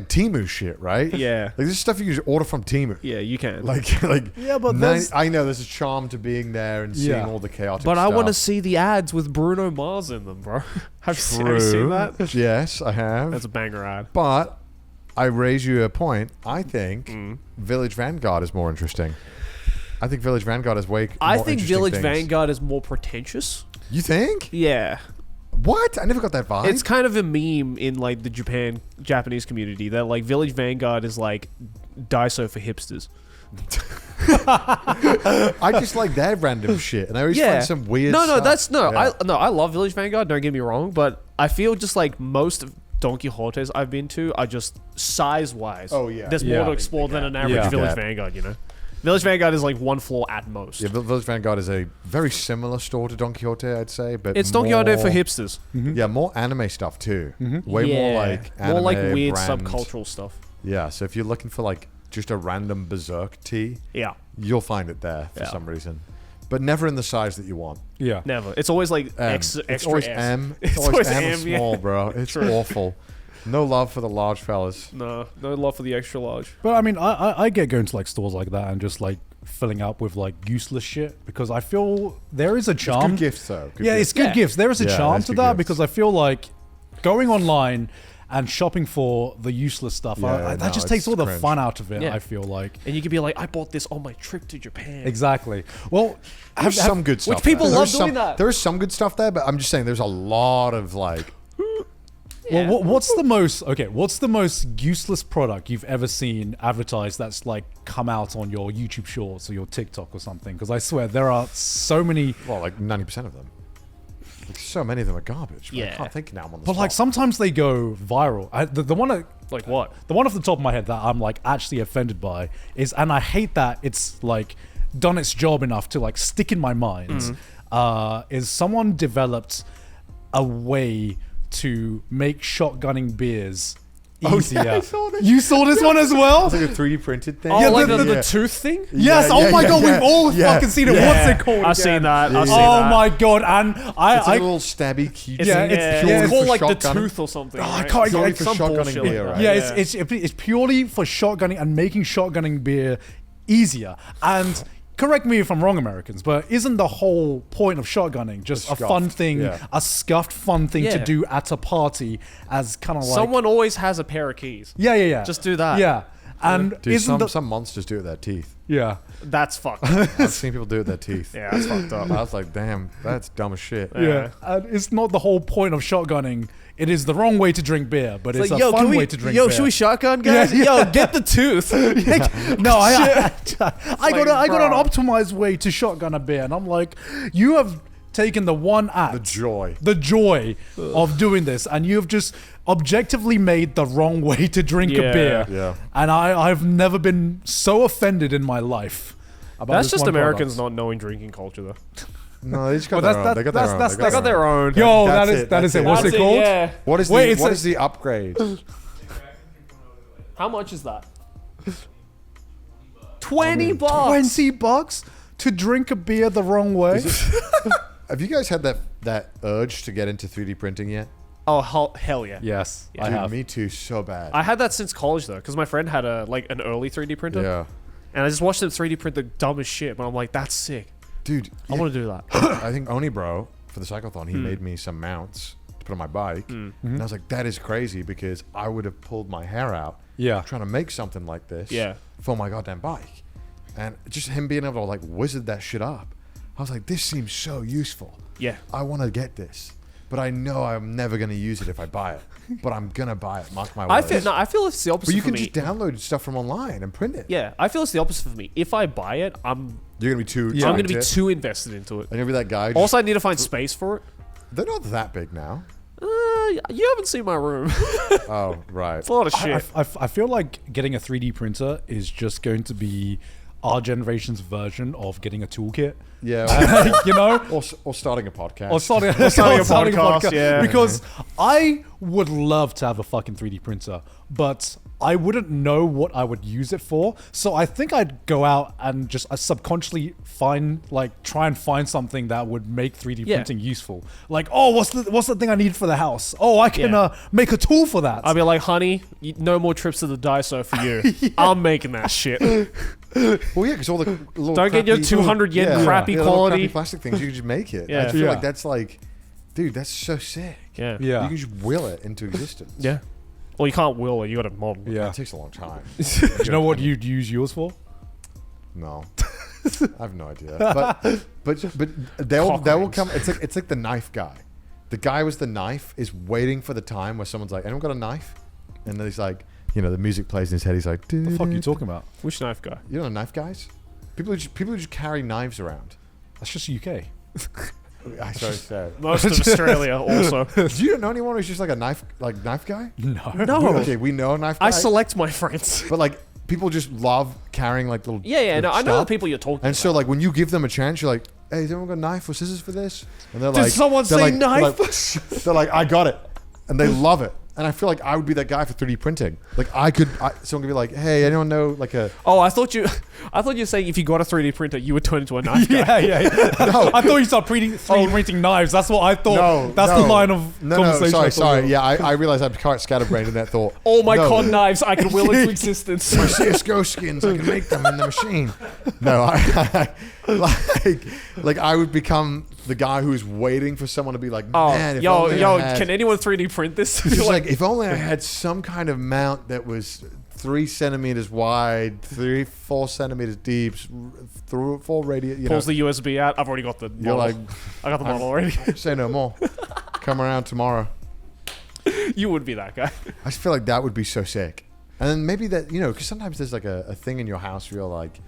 Speaker 3: Temu shit, right?
Speaker 2: Yeah.
Speaker 3: Like, this is stuff you can just order from Temu.
Speaker 2: Yeah, you can.
Speaker 3: Like,
Speaker 1: Yeah, but there's-
Speaker 3: I know there's a charm to being there and seeing all the chaotic
Speaker 2: But
Speaker 3: stuff.
Speaker 2: I want to see the ads with Bruno Mars in them, bro. Have you seen that?
Speaker 3: Yes, I have.
Speaker 2: That's a banger ad.
Speaker 3: But I raise you a point. I think Village Vanguard is more interesting. I think Village Vanguard is way
Speaker 2: I
Speaker 3: more
Speaker 2: think
Speaker 3: interesting
Speaker 2: Village
Speaker 3: things.
Speaker 2: Vanguard is more pretentious.
Speaker 3: You think?
Speaker 2: Yeah.
Speaker 3: What? I never got that vibe.
Speaker 2: It's kind of a meme in like the Japanese community that like Village Vanguard is like Daiso for hipsters.
Speaker 3: I just like their random shit, and I always find some weird. stuff.
Speaker 2: I love Village Vanguard. Don't get me wrong, but I feel just like most of Don Quixotes I've been to are just size wise.
Speaker 3: Oh, yeah.
Speaker 2: there's
Speaker 1: Yeah.
Speaker 2: more to explore than an average
Speaker 1: Yeah.
Speaker 2: Village
Speaker 3: Yeah.
Speaker 2: Vanguard. Village Vanguard is like one floor at most.
Speaker 3: Yeah, Village Vanguard is a very similar store to Don Quixote, I'd say, but
Speaker 2: It's Don Quixote for
Speaker 3: more-
Speaker 2: hipsters.
Speaker 3: Yeah, more anime stuff too. Way
Speaker 2: Yeah.
Speaker 3: more like anime,
Speaker 2: more like weird
Speaker 3: brand.
Speaker 2: subcultural stuff.
Speaker 3: Yeah, so if you're looking for like just a random berserk tee,
Speaker 2: Yeah,
Speaker 3: you'll find it there for
Speaker 2: Yeah.
Speaker 3: some reason, but never in the size that you want.
Speaker 1: Yeah.
Speaker 2: never. It's always like
Speaker 3: M.
Speaker 2: extra
Speaker 3: it's always
Speaker 2: S.
Speaker 3: M.
Speaker 2: It's
Speaker 3: It's always
Speaker 2: always
Speaker 3: M,
Speaker 2: M, yeah.
Speaker 3: small, bro. It's awful. No love for the large fellas.
Speaker 2: No love for the extra large.
Speaker 1: But I mean, I get going to like stores like that and just like filling up with like useless shit because I feel there is a
Speaker 3: It's
Speaker 1: charm.
Speaker 3: good gifts though. Good
Speaker 1: Yeah,
Speaker 3: gifts.
Speaker 1: it's good
Speaker 2: Yeah.
Speaker 1: gifts. There is a
Speaker 3: Yeah,
Speaker 1: charm
Speaker 3: there's
Speaker 1: to
Speaker 3: good
Speaker 1: that
Speaker 3: gifts.
Speaker 1: because I feel like going online and shopping for the useless stuff,
Speaker 3: Yeah,
Speaker 1: that
Speaker 3: no,
Speaker 1: just takes
Speaker 3: it's
Speaker 1: all the
Speaker 3: cringe.
Speaker 1: fun out of it.
Speaker 2: Yeah.
Speaker 1: I feel like
Speaker 2: And you could be like, I bought this on my trip to Japan.
Speaker 1: exactly. Well,
Speaker 3: There's some good stuff.
Speaker 2: which people
Speaker 3: there.
Speaker 2: love
Speaker 3: There's
Speaker 2: doing
Speaker 3: some-
Speaker 2: that.
Speaker 3: There is some good stuff there, but I'm just saying there's a lot of like.
Speaker 2: Yeah.
Speaker 1: Well, what's the most useless product you've ever seen advertised that's like come out on your YouTube Shorts or your TikTok or something? Because I swear there are so many.
Speaker 3: Well, like 90% of them. Like, so many of them are garbage. But I
Speaker 2: Yeah.
Speaker 3: can't think now. I'm on the
Speaker 1: But like
Speaker 3: spot.
Speaker 1: sometimes they go viral. The one that,
Speaker 2: Like what?
Speaker 1: the one off the top of my head that I'm like actually offended by is, and I hate that it's like done its job enough to like stick in my mind. Is someone developed a way to make shotgunning beers easier?
Speaker 3: I saw this.
Speaker 1: You saw this one as well?
Speaker 3: It's like a 3D printed thing.
Speaker 2: Oh,
Speaker 1: Yeah,
Speaker 2: like
Speaker 1: the-
Speaker 2: the
Speaker 3: yeah.
Speaker 2: tooth thing?
Speaker 1: Yes.
Speaker 3: Yeah,
Speaker 1: Oh
Speaker 3: yeah,
Speaker 1: my
Speaker 3: yeah,
Speaker 1: god,
Speaker 3: yeah.
Speaker 1: we've all
Speaker 3: Yeah.
Speaker 1: fucking seen it.
Speaker 3: Yeah.
Speaker 1: What's it called?
Speaker 2: I've seen
Speaker 1: again?
Speaker 2: that. I've
Speaker 3: Yeah.
Speaker 2: seen
Speaker 1: Oh
Speaker 2: that.
Speaker 1: my god, and
Speaker 3: It's a
Speaker 1: I
Speaker 3: little stabby key.
Speaker 2: It's,
Speaker 1: Yeah,
Speaker 2: yeah,
Speaker 1: it's
Speaker 2: it's
Speaker 1: purely
Speaker 2: called
Speaker 3: for
Speaker 2: like the
Speaker 3: shotgunning.
Speaker 2: tooth or something.
Speaker 1: Oh, I
Speaker 2: right?
Speaker 1: can't-
Speaker 3: It's only
Speaker 1: like
Speaker 3: for
Speaker 2: some
Speaker 3: shotgunning
Speaker 2: bullshit
Speaker 3: beer,
Speaker 2: like
Speaker 3: right?
Speaker 2: that.
Speaker 1: yeah, it's purely for shotgunning and making shotgunning beer easier. And correct me if I'm wrong, Americans, but isn't the whole point of shotgunning just a
Speaker 3: scuffed,
Speaker 1: fun thing,
Speaker 3: yeah.
Speaker 1: a scuffed fun thing to
Speaker 2: Yeah.
Speaker 1: do at a party as kind of like
Speaker 2: Someone always has a pair of keys.
Speaker 1: yeah.
Speaker 2: Just do that.
Speaker 1: Yeah. And
Speaker 3: Dude,
Speaker 1: isn't
Speaker 3: some monsters do it with their teeth.
Speaker 1: yeah.
Speaker 2: That's fucked up.
Speaker 3: I've seen people do it with their teeth.
Speaker 2: Yeah, that's fucked up.
Speaker 3: I was like, damn, that's dumb as shit.
Speaker 1: Yeah. And it's not the whole point of shotgunning. It is the wrong way to drink beer, but it's,
Speaker 2: Like,
Speaker 1: a fun way to drink beer.
Speaker 2: should we shotgun, guys?
Speaker 1: Yeah,
Speaker 2: Yo, get the tooth.
Speaker 1: No, I got an
Speaker 2: bro.
Speaker 1: optimized way to shotgun a beer, and I'm like, you have taken the one act,
Speaker 3: The joy.
Speaker 1: the joy of doing this, and you've just objectively made the wrong way to drink a
Speaker 2: Yeah.
Speaker 1: beer.
Speaker 3: Yeah.
Speaker 1: And I've never been so offended in my life. About
Speaker 2: That's
Speaker 1: this
Speaker 2: just
Speaker 1: one
Speaker 2: Americans
Speaker 1: product.
Speaker 2: not knowing drinking culture, though.
Speaker 3: No, they just got
Speaker 1: Well,
Speaker 3: their
Speaker 1: that's-
Speaker 3: own. They got their own.
Speaker 1: that's-
Speaker 3: They
Speaker 1: that's-
Speaker 2: They got their own.
Speaker 1: Yo,
Speaker 3: That's
Speaker 1: that is
Speaker 3: it,
Speaker 1: that is
Speaker 3: that's
Speaker 1: it.
Speaker 3: it.
Speaker 1: What's
Speaker 2: That's
Speaker 1: it called?
Speaker 2: Yeah.
Speaker 3: What is
Speaker 1: Wait,
Speaker 3: the
Speaker 1: it's
Speaker 3: what
Speaker 1: a-
Speaker 3: is the upgrade?
Speaker 2: How much is that? $20.
Speaker 1: $20 to drink a beer the wrong way.
Speaker 3: Have you guys had that urge to get into 3D printing yet?
Speaker 2: Oh, hell yeah.
Speaker 1: Yes, I
Speaker 3: Dude,
Speaker 1: have.
Speaker 3: me too, so bad.
Speaker 2: I had that since college though, because my friend had an early 3D printer,
Speaker 3: yeah.
Speaker 2: and I just watched him 3D print the dumbest shit. But I'm like, that's sick.
Speaker 3: Dude,
Speaker 2: I want to do that.
Speaker 3: I think Oni Bro for the cyclothon, he made me some mounts to put on my bike, and I was like, "That is crazy," because I would have pulled my hair out,
Speaker 1: Yeah.
Speaker 3: trying to make something like this,
Speaker 2: Yeah.
Speaker 3: for my goddamn bike, and just him being able to like wizard that shit up, I was like, "This seems so useful.
Speaker 2: Yeah.
Speaker 3: I want to get this, but I know I'm never gonna use it if I buy it, but I'm gonna buy it. Mark my words."
Speaker 2: I feel it's the opposite
Speaker 3: but you
Speaker 2: for
Speaker 3: can
Speaker 2: me.
Speaker 3: just download stuff from online and print it.
Speaker 2: Yeah, I feel it's the opposite for me. If I buy it, I'm
Speaker 3: You're gonna be too.
Speaker 2: I'm gonna be
Speaker 3: into it.
Speaker 2: too invested into it.
Speaker 3: And you'll be that guy. Just,
Speaker 2: Also, I need to find space for it.
Speaker 3: they're not that big now.
Speaker 2: You haven't seen my room.
Speaker 3: Oh right.
Speaker 2: It's a lot of shit.
Speaker 1: I feel like getting a 3D printer is just going to be our generation's version of getting a toolkit.
Speaker 3: Yeah.
Speaker 1: You know?
Speaker 3: or starting a podcast.
Speaker 1: Or starting,
Speaker 2: starting a
Speaker 1: starting
Speaker 2: podcast, yeah.
Speaker 1: Because I would love to have a fucking 3D printer, but I wouldn't know what I would use it for. So I think I'd go out and just subconsciously try and find something that would make 3D printing useful. Like, oh, what's the thing I need for the house? Oh, I can make a tool for that.
Speaker 2: I'd be like, honey, no more trips to the Daiso for you. I'm making that shit.
Speaker 3: Well, yeah, because all the little
Speaker 2: Don't get your 200 yen crappy
Speaker 3: little
Speaker 2: quality
Speaker 3: crappy plastic things. You can just make it.
Speaker 2: Yeah.
Speaker 3: I feel
Speaker 1: Yeah.
Speaker 3: like that's like, dude, that's so sick.
Speaker 2: Yeah.
Speaker 1: Yeah.
Speaker 3: You can just will it into existence.
Speaker 2: Yeah. Well, you can't will it. You got to model.
Speaker 1: Yeah.
Speaker 3: It takes a long time.
Speaker 1: Do you know what you'd use yours for?
Speaker 3: No, I have no idea. But they will come. It's like the knife guy. The guy with the knife is waiting for the time where someone's like, "Anyone got a knife?" And then he's like, you know, the music plays in his head. He's like,
Speaker 1: What the fuck are you talking about?
Speaker 2: Which knife guy?
Speaker 3: You know, knife guys. People who just carry knives around.
Speaker 1: That's just UK.
Speaker 3: Sorry.
Speaker 2: Most of Australia also.
Speaker 3: Do you know anyone who's just like a knife guy?
Speaker 1: No.
Speaker 2: No.
Speaker 3: Okay, we know a knife guy.
Speaker 2: I select my friends.
Speaker 3: But like people just love carrying like little
Speaker 2: Yeah, no,
Speaker 3: little
Speaker 2: I know the
Speaker 3: stuff.
Speaker 2: people you're talking
Speaker 3: And
Speaker 2: about.
Speaker 3: so like when you give them a chance, you're like, "Hey, has anyone got a knife or scissors for this?" And they're
Speaker 2: Did
Speaker 3: like,
Speaker 2: someone
Speaker 3: they're
Speaker 2: say
Speaker 3: like-
Speaker 2: knife?
Speaker 3: They're like, "I got it," and they love it. And I feel like I would be that guy for 3D printing. Like someone could be like, "Hey, anyone know like a?"
Speaker 2: Oh, I thought you were saying if you got a 3D printer, you would turn into a knife guy.
Speaker 1: Yeah.
Speaker 3: No.
Speaker 1: I thought you started 3D printing knives. That's what I thought.
Speaker 3: No,
Speaker 1: That's
Speaker 3: no.
Speaker 1: the line of
Speaker 3: No,
Speaker 1: conversation. I thought
Speaker 3: sorry.
Speaker 1: we were-
Speaker 3: Yeah, I realized I'm quite scatterbrained in that thought.
Speaker 2: All my
Speaker 3: No.
Speaker 2: con knives I can will into existence.
Speaker 3: My CSGO skins, I can make them in the machine. No, like I would become the guy who's waiting for someone to be like,
Speaker 2: Oh,
Speaker 3: man, if only I had-"
Speaker 2: can anyone 3D print this?
Speaker 3: Just like, if only I had some kind of mount that was 3 centimeters wide, 4 centimeters deep, through 4 radius. You know,
Speaker 2: pulls the USB out. I've already got the model.
Speaker 3: you're like,
Speaker 2: I got the model already.
Speaker 3: say no more. Come around tomorrow.
Speaker 2: You would be that guy.
Speaker 3: I just feel like that would be so sick. And then maybe that, you know, because sometimes there's like a thing in your house where you're like,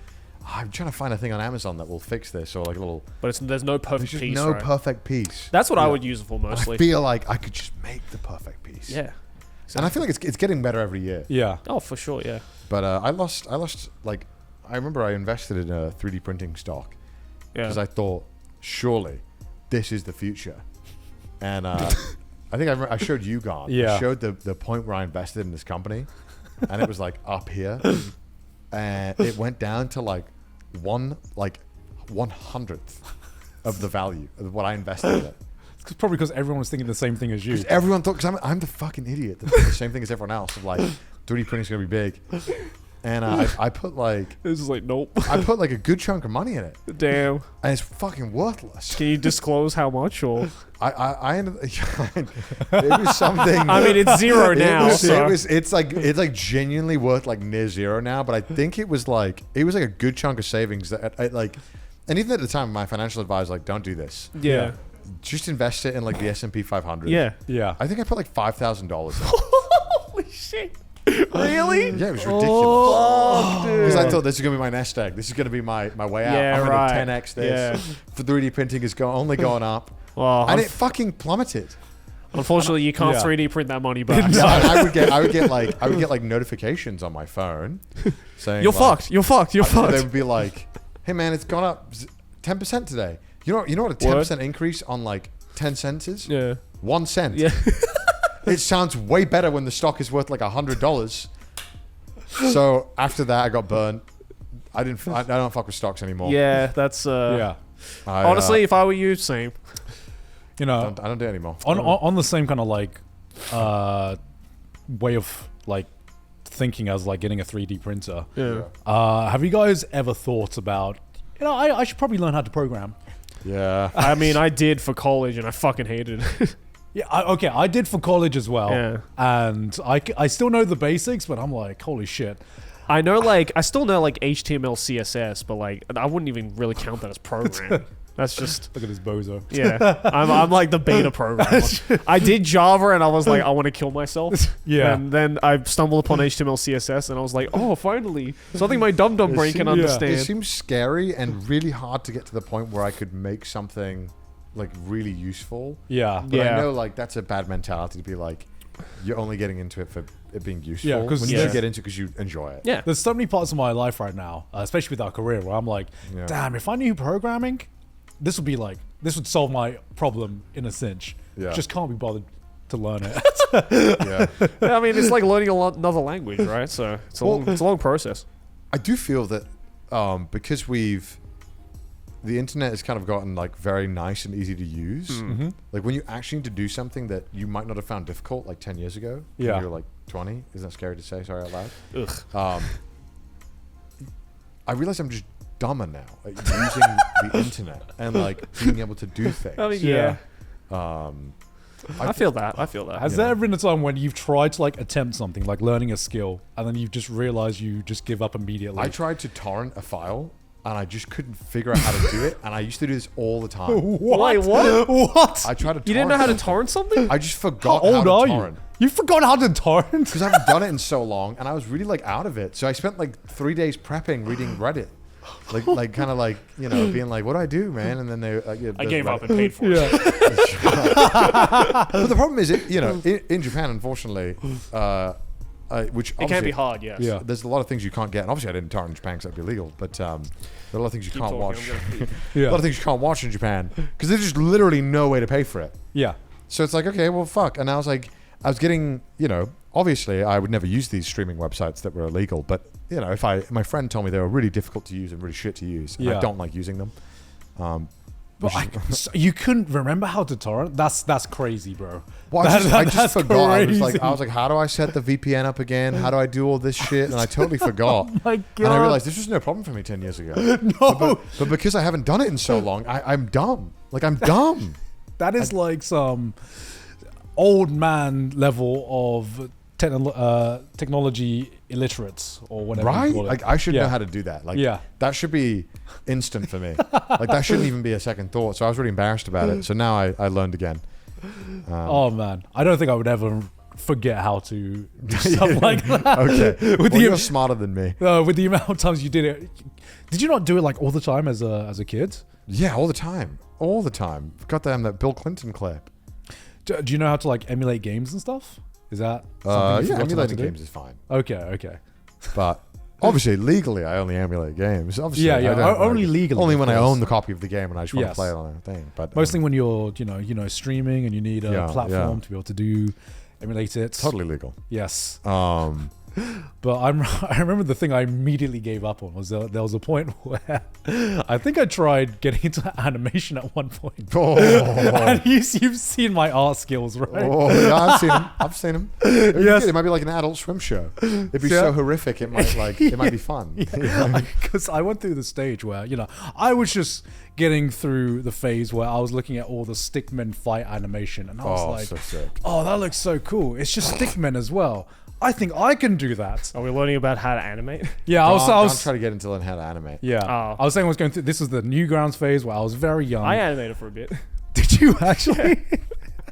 Speaker 3: I'm trying to find a thing on Amazon that will fix this, or like a little.
Speaker 2: But there's no
Speaker 3: There's
Speaker 2: perfect
Speaker 3: just
Speaker 2: piece.
Speaker 3: no
Speaker 2: right?
Speaker 3: perfect piece.
Speaker 2: That's what I
Speaker 3: Yeah.
Speaker 2: would use it for mostly.
Speaker 3: I feel like I could just make the perfect piece.
Speaker 2: Yeah.
Speaker 3: And I feel like it's getting better every year.
Speaker 1: Yeah.
Speaker 2: Oh, for sure. Yeah.
Speaker 3: But I lost like, I remember I invested in a 3D printing stock
Speaker 2: Yeah.
Speaker 3: because I thought, surely this is the future. And I think I showed you, Garn.
Speaker 1: Yeah.
Speaker 3: I showed the point where I invested in this company, and it was like up here, and it went down to like 1/100th of the value of what I invested in it.
Speaker 1: It's probably because everyone was thinking the same thing as you.
Speaker 3: Because everyone thought, because I'm the fucking idiot that did the same thing as everyone else of like 3D printing's gonna be big, and I put like
Speaker 2: This is like nope.
Speaker 3: I put like a good chunk of money in it,
Speaker 2: Damn.
Speaker 3: and it's fucking worthless.
Speaker 2: Can you disclose how much or?
Speaker 3: I ended. It was something.
Speaker 2: I mean, it's zero now. So.
Speaker 3: It's like genuinely worth like near zero now, but I think it was like a good chunk of savings that I like, and even at the time, my financial advisor was like, don't do this.
Speaker 2: Yeah.
Speaker 3: Just invest it in like the S&P 500.
Speaker 2: Yeah.
Speaker 1: Yeah.
Speaker 3: I think I put like $5,000.
Speaker 2: Holy shit. Really?
Speaker 3: Yeah, it was ridiculous.
Speaker 2: Oh,
Speaker 3: Because
Speaker 2: dude.
Speaker 3: I thought this is gonna be my nest egg. This is gonna be my way out.
Speaker 2: Yeah,
Speaker 3: I'm
Speaker 2: right.
Speaker 3: gonna 10x this. For 3D printing is only going up,
Speaker 2: Well,
Speaker 3: and it fucking plummeted.
Speaker 2: unfortunately, you can't
Speaker 1: Yeah.
Speaker 2: 3D print that money back.
Speaker 3: So I would get like notifications on my phone saying
Speaker 2: You're
Speaker 3: like,
Speaker 2: fucked. You're fucked. You're
Speaker 3: They
Speaker 2: fucked.
Speaker 3: would be like, "Hey man, it's gone up 10% today. You know what a 10% increase on like 10 cents is?
Speaker 2: Yeah.
Speaker 3: 1 cent.
Speaker 2: Yeah.
Speaker 3: It sounds way better when the stock is worth like $100. So after that, I got burned. I don't fuck with stocks anymore.
Speaker 2: Yeah. That's
Speaker 1: Yeah.
Speaker 2: honestly, if I were you, same.
Speaker 1: You know,
Speaker 3: I don't do it anymore.
Speaker 1: on the same kind of like way of like thinking as like getting a 3D printer.
Speaker 2: Yeah.
Speaker 1: Have you guys ever thought about, you know, I should probably learn how to program.
Speaker 3: Yeah.
Speaker 2: I mean, I did for college, and I fucking hated it.
Speaker 1: Yeah, I did for college as well.
Speaker 2: Yeah.
Speaker 1: And I still know the basics, but I'm like, holy shit.
Speaker 2: I still know like HTML, CSS, but like I wouldn't even really count that as programming. That's just
Speaker 1: Look at this bozo.
Speaker 2: yeah. I'm like the beta programmer. I did Java, and I was like, I want to kill myself.
Speaker 1: Yeah.
Speaker 2: And then I stumbled upon HTML, CSS, and I was like, oh, finally something my dum brain can
Speaker 3: It
Speaker 2: understand.
Speaker 3: seems scary and really hard to get to the point where I could make something like really useful.
Speaker 1: Yeah.
Speaker 3: But
Speaker 2: Yeah.
Speaker 3: I know like that's a bad mentality to be like, you're only getting into it for it being useful.
Speaker 1: Yeah, 'cause
Speaker 3: when you
Speaker 1: yeah.
Speaker 3: should get into it because you enjoy it.
Speaker 2: Yeah.
Speaker 1: There's so many parts of my life right now, especially with our career, where I'm like,
Speaker 3: Yeah.
Speaker 1: damn, if I knew programming, this would solve my problem in a cinch.
Speaker 3: Yeah.
Speaker 1: Just can't be bothered to learn it.
Speaker 3: Yeah.
Speaker 2: I mean, it's like learning another language, right? So it's a long process.
Speaker 3: I do feel that because the internet has kind of gotten like very nice and easy to use.
Speaker 1: Mm-hmm.
Speaker 3: Like when you actually need to do something that you might not have found difficult like 10 years ago when
Speaker 1: Yeah.
Speaker 3: you were like 20. Isn't that scary to say? Sorry out loud.
Speaker 2: Ugh.
Speaker 3: I realize I'm just dumber now at using the internet and like being able to do things.
Speaker 2: I mean, yeah.
Speaker 3: I
Speaker 2: feel that.
Speaker 1: Has there ever been a time when you've tried to like attempt something, like learning a skill, and then you've just realized you just give up immediately?
Speaker 3: I tried to torrent a file and I just couldn't figure out how to do it, and I used to do this all the time.
Speaker 1: What?
Speaker 2: Wait, what?
Speaker 1: What?
Speaker 3: I tried to.
Speaker 2: You didn't know how to
Speaker 3: something.
Speaker 2: torrent something?
Speaker 3: I just
Speaker 1: How
Speaker 3: forgot
Speaker 1: old
Speaker 3: how
Speaker 1: are
Speaker 3: to
Speaker 1: you?
Speaker 3: torrent.
Speaker 1: You forgot how to torrent?
Speaker 3: Because I haven't done it in so long, and I was really like out of it. So I spent like 3 days prepping, reading Reddit, like kind of like being like, "What do I do, man?" And then they,
Speaker 2: I gave up and paid for it.
Speaker 1: Yeah.
Speaker 3: But the problem is, in Japan, unfortunately, which
Speaker 2: It can
Speaker 3: obviously-
Speaker 2: be hard, yes.
Speaker 1: Yeah.
Speaker 3: There's a lot of things you can't get, and obviously I didn't torrent in Japan because that'd be illegal. But there are a lot of things you
Speaker 2: Keep
Speaker 3: can't
Speaker 2: talking,
Speaker 3: watch.
Speaker 2: I'm gonna pee.
Speaker 1: Yeah.
Speaker 3: A lot of things you can't watch in Japan because there's just literally no way to pay for it.
Speaker 1: Yeah.
Speaker 3: So it's like, okay, well, fuck. And I was like, I was getting, obviously I would never use these streaming websites that were illegal, but if my friend told me they were really difficult to use and really shit to use, and I
Speaker 1: Yeah.
Speaker 3: don't like using them.
Speaker 1: But so you couldn't remember how to torrent? That's crazy, bro.
Speaker 3: Well, I just
Speaker 1: That's
Speaker 3: forgot. I was
Speaker 1: crazy.
Speaker 3: like, how do I set the VPN up again? How do I do all this shit? And I totally forgot.
Speaker 1: My
Speaker 3: And I
Speaker 1: God.
Speaker 3: realized this was no problem for me 10 years ago.
Speaker 1: No.
Speaker 3: But because I haven't done it in so long, I'm dumb. Like, I'm dumb.
Speaker 1: That is like some old man level of technology illiterates or whatever. you
Speaker 3: Right?
Speaker 1: call it.
Speaker 3: Like, I should
Speaker 1: Yeah.
Speaker 3: know how to do that. Like,
Speaker 1: Yeah.
Speaker 3: that should be instant for me. Like, that shouldn't even be a second thought. So I was really embarrassed about it. So now I learned again.
Speaker 1: Oh man, I don't think I would ever forget how to do stuff like that.
Speaker 3: Okay.
Speaker 1: With
Speaker 3: Well,
Speaker 1: the
Speaker 3: you're smarter than me.
Speaker 1: with the amount of times you did it, did you not do it like all the time as a kid?
Speaker 3: Yeah, all the time. All the time. Got that Bill Clinton clip.
Speaker 1: Do you know how to like emulate games and stuff? Is that something
Speaker 3: Yeah,
Speaker 1: you've forgotten how to
Speaker 3: emulating
Speaker 1: do?
Speaker 3: games is fine.
Speaker 1: Okay.
Speaker 3: But obviously, legally, I only emulate games. Obviously,
Speaker 1: Yeah,
Speaker 3: I
Speaker 1: yeah,
Speaker 3: don't,
Speaker 1: only legally,
Speaker 3: Only
Speaker 1: of
Speaker 3: when I
Speaker 1: course.
Speaker 3: own the copy of the game and I just want to
Speaker 1: Yes.
Speaker 3: play it on a thing. But
Speaker 1: Mostly when you're streaming and you need a
Speaker 3: Yeah,
Speaker 1: platform
Speaker 3: yeah.
Speaker 1: to be able to emulate it.
Speaker 3: totally legal.
Speaker 1: Yes.
Speaker 3: But
Speaker 1: I remember the thing I immediately gave up on was there was a point where I think I tried getting into animation at one point. And you've seen my art skills, right?
Speaker 3: Yeah, I've seen him.
Speaker 1: Yes.
Speaker 3: It might be like an Adult Swim show. It'd be
Speaker 1: Yeah.
Speaker 3: so horrific. It might it might be fun.
Speaker 1: Because I went through the stage where I was just getting through the phase where I was looking at all the stickmen fight animation, and I was like,
Speaker 3: so sick.
Speaker 1: "Oh, that looks so cool! It's just stickmen as well. I think I can do that."
Speaker 2: Are we learning about how to animate?
Speaker 1: Yeah, I
Speaker 3: Don't
Speaker 1: was
Speaker 3: try to get into learn how to animate.
Speaker 1: Yeah,
Speaker 2: Oh.
Speaker 1: I was saying I was going through. This was the Newgrounds phase where I was very young.
Speaker 2: I animated for a bit.
Speaker 1: Did you actually?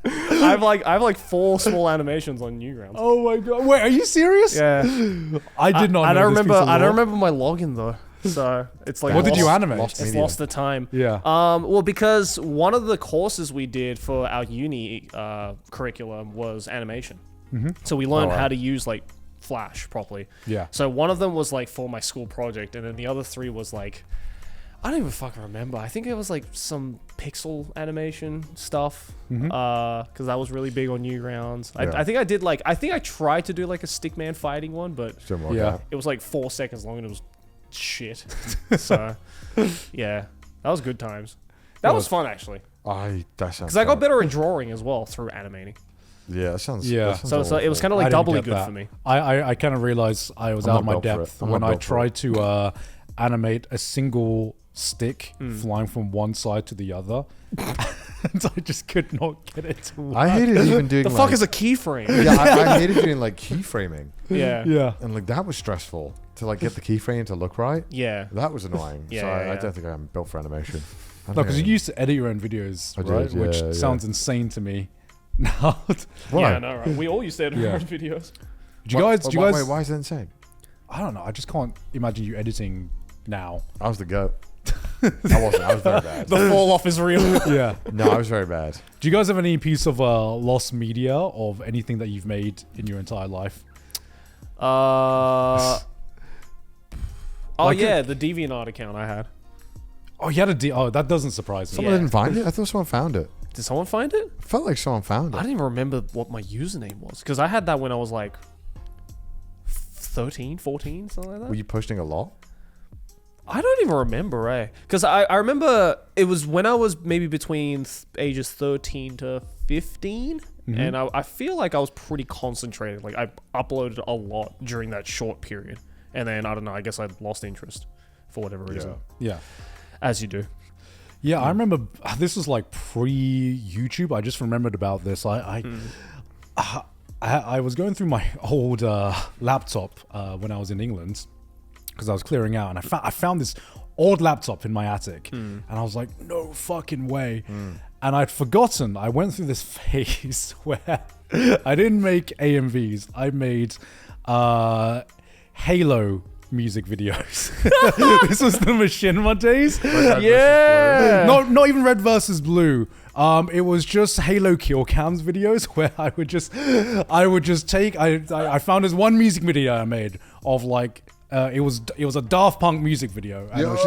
Speaker 2: I have like 4 small animations on Newgrounds.
Speaker 1: Oh my god! Wait, are you serious?
Speaker 2: Yeah.
Speaker 1: I did not.
Speaker 2: I
Speaker 1: know
Speaker 2: don't
Speaker 1: this
Speaker 2: remember.
Speaker 1: piece of
Speaker 2: I don't
Speaker 1: lore.
Speaker 2: remember my login though. So it's like
Speaker 1: What did you
Speaker 2: lost-
Speaker 1: animate?
Speaker 3: Lost
Speaker 2: It's
Speaker 3: media.
Speaker 2: lost the time.
Speaker 1: Yeah.
Speaker 2: Well, because one of the courses we did for our uni curriculum was animation. So we learned
Speaker 3: wow.
Speaker 2: how to use like Flash properly.
Speaker 1: Yeah.
Speaker 2: So one of them was like for my school project, and then the other 3 was like, I don't even fucking remember. I think it was like some pixel animation stuff. Because that was really big on Newgrounds.
Speaker 3: Yeah.
Speaker 2: I think I tried to do like a stickman fighting one, but
Speaker 3: Didn't work
Speaker 1: Yeah.
Speaker 3: out.
Speaker 2: it was like 4 seconds long and it was shit. So yeah, that was good times. That was fun actually.
Speaker 3: That sounds.
Speaker 2: Because I got better at drawing as well through animating.
Speaker 3: Yeah, that sounds.
Speaker 1: Yeah.
Speaker 3: that sounds
Speaker 2: So it was
Speaker 3: awful.
Speaker 2: kind of
Speaker 1: I
Speaker 2: like
Speaker 1: didn't
Speaker 2: doubly
Speaker 1: get
Speaker 2: good
Speaker 1: that.
Speaker 2: for me.
Speaker 1: I kind of realized I was
Speaker 3: I'm
Speaker 1: out of
Speaker 3: not
Speaker 1: my
Speaker 3: built for it.
Speaker 1: depth
Speaker 3: I'm
Speaker 1: when
Speaker 3: not
Speaker 1: I
Speaker 3: built for
Speaker 1: tried to animate a single stick flying from one side to the other, and I just could not get it to work.
Speaker 3: I hated even doing.
Speaker 2: The
Speaker 3: like,
Speaker 2: fuck is a keyframe?
Speaker 3: Yeah, I hated doing like keyframing,
Speaker 2: Yeah.
Speaker 1: Yeah.
Speaker 3: and like that was stressful to like get the keyframe to look right.
Speaker 2: Yeah.
Speaker 3: That was annoying.
Speaker 2: Yeah,
Speaker 3: so
Speaker 2: yeah,
Speaker 3: I
Speaker 2: yeah.
Speaker 3: don't think I'm built for animation. I
Speaker 1: No,
Speaker 3: don't
Speaker 1: because you
Speaker 3: know.
Speaker 1: used to edit your own videos,
Speaker 3: I
Speaker 1: right?
Speaker 3: did,
Speaker 1: Which
Speaker 3: yeah, yeah.
Speaker 1: sounds insane to me. Now,
Speaker 3: Why?
Speaker 2: Yeah, no, right. We all used to edit
Speaker 1: Yeah.
Speaker 2: our own videos.
Speaker 1: do you guys?
Speaker 3: Wait, why is that insane?
Speaker 1: I don't know. I just can't imagine you editing now.
Speaker 3: I was the goat. I wasn't. I was very bad.
Speaker 2: The fall off is real.
Speaker 1: Yeah.
Speaker 3: No, I was very bad.
Speaker 1: Do you guys have any piece of lost media of anything that you've made in your entire life?
Speaker 2: Oh
Speaker 1: Like
Speaker 2: yeah, the DeviantArt account I had.
Speaker 1: Oh, you had a oh, that doesn't surprise me.
Speaker 3: Someone
Speaker 2: Yeah.
Speaker 3: didn't find it. I thought someone found it.
Speaker 2: Did someone find it?
Speaker 3: Felt like someone found
Speaker 2: I
Speaker 3: it.
Speaker 2: don't even remember what my username was because I had that when I was like 13, 14, something like that.
Speaker 3: Were you posting a lot?
Speaker 2: I don't even remember, eh? Because I remember it was when I was maybe between ages 13 to 15. And I feel like I was pretty concentrated. Like, I uploaded a lot during that short period. And then, I don't know, I guess I lost interest for whatever reason.
Speaker 1: Yeah.
Speaker 2: As you do.
Speaker 1: Yeah, I remember this was like pre-YouTube. I just remembered about this. I was going through my old laptop when I was in England because I was clearing out, and I found this old laptop in my attic, and I was like, no fucking way. And I'd forgotten. I went through this phase where I didn't make AMVs. I made Halo music videos. This was the machinima days.
Speaker 2: Yeah.
Speaker 1: Not even Red versus Blue. It was just Halo kill cams videos where I would just take. I found this one music video I made of like. It was a Daft Punk music video, and it was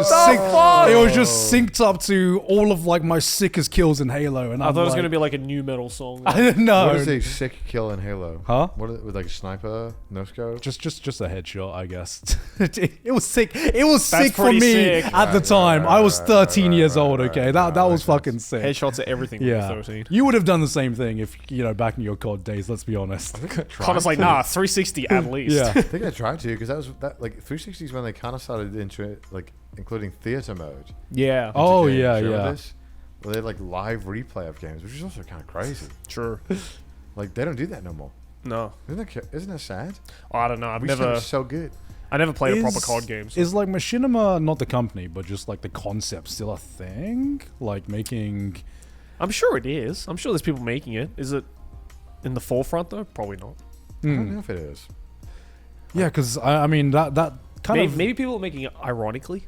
Speaker 1: just synced up to all of like my sickest kills in Halo. And
Speaker 2: I thought it was gonna be like a new metal song.
Speaker 1: I didn't know.
Speaker 3: What is a sick kill in Halo?
Speaker 1: Huh?
Speaker 3: What is it, with like a sniper, no scope?
Speaker 1: Just a headshot, I guess. It was sick. It was sick for
Speaker 2: pretty
Speaker 1: me
Speaker 2: sick.
Speaker 1: at the time. I was 13 years old. Okay, that was fucking sick.
Speaker 2: Headshots at everything when
Speaker 1: Yeah,
Speaker 2: you're 13.
Speaker 1: you would have done the same thing if back in your COD days. Let's be honest.
Speaker 2: Connor's like, nah, 360 at least.
Speaker 1: Yeah.
Speaker 3: I think I tried to because that like 360 is when they kind of started into like including theater mode.
Speaker 2: Yeah.
Speaker 1: Oh
Speaker 3: games.
Speaker 1: yeah,
Speaker 3: You remember
Speaker 1: yeah.
Speaker 3: this? Well, they had like live replay of games, which is also kind of crazy.
Speaker 2: True.
Speaker 3: Like they don't do that no more.
Speaker 2: No.
Speaker 3: Isn't that sad?
Speaker 2: Oh, I don't know.
Speaker 3: We used to be so good.
Speaker 2: I never played a proper COD game. So.
Speaker 1: Is like Machinima not the company, but just like the concept still a thing? Like making.
Speaker 2: I'm sure it is. I'm sure there's people making it. Is it in the forefront though? Probably not.
Speaker 3: I don't know if it is.
Speaker 1: Yeah, because I mean that kind of.
Speaker 2: Maybe people are making it ironically.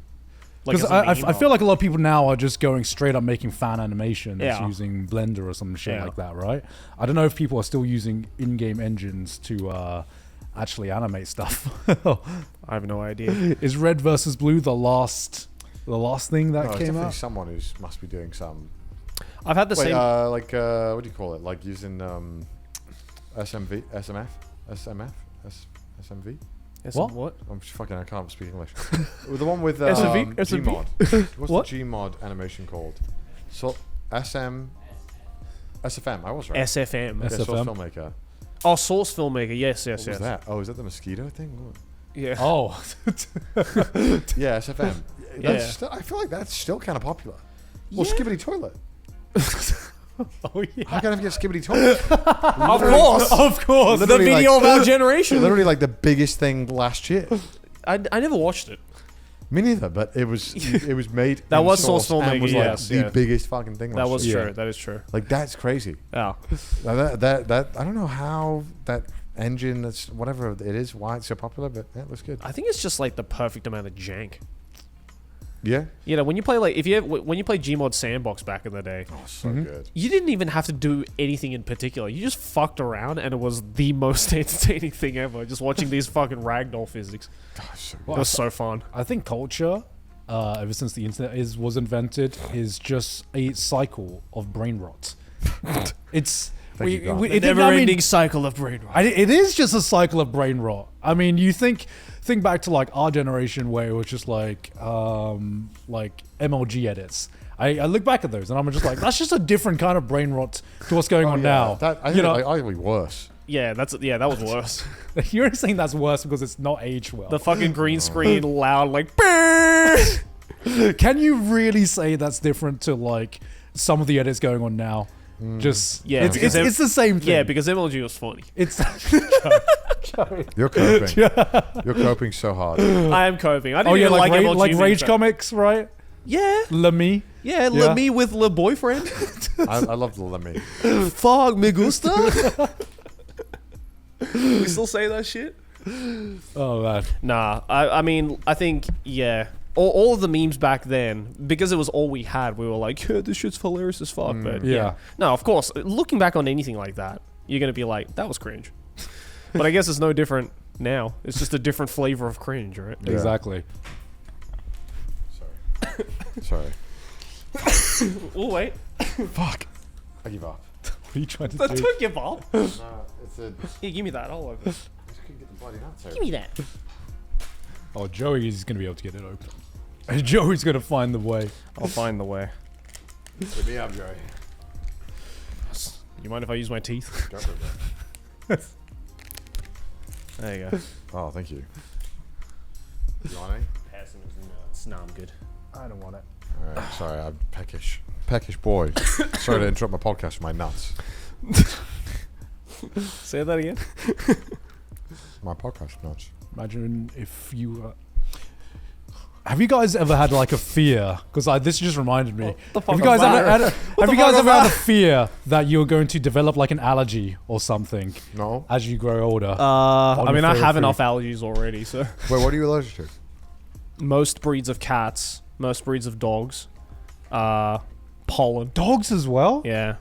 Speaker 1: Because I feel like a lot of people now are just going straight up making fan animations using Blender or some shit like that, right? I don't know if people are still using in-game engines to actually animate stuff.
Speaker 2: I have no idea.
Speaker 1: Is Red versus Blue the last thing that
Speaker 3: No, it's
Speaker 1: came
Speaker 3: definitely
Speaker 1: out?
Speaker 3: someone who must be doing some.
Speaker 2: I've had the
Speaker 3: Wait,
Speaker 2: same.
Speaker 3: like what do you call it? Like using SMV, SMF, SMF, SMV.
Speaker 2: What?
Speaker 3: I'm just fucking. I can't speak English. The one with
Speaker 2: SMV?
Speaker 3: Gmod. What's
Speaker 2: What?
Speaker 3: the Gmod animation called? So SFM. I was right.
Speaker 2: SFM.
Speaker 3: Yeah, Source
Speaker 1: SFM.
Speaker 3: Filmmaker.
Speaker 2: Oh, Source Filmmaker. Yes.
Speaker 3: What was that? Oh, is that the mosquito thing? What?
Speaker 2: Yeah.
Speaker 1: Oh,
Speaker 3: Yeah, SFM.
Speaker 2: Yeah.
Speaker 3: That's still, I feel like that's still kind of popular. Well,
Speaker 2: Yeah.
Speaker 3: Skibbity Toilet.
Speaker 1: oh yeah.
Speaker 3: How can I forget Skibbity Toilet?
Speaker 2: Of course.
Speaker 1: Of course.
Speaker 2: The
Speaker 3: Literally,
Speaker 2: video
Speaker 3: like-
Speaker 2: of our generation.
Speaker 3: Literally like the biggest thing last year.
Speaker 2: I never watched it.
Speaker 3: Me neither, but it was made.
Speaker 2: That
Speaker 3: in
Speaker 2: was Source
Speaker 3: and
Speaker 2: Filmmaker,
Speaker 3: was like
Speaker 2: yes,
Speaker 3: the
Speaker 2: yeah.
Speaker 3: biggest fucking thing.
Speaker 2: That
Speaker 3: last
Speaker 2: was
Speaker 3: year.
Speaker 2: true. That is true.
Speaker 3: Like that's crazy.
Speaker 2: Yeah.
Speaker 3: Now that I don't know how that engine, that's whatever it is, why it's so popular, but yeah, it looks good.
Speaker 2: I think it's just like the perfect amount of jank.
Speaker 3: Yeah.
Speaker 2: You know, when you play like when you play Gmod Sandbox back in the day,
Speaker 3: Oh, so good.
Speaker 2: you didn't even have to do anything in particular. You just fucked around, and it was the most entertaining thing ever. Just watching these fucking ragdoll physics.
Speaker 3: Oh, so
Speaker 2: It was so fun.
Speaker 1: I think culture, ever since the internet was invented, is just a cycle of brain rot. It's
Speaker 3: Thank you, God.
Speaker 1: it- I mean,
Speaker 2: Never-ending cycle of brain rot.
Speaker 1: it is just a cycle of brain rot. I mean, you think back to like our generation where it was just like MLG edits. I look back at those and I'm just like, that's just a different kind of brain rot to what's going on now.
Speaker 3: That, I think like, arguably worse.
Speaker 2: Yeah, that was worse.
Speaker 1: You're saying that's worse because it's not aged well.
Speaker 2: The fucking green screen, loud, like.
Speaker 1: Can you really say that's different to like some of the edits going on now? Just
Speaker 2: Yeah,
Speaker 1: it's
Speaker 2: because
Speaker 1: it's the same thing.
Speaker 2: Yeah, because MLG was funny.
Speaker 1: It's
Speaker 3: You're coping. You're coping so hard.
Speaker 2: I am coping. I didn't
Speaker 1: oh yeah,
Speaker 2: even
Speaker 1: like
Speaker 2: MLG
Speaker 1: like
Speaker 2: memes
Speaker 1: Rage
Speaker 2: back-
Speaker 1: comics, right?
Speaker 2: Yeah,
Speaker 1: Lemme.
Speaker 2: yeah.
Speaker 1: Yeah.
Speaker 2: Me with Le Boyfriend.
Speaker 3: I love the Lemmy.
Speaker 2: Fuck me gusta. We still say that shit?
Speaker 1: Oh man.
Speaker 2: Nah, I mean, I think, yeah. All of the memes back then, because it was all we had, we were like, yeah, this shit's hilarious as fuck. But
Speaker 1: yeah.
Speaker 2: No, of course, looking back on anything like that, you're going to be like, that was cringe. But I guess it's no different now. It's just a different flavor of cringe, right?
Speaker 3: Yeah.
Speaker 1: Exactly.
Speaker 3: Sorry.
Speaker 2: Oh, wait.
Speaker 3: Fuck. I give up.
Speaker 1: What are you trying to do?
Speaker 2: Don't give up.
Speaker 3: No, it's a.
Speaker 2: Here, give me that. I'll open.
Speaker 3: I just couldn't get the bloody nuts out.
Speaker 2: Give me that.
Speaker 1: Oh, Joey is going to be able to get it open. And Joey's going to find the way.
Speaker 2: I'll find the way.
Speaker 3: Let me up, Joey.
Speaker 2: You mind if I use my teeth?
Speaker 3: Go for it,
Speaker 2: There you go.
Speaker 3: bro. Oh, thank you. You want any?
Speaker 2: Passing is nuts. No, I'm good.
Speaker 1: I don't want it.
Speaker 3: Alright, sorry, I'm peckish. Peckish boy. Sorry to interrupt my podcast with my nuts.
Speaker 2: Say that again.
Speaker 3: My podcast nuts.
Speaker 1: Imagine if you... have you guys ever had like a fear? Because this just reminded me. Have you guys ever had a fear that you're going to develop like an allergy or something
Speaker 3: No.
Speaker 1: as you grow older?
Speaker 2: I mean, I
Speaker 1: favorite
Speaker 2: have
Speaker 1: food.
Speaker 2: enough allergies already, so.
Speaker 3: Wait, what are you allergic to?
Speaker 2: Most breeds of cats, most breeds of dogs, pollen.
Speaker 1: Dogs as well?
Speaker 2: Yeah.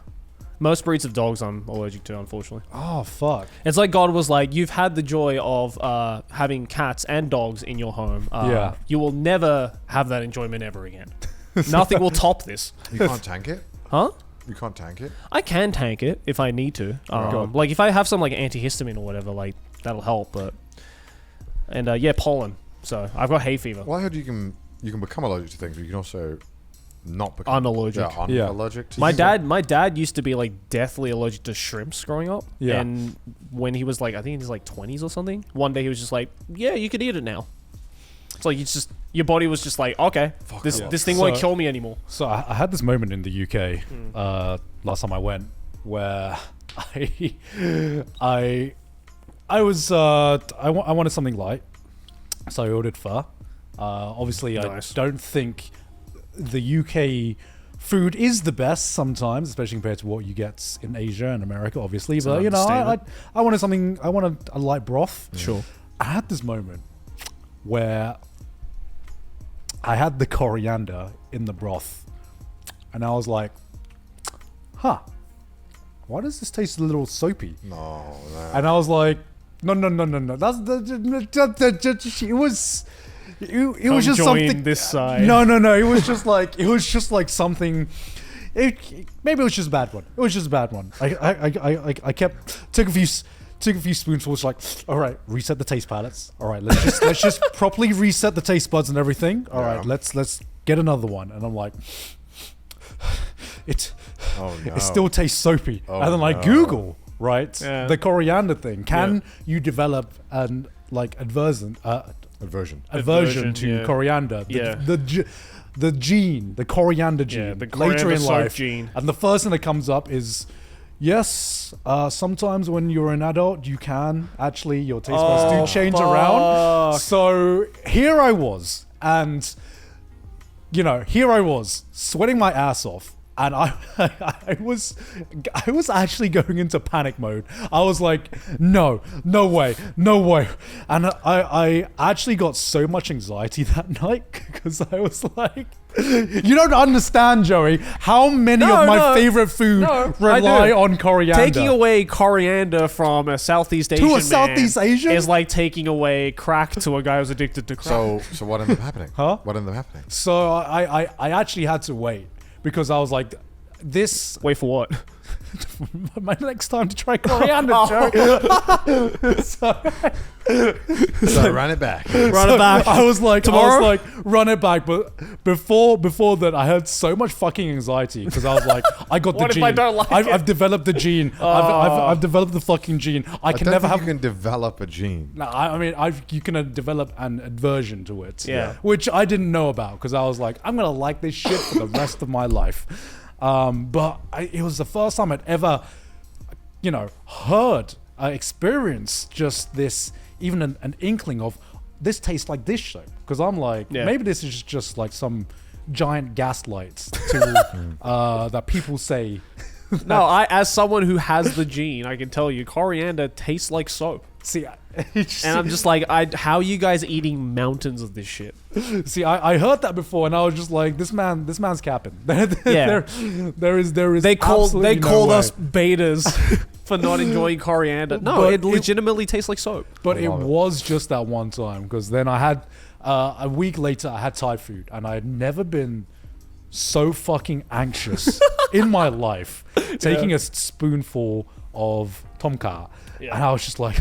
Speaker 2: Most breeds of dogs I'm allergic to, unfortunately.
Speaker 1: Oh, fuck.
Speaker 2: It's like God was like, you've had the joy of having cats and dogs in your home.
Speaker 1: Yeah.
Speaker 2: You will never have that enjoyment ever again. Nothing will top this.
Speaker 3: You can't tank it?
Speaker 2: Huh?
Speaker 3: You can't tank it?
Speaker 2: I can tank it if I need to.
Speaker 1: God.
Speaker 2: Like if I have some like antihistamine or whatever, like that'll help. But and yeah, pollen. So I've got hay fever.
Speaker 3: Well, I heard you can become allergic to things, but you can also not become
Speaker 2: Unallergic.
Speaker 3: Yeah,
Speaker 1: Yeah.
Speaker 3: unallergic to
Speaker 2: My
Speaker 3: things.
Speaker 2: dad used to be like deathly allergic to shrimps growing up.
Speaker 1: Yeah.
Speaker 2: And when he was like, I think in his like 20s or something, one day he was just like, yeah, you could eat it now. It's like it's just your body was just like, okay, this
Speaker 1: yeah.
Speaker 2: thing won't
Speaker 1: So-
Speaker 2: kill me anymore.
Speaker 1: So I had this moment in the UK last time I went where I wanted something light, so I ordered pho. Obviously,
Speaker 2: Nice.
Speaker 1: I don't think the UK food is the best sometimes, especially compared to what you get in Asia and America, obviously. But
Speaker 2: an
Speaker 1: you know, I
Speaker 2: understatement.
Speaker 1: wanted something. I wanted a light broth.
Speaker 2: Sure.
Speaker 1: I had this moment where I had the coriander in the broth, and I was like, "Huh, why does this taste a little soapy?"
Speaker 3: No.
Speaker 1: And I was like, "No. That's it was." It was just
Speaker 2: join
Speaker 1: something.
Speaker 2: this side.
Speaker 1: No. It was just like something. Maybe it was just a bad one. It was just a bad one. I took a few spoonfuls. Like, all right, reset the taste palettes. All right, let's just properly reset the taste buds and everything. All right,
Speaker 3: Yeah.
Speaker 1: let's get another one. And I'm like, it
Speaker 3: Oh, no.
Speaker 1: it still tastes soapy.
Speaker 3: Oh,
Speaker 1: and then I
Speaker 3: no.
Speaker 1: Google
Speaker 2: Yeah.
Speaker 1: the coriander thing. Can
Speaker 2: Yeah.
Speaker 1: you develop an aversion
Speaker 2: Aversion,
Speaker 1: to
Speaker 2: yeah.
Speaker 1: coriander? The gene, the coriander gene,
Speaker 2: Yeah, the
Speaker 1: later
Speaker 2: coriander
Speaker 1: in
Speaker 2: soap
Speaker 1: life.
Speaker 2: gene.
Speaker 1: And the first thing that comes up is, yes, sometimes when you're an adult, you can actually, your taste buds do change around.
Speaker 2: fuck.
Speaker 1: So here I was, and here I was sweating my ass off. And I was actually going into panic mode. I was like, no way. And I actually got so much anxiety that night because I was like, you don't understand, Joey, how many of my favorite food rely on coriander.
Speaker 2: Taking away coriander from a Southeast Asian man
Speaker 1: Southeast Asian?
Speaker 2: is like taking away crack to a guy who's addicted to crack.
Speaker 3: So what ended up happening?
Speaker 1: Huh?
Speaker 3: What ended up happening?
Speaker 1: So I actually had to wait because I was like, this
Speaker 2: Wait for what?
Speaker 1: my next time to try coriander, Joey.
Speaker 3: So ran it back.
Speaker 2: Run it back.
Speaker 1: I was like,
Speaker 2: Tomorrow?
Speaker 1: run it back. But before that, I had so much fucking anxiety because I was like, I got
Speaker 2: What
Speaker 1: the
Speaker 2: if
Speaker 1: gene.
Speaker 2: I don't like it?
Speaker 1: I've developed the gene. I've developed the fucking gene. I can
Speaker 3: don't
Speaker 1: never
Speaker 3: think
Speaker 1: have.
Speaker 3: you can develop a gene.
Speaker 1: No, I mean, you can develop an aversion to it.
Speaker 2: Yeah.
Speaker 1: Which I didn't know about because I was like, I'm gonna like this shit for the rest of my life. But it was the first time I'd ever, heard, experienced just this, even an inkling of this tastes like this show. Because I'm like,
Speaker 2: Yeah.
Speaker 1: maybe this is just like some giant gaslight to that people say.
Speaker 2: No, as someone who has the gene, I can tell you, coriander tastes like soap.
Speaker 1: See,
Speaker 2: And I'm just like, how are you guys eating mountains of this shit?
Speaker 1: See, I heard that before, and I was just like, this man's capping.
Speaker 2: Yeah.
Speaker 1: there is.
Speaker 2: They called
Speaker 1: absolutely no
Speaker 2: called
Speaker 1: way.
Speaker 2: us betas for not enjoying coriander. No,
Speaker 1: But
Speaker 2: it legitimately tastes like soap.
Speaker 1: But it
Speaker 3: love it.
Speaker 1: was just that one time because then I had a week later I had Thai food, and I had never been so fucking anxious in my life taking a spoonful of tomka, and I was just like,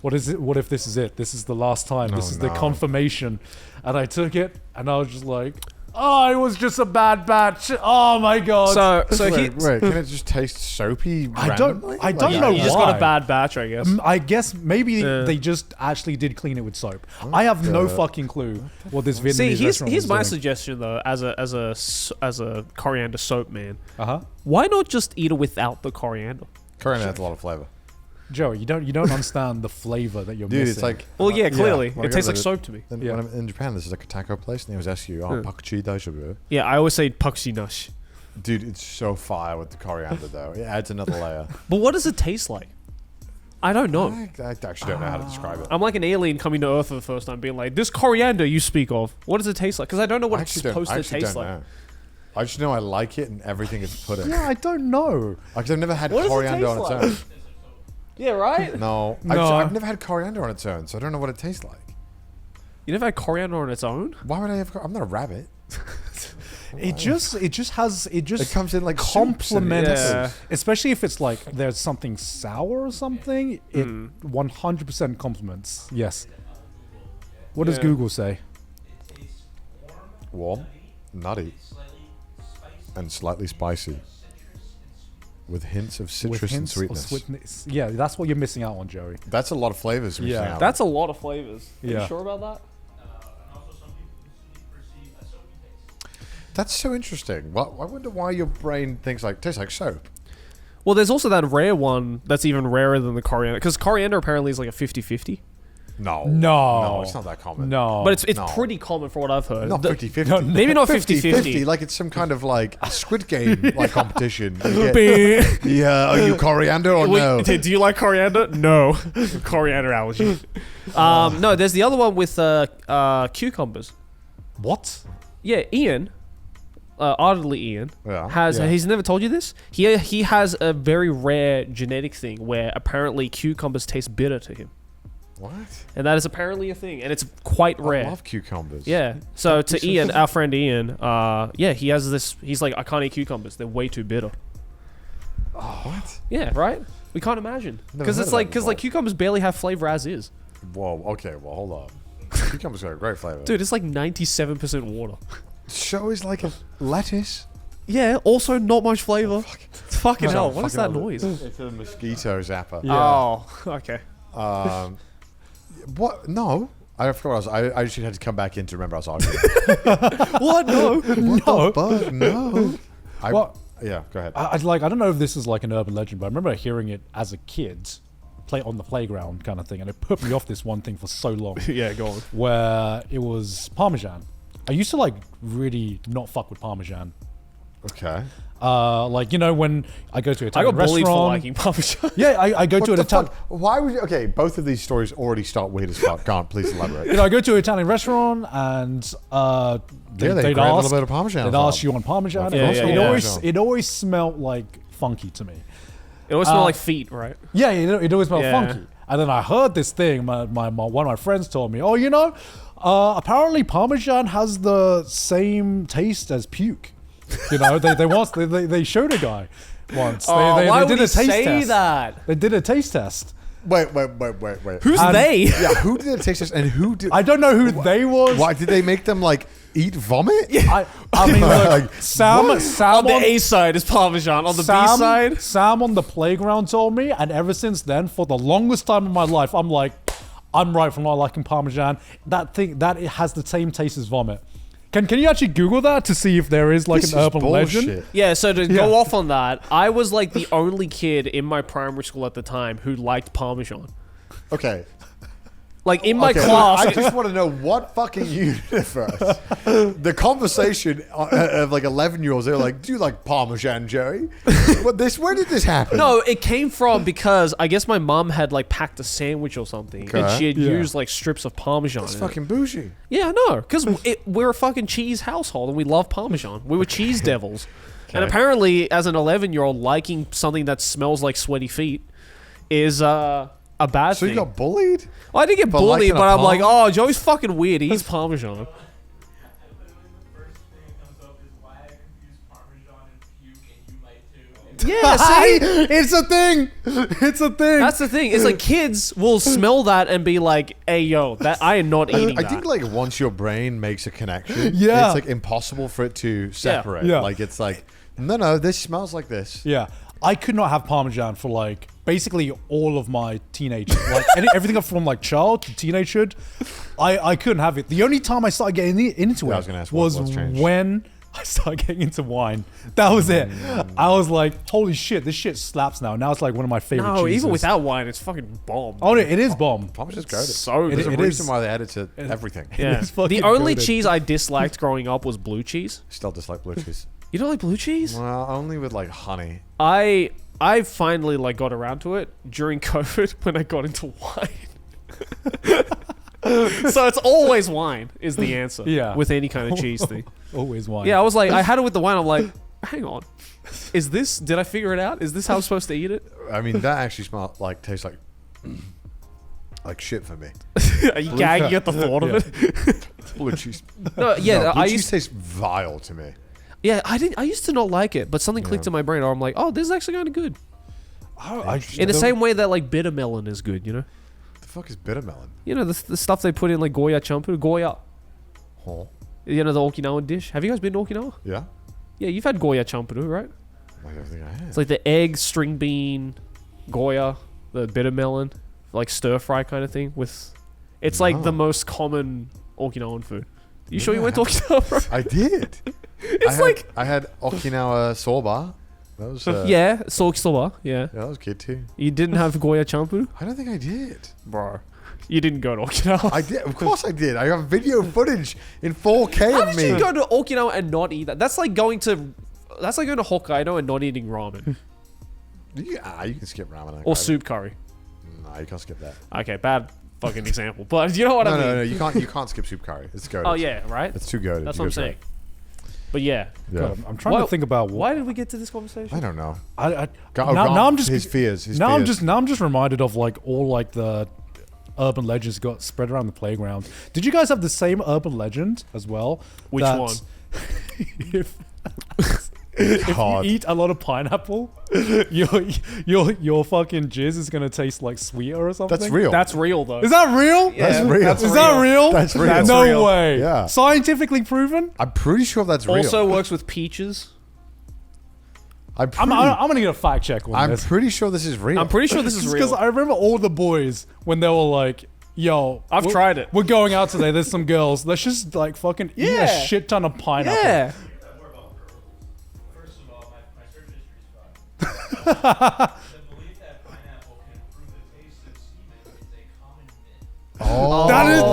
Speaker 1: what is it? What if this is it? This is the last time. This is the confirmation. And I took it, and I was just like, oh, it was just a bad batch. Oh my god.
Speaker 2: So
Speaker 3: wait, can it just taste soapy?
Speaker 1: I don't know
Speaker 2: you just got
Speaker 1: why.
Speaker 2: a bad batch, I guess.
Speaker 1: I guess maybe they just actually did clean it with soap. I have no fucking clue what this Vietnamese
Speaker 2: See,
Speaker 1: restaurant
Speaker 2: here's
Speaker 1: was
Speaker 2: my
Speaker 1: doing.
Speaker 2: suggestion though, as a coriander soap man.
Speaker 1: Uh-huh.
Speaker 2: Why not just eat it without the coriander?
Speaker 3: Coriander has a lot of flavor.
Speaker 1: Joe, you don't understand the flavor that you're
Speaker 3: Dude,
Speaker 1: missing.
Speaker 3: it's like...
Speaker 2: Well, yeah, clearly.
Speaker 3: when I
Speaker 2: It
Speaker 3: go
Speaker 2: tastes
Speaker 3: to
Speaker 2: like
Speaker 3: the-
Speaker 2: soap to me.
Speaker 3: Then
Speaker 1: Yeah.
Speaker 3: when I'm in Japan, this is like a taco place. And it was SU. Oh, pakuchi daishobu.
Speaker 2: Yeah, I always say pakushinashi.
Speaker 3: Dude, it's so fire with the coriander, though. It adds another layer.
Speaker 2: But what does it taste like? I don't know.
Speaker 3: I actually don't know how to describe it.
Speaker 2: I'm like an alien coming to Earth for the first time, being like, "This coriander you speak of, what does it taste like?" Because I don't know what
Speaker 3: I
Speaker 2: it's
Speaker 3: actually
Speaker 2: supposed to
Speaker 3: actually
Speaker 2: taste
Speaker 3: don't
Speaker 2: like.
Speaker 3: know. I just know I like it and everything it's put in.
Speaker 1: yeah, I don't know.
Speaker 3: Because I've never had
Speaker 2: What does it
Speaker 3: coriander on
Speaker 2: taste
Speaker 3: its
Speaker 2: like?
Speaker 3: own.
Speaker 2: Yeah, right.
Speaker 3: No.
Speaker 1: No.
Speaker 3: I've never had coriander on its own, so I don't know what it tastes like.
Speaker 2: You never had coriander on its own?
Speaker 3: Why would I have... I'm not a rabbit.
Speaker 1: It just
Speaker 3: comes in like
Speaker 1: complements,
Speaker 2: Yeah.
Speaker 1: especially if it's like there's something sour or something. It 100% complements. Yes. What does
Speaker 2: Yeah.
Speaker 1: Google say?
Speaker 3: Warm, nutty, and slightly spicy. With hints of citrus
Speaker 1: With
Speaker 3: and
Speaker 1: hints of
Speaker 3: sweetness.
Speaker 1: sweetness. Yeah, that's what you're missing out on, Joey.
Speaker 3: That's a lot of flavors. We're
Speaker 1: Yeah.
Speaker 3: missing out on.
Speaker 2: That's a lot of flavors. Are
Speaker 1: Yeah.
Speaker 2: you sure about that?
Speaker 3: That's so interesting. I wonder why your brain thinks like tastes like soap.
Speaker 2: Well, there's also that rare one that's even rarer than the coriander. Because coriander apparently is like a 50-50.
Speaker 3: No,
Speaker 1: No.
Speaker 3: it's not that common.
Speaker 1: No.
Speaker 2: But it's
Speaker 3: No.
Speaker 2: pretty common for what I've heard.
Speaker 3: Not
Speaker 2: The-
Speaker 3: 50-50.
Speaker 2: Maybe not 50-50.
Speaker 3: Like it's some kind of like Squid Game like competition. You get- yeah, are you coriander or
Speaker 2: Wait,
Speaker 3: no?
Speaker 2: do you like coriander? No. Coriander allergy. No, there's the other one with cucumbers.
Speaker 1: What?
Speaker 2: Yeah, Ian, ardently Ian,
Speaker 3: Yeah.
Speaker 2: has
Speaker 1: Yeah.
Speaker 2: he's never told you this? He has a very rare genetic thing where apparently cucumbers taste bitter to him.
Speaker 3: What?
Speaker 2: And that is apparently a thing, and it's quite rare.
Speaker 3: I love cucumbers.
Speaker 2: Yeah. So to Ian, our friend Ian, yeah, he has this. He's like, I can't eat cucumbers. They're way too bitter.
Speaker 3: What?
Speaker 2: Yeah, right. We can't imagine
Speaker 3: Never
Speaker 2: because
Speaker 3: heard
Speaker 2: it's
Speaker 3: of
Speaker 2: like
Speaker 3: that
Speaker 2: because like cucumbers barely have flavor as is.
Speaker 3: Whoa. Okay. Well, hold up. Cucumbers got a great flavor.
Speaker 2: Dude, it's like 97% water.
Speaker 3: So is like a lettuce.
Speaker 2: Yeah. Also, not much flavor. Fucking hell. What is that
Speaker 3: Fucking
Speaker 2: noise?
Speaker 3: It's a mosquito zapper.
Speaker 1: Yeah.
Speaker 2: Oh, okay.
Speaker 3: What? No. I forgot what I was. I actually had to come back in to remember I was arguing.
Speaker 2: What? No.
Speaker 1: No.
Speaker 3: But no.
Speaker 1: Well,
Speaker 3: Yeah, go ahead.
Speaker 1: I don't know if this is like an urban legend, but I remember hearing it as a kid, play on the playground kind of thing, and it put me off this one thing for so long.
Speaker 2: Yeah, go on.
Speaker 1: Where it was Parmesan. I used to like really not fuck with Parmesan.
Speaker 3: Okay.
Speaker 1: Like, you know, when I go to an
Speaker 2: I
Speaker 1: Italian
Speaker 2: got bullied
Speaker 1: restaurant.
Speaker 2: for liking Parmesan.
Speaker 1: Yeah, I go to an Italian.
Speaker 3: Why would you? Okay, both of these stories already start weird as fuck. Can't please elaborate.
Speaker 1: You know, I go to an Italian restaurant and
Speaker 3: they
Speaker 1: they'd
Speaker 3: grab a
Speaker 1: ask,
Speaker 3: little bit of Parmesan
Speaker 1: they'd
Speaker 3: on top.
Speaker 1: ask you on Parmesan.
Speaker 2: Yeah,
Speaker 1: and
Speaker 2: yeah,
Speaker 1: it always smelled like funky to me.
Speaker 2: It always smelled like feet, right?
Speaker 1: Yeah, it always smelled
Speaker 2: Yeah.
Speaker 1: funky. And then I heard this thing. One of my friends told me, "Oh, you know, apparently Parmesan has the same taste as puke." You know, they showed a guy once.
Speaker 2: Why
Speaker 1: they did
Speaker 2: would
Speaker 1: a
Speaker 2: he
Speaker 1: taste
Speaker 2: say
Speaker 1: test.
Speaker 2: that?
Speaker 1: They did a taste test.
Speaker 3: Wait.
Speaker 2: Who's
Speaker 1: And-
Speaker 2: they?
Speaker 3: Yeah, who did the taste test and who did?
Speaker 1: I don't know who they was.
Speaker 3: Why did they make them like eat vomit?
Speaker 1: I mean, look,
Speaker 3: Like,
Speaker 1: Sam
Speaker 2: On the A side is Parmesan. On the B side,
Speaker 1: Sam on the playground told me, and ever since then, for the longest time in my life, I'm like, I'm right for not liking Parmesan. That it has the same taste as vomit. Can you actually Google that to see if there is like
Speaker 3: This
Speaker 1: an
Speaker 3: is
Speaker 1: urban legend?
Speaker 3: bullshit.
Speaker 2: yeah. So to
Speaker 1: Yeah.
Speaker 2: go off on that, I was like the only kid in my primary school at the time who liked Parmesan.
Speaker 3: Okay.
Speaker 2: Like in my
Speaker 3: Okay,
Speaker 2: class,
Speaker 3: I just want to know what fucking universe. The conversation of like 11-year-olds, they're like, "Do you like Parmesan, Jerry?" Where did this happen?
Speaker 2: no, it came from because I guess my mom had like packed a sandwich or something, and
Speaker 3: Okay.
Speaker 2: she had
Speaker 1: Yeah.
Speaker 2: used like strips of Parmesan.
Speaker 3: It's
Speaker 2: in it.
Speaker 3: fucking bougie.
Speaker 2: Yeah, I know, because we're a fucking cheese household and we love Parmesan. We were cheese devils. And
Speaker 3: Okay.
Speaker 2: apparently, as an 11-year-old, liking something that smells like sweaty feet is a bad
Speaker 3: So
Speaker 2: thing.
Speaker 3: you got bullied?
Speaker 2: Well, I didn't get
Speaker 3: for
Speaker 2: bullied,
Speaker 3: liking a
Speaker 2: but I'm like,
Speaker 3: Parm?
Speaker 2: oh, Joey's fucking weird. He eats Parmesan.
Speaker 5: Literally the first thing that comes up is why I confuse Parmesan and
Speaker 2: Yeah, see?
Speaker 1: It's a thing. It's a thing.
Speaker 2: That's the thing. It's like kids will smell that and be like, "Hey, yo, that I am not eating
Speaker 3: I
Speaker 2: that."
Speaker 3: think like once your brain makes a connection,
Speaker 1: Yeah.
Speaker 3: it's like impossible for it to separate.
Speaker 1: Yeah.
Speaker 3: Like it's like, no, this smells like this.
Speaker 1: Yeah, I could not have Parmesan for like basically all of my teenage, like everything up from like child to teenagehood. I couldn't have it. The only time I started getting into
Speaker 3: Yeah, I
Speaker 1: it
Speaker 3: was gonna ask
Speaker 1: was
Speaker 3: what's changed.
Speaker 1: when I started getting into wine. That was it. I was like, holy shit, this shit slaps now. Now it's like one of my favorite
Speaker 2: No,
Speaker 1: cheeses.
Speaker 2: even without wine, it's fucking bomb.
Speaker 1: Oh, no, it is bomb.
Speaker 3: Parmesan's goated.
Speaker 2: So
Speaker 3: There's
Speaker 2: good.
Speaker 3: a
Speaker 1: it
Speaker 3: reason
Speaker 1: is.
Speaker 3: why they added to everything.
Speaker 2: Yeah.
Speaker 1: is fucking
Speaker 2: The only
Speaker 1: goated.
Speaker 2: cheese I disliked growing up was blue cheese.
Speaker 3: Still dislike blue cheese.
Speaker 2: You don't like blue cheese?
Speaker 3: Well, only with like honey.
Speaker 2: I finally like got around to it during COVID when I got into wine. So it's always wine is the answer.
Speaker 1: Yeah.
Speaker 2: With any kind of cheese thing.
Speaker 1: Always wine.
Speaker 2: Yeah, I was like, I had it with the wine. I'm like, hang on, did I figure it out? Is this how I'm supposed to eat it?
Speaker 3: I mean, that actually tastes like shit for me.
Speaker 2: Are you gagging at the thought of it?
Speaker 3: Blue cheese.
Speaker 2: No, yeah,
Speaker 3: No, blue
Speaker 2: I
Speaker 3: cheese
Speaker 2: used,
Speaker 3: tastes vile to me.
Speaker 2: yeah, I used to not like it, but something clicked in my brain. Or I'm like, oh, this is actually kind of good. In the same way that like bitter melon is good, you know.
Speaker 3: The fuck is bitter melon?
Speaker 2: You know the stuff they put in like Goya champuru, Goya.
Speaker 3: Huh?
Speaker 2: You know the Okinawan dish. Have you guys been to Okinawa?
Speaker 3: Yeah.
Speaker 2: Yeah, you've had Goya champuru, right?
Speaker 3: I don't think I have.
Speaker 2: It's like the egg, string bean, Goya, the bitter melon, like stir fry kind of thing. With, it's like the most common Okinawan food. You sure you went to Okinawa, bro?
Speaker 3: I did. I had Okinawa soba. That was
Speaker 2: Yeah, soba. Yeah,
Speaker 3: that was good too.
Speaker 2: you didn't have Goya champuru,
Speaker 3: I don't think I did.
Speaker 2: bro. You didn't go to Okinawa.
Speaker 3: I did. Of course I did. I have video footage in 4K
Speaker 2: How
Speaker 3: of
Speaker 2: did you
Speaker 3: me.
Speaker 2: go to Okinawa and not eat that? That's like going to Hokkaido and not eating ramen
Speaker 3: You can skip ramen.
Speaker 2: or soup curry.
Speaker 3: No, you can't skip that.
Speaker 2: Okay, bad fucking example, but you know what I mean.
Speaker 3: No, you can't skip soup curry. It's goated.
Speaker 2: Oh yeah, right.
Speaker 3: It's too goated.
Speaker 2: That's
Speaker 3: You
Speaker 2: what I'm
Speaker 3: go try
Speaker 2: saying.
Speaker 3: it.
Speaker 2: But yeah,
Speaker 3: Yeah.
Speaker 1: I'm trying to think about
Speaker 2: why did we get to this conversation?
Speaker 3: I don't know.
Speaker 1: now I'm just
Speaker 3: his fears.
Speaker 1: now I'm just reminded of like all like the urban legends got spread around the playground. Did you guys have the same urban legend as well?
Speaker 2: Which
Speaker 1: that
Speaker 2: one?
Speaker 1: if you eat a lot of pineapple, your fucking jizz is gonna taste like sweeter or something.
Speaker 3: That's real.
Speaker 2: That's real though.
Speaker 1: Is that real?
Speaker 3: That's
Speaker 2: Yeah,
Speaker 3: real.
Speaker 2: that's
Speaker 1: Is that real?
Speaker 3: That's real.
Speaker 2: That's
Speaker 1: no
Speaker 2: real.
Speaker 1: way.
Speaker 3: Yeah.
Speaker 1: Scientifically proven.
Speaker 3: I'm pretty sure that's real.
Speaker 2: Also works with peaches.
Speaker 3: I'm
Speaker 1: I'm gonna get a fact check on this.
Speaker 3: pretty sure this is real.
Speaker 2: I'm pretty sure this is
Speaker 1: Because
Speaker 2: real.
Speaker 1: I remember all the boys when they were like, "Yo,
Speaker 2: I've tried it.
Speaker 1: We're going out today. There's some girls. Let's just like fucking eat
Speaker 2: Yeah.
Speaker 1: a shit ton of pineapple."
Speaker 2: Yeah.
Speaker 5: First of all, my search history is fine. The belief that pineapple can improve the taste of semen is a common myth.
Speaker 3: Oh.
Speaker 1: That is.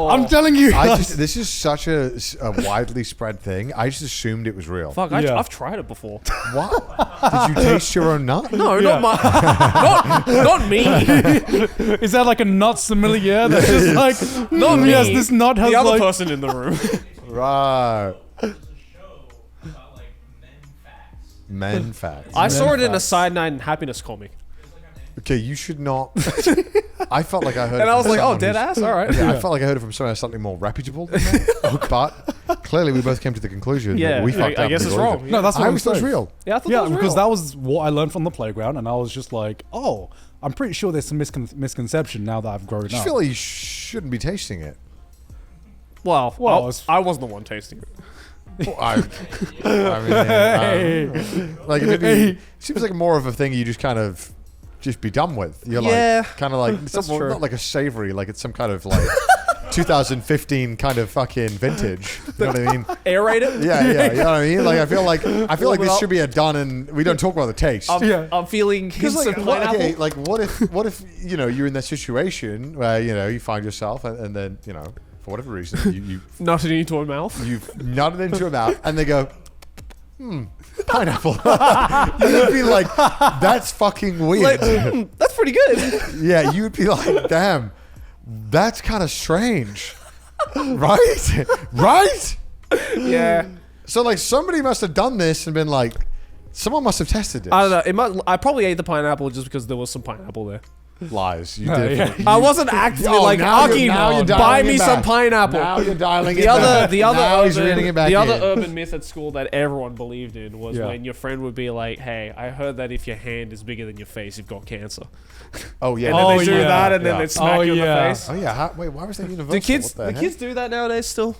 Speaker 1: I'm telling you.
Speaker 3: This is such a widely spread thing. I just assumed it was real.
Speaker 2: Fuck,
Speaker 1: Yeah.
Speaker 2: I've tried it before.
Speaker 3: What? Did you taste your own nut?
Speaker 2: No,
Speaker 1: Yeah.
Speaker 2: not my, not me.
Speaker 1: Is that like a nut sommelier that's just like,
Speaker 2: Not me.
Speaker 1: yes, this nut has
Speaker 2: The other
Speaker 1: like.
Speaker 2: person in the room.
Speaker 3: Right.
Speaker 5: There's a show about like men facts.
Speaker 3: Men facts.
Speaker 2: I saw it in a
Speaker 1: facts.
Speaker 2: Side 9 Happiness comic,
Speaker 3: Okay, you should not. I felt like I heard.
Speaker 2: and
Speaker 3: it
Speaker 2: I was
Speaker 3: from
Speaker 2: like, "Oh,
Speaker 3: someone
Speaker 2: dead
Speaker 3: who's-
Speaker 2: ass, all right."
Speaker 3: Yeah, I felt like I heard it from someone slightly more reputable than that. But clearly, we both came to the conclusion
Speaker 2: Yeah,
Speaker 3: that we fucked
Speaker 2: I
Speaker 3: up.
Speaker 2: guess
Speaker 3: and
Speaker 2: it's
Speaker 3: believed
Speaker 2: wrong.
Speaker 3: it.
Speaker 1: No, that's what
Speaker 3: I
Speaker 1: I'm
Speaker 3: always thought it was
Speaker 1: saying.
Speaker 3: real.
Speaker 2: Yeah, I thought
Speaker 1: Yeah,
Speaker 2: that was
Speaker 1: because
Speaker 2: real.
Speaker 1: that was what I learned from the playground, and I was just like, "Oh, I'm pretty sure there's some misconception now that I've grown
Speaker 3: I just
Speaker 1: up."
Speaker 3: feel like you shouldn't be tasting it.
Speaker 2: Well,
Speaker 1: Well, it's-
Speaker 2: I wasn't the one tasting it.
Speaker 3: Well, I mean, like it seems like more of a thing you just kind of just be done with. You're
Speaker 2: Yeah,
Speaker 3: like kind of like
Speaker 2: that's true.
Speaker 3: not like a savory, like it's some kind of like 2015 kind of fucking vintage. You know what I mean?
Speaker 2: Aerate it.
Speaker 3: Yeah, you know what I mean? Like I feel like
Speaker 2: Warm it
Speaker 3: this
Speaker 2: up.
Speaker 3: should be a done, and we don't talk about the taste.
Speaker 1: Yeah.
Speaker 2: I'm feeling hints
Speaker 3: Because
Speaker 2: of pineapple.
Speaker 3: okay, like what if you're in that situation where you find yourself and then for whatever reason you
Speaker 2: Not it into a mouth.
Speaker 3: you've nutted into a mouth and they go, pineapple. You would be like, that's fucking weird.
Speaker 2: Like, that's pretty good.
Speaker 3: Yeah, you would be like, damn, that's kind of strange. Right? Right?
Speaker 2: Yeah.
Speaker 3: So like somebody must have done this and been like, someone must have tested this.
Speaker 2: I don't know. I probably ate the pineapple just because there was some pineapple there.
Speaker 3: Lies. You
Speaker 1: Yeah,
Speaker 3: definitely.
Speaker 2: I wasn't actively
Speaker 3: Oh,
Speaker 2: like,
Speaker 3: now
Speaker 2: Aki,
Speaker 3: you're
Speaker 2: buy
Speaker 3: dialing
Speaker 2: me
Speaker 3: it
Speaker 2: some
Speaker 3: back.
Speaker 2: pineapple.
Speaker 3: Now you're dialing
Speaker 2: The
Speaker 3: it
Speaker 2: other,
Speaker 3: back.
Speaker 2: the other,
Speaker 3: Now he's
Speaker 2: urban,
Speaker 3: reading it back
Speaker 2: the other
Speaker 3: in.
Speaker 2: urban myth at school that everyone believed in was
Speaker 1: Yeah.
Speaker 2: when your friend would be like, "Hey, I heard that if your hand is bigger than your face, you've got cancer."
Speaker 3: Oh yeah.
Speaker 2: And then
Speaker 1: Oh,
Speaker 2: they do
Speaker 1: yeah.
Speaker 2: that, and then
Speaker 3: Yeah.
Speaker 2: they smack
Speaker 1: Oh,
Speaker 2: you in
Speaker 1: yeah.
Speaker 2: the face.
Speaker 3: Oh yeah. Wait, why was that universal?
Speaker 2: Do kids,
Speaker 3: What
Speaker 2: the
Speaker 3: heck?
Speaker 2: kids do that nowadays still?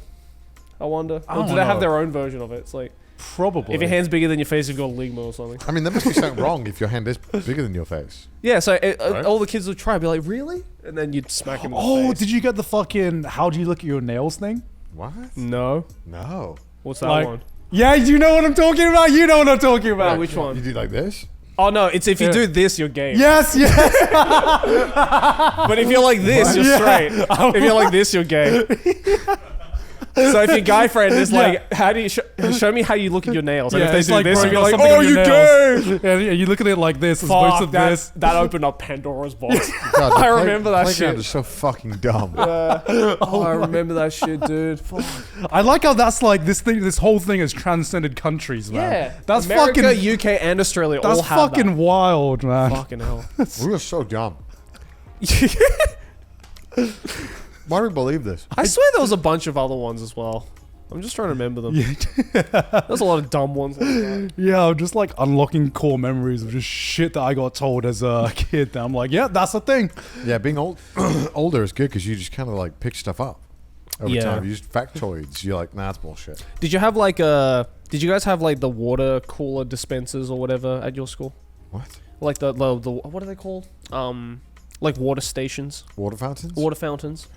Speaker 2: I wonder.
Speaker 1: I
Speaker 2: Or
Speaker 1: don't
Speaker 2: do they have
Speaker 1: know.
Speaker 2: their own version of it? It's like,
Speaker 1: Probably.
Speaker 2: if your hand's bigger than your face, you've got ligma or something.
Speaker 3: I mean, there must be something wrong if your hand is bigger than your face.
Speaker 2: Yeah, so
Speaker 3: Right.
Speaker 2: all the kids would try, be like, really? And then you'd smack him in the
Speaker 1: Oh,
Speaker 2: face.
Speaker 1: did you get the fucking how do you look at your nails thing?
Speaker 3: What?
Speaker 2: No.
Speaker 3: No.
Speaker 2: What's that
Speaker 1: Like-
Speaker 2: one?
Speaker 1: Yeah, you know what I'm talking about. You know what I'm talking
Speaker 2: Oh,
Speaker 1: about.
Speaker 2: which
Speaker 3: You
Speaker 2: one?
Speaker 3: do like this?
Speaker 2: Oh, no, it's if you
Speaker 1: Yeah.
Speaker 2: do this, you're gay.
Speaker 1: Yes, yes.
Speaker 2: But if you're like this, you're
Speaker 1: Yeah.
Speaker 2: straight. If you're like this, you're gay. So if your guy friend is like, how do you show me how you look at your nails? And if they
Speaker 1: it's
Speaker 2: do
Speaker 1: like,
Speaker 2: this,
Speaker 1: bro,
Speaker 2: you're
Speaker 1: got
Speaker 2: like,
Speaker 1: something
Speaker 2: oh,
Speaker 1: on your
Speaker 2: you
Speaker 1: nails.
Speaker 2: gay.
Speaker 1: Yeah, you look at it like this as opposed to
Speaker 2: Fuck, that,
Speaker 1: this.
Speaker 2: that opened up Pandora's box.
Speaker 3: God, the
Speaker 2: I remember that
Speaker 3: playground
Speaker 2: shit.
Speaker 3: is so fucking dumb.
Speaker 2: Oh, I remember that shit, dude.
Speaker 1: I like how that's like this thing. This whole thing has transcended countries, man.
Speaker 2: Yeah,
Speaker 1: that's
Speaker 2: America,
Speaker 1: fucking.
Speaker 2: UK, and Australia
Speaker 1: That's
Speaker 2: all have
Speaker 1: fucking wild, man.
Speaker 2: that. Fucking hell.
Speaker 3: We were so dumb. Why do we believe this?
Speaker 2: I swear there was a bunch of other ones as well. I'm just trying to remember them. There's a lot of dumb ones like that.
Speaker 1: Yeah, I'm just like unlocking core memories of just shit that I got told as a kid. That I'm like, yeah, that's the thing.
Speaker 3: Yeah, being older is good because you just kind of like pick stuff up over
Speaker 2: Yeah.
Speaker 3: time. You use factoids. You're like, nah, that's bullshit.
Speaker 2: Did you have like did you guys have like the water cooler dispensers or whatever at your school?
Speaker 3: What?
Speaker 2: Like the what are they called? Like water stations,
Speaker 3: Water fountains?
Speaker 2: water fountains.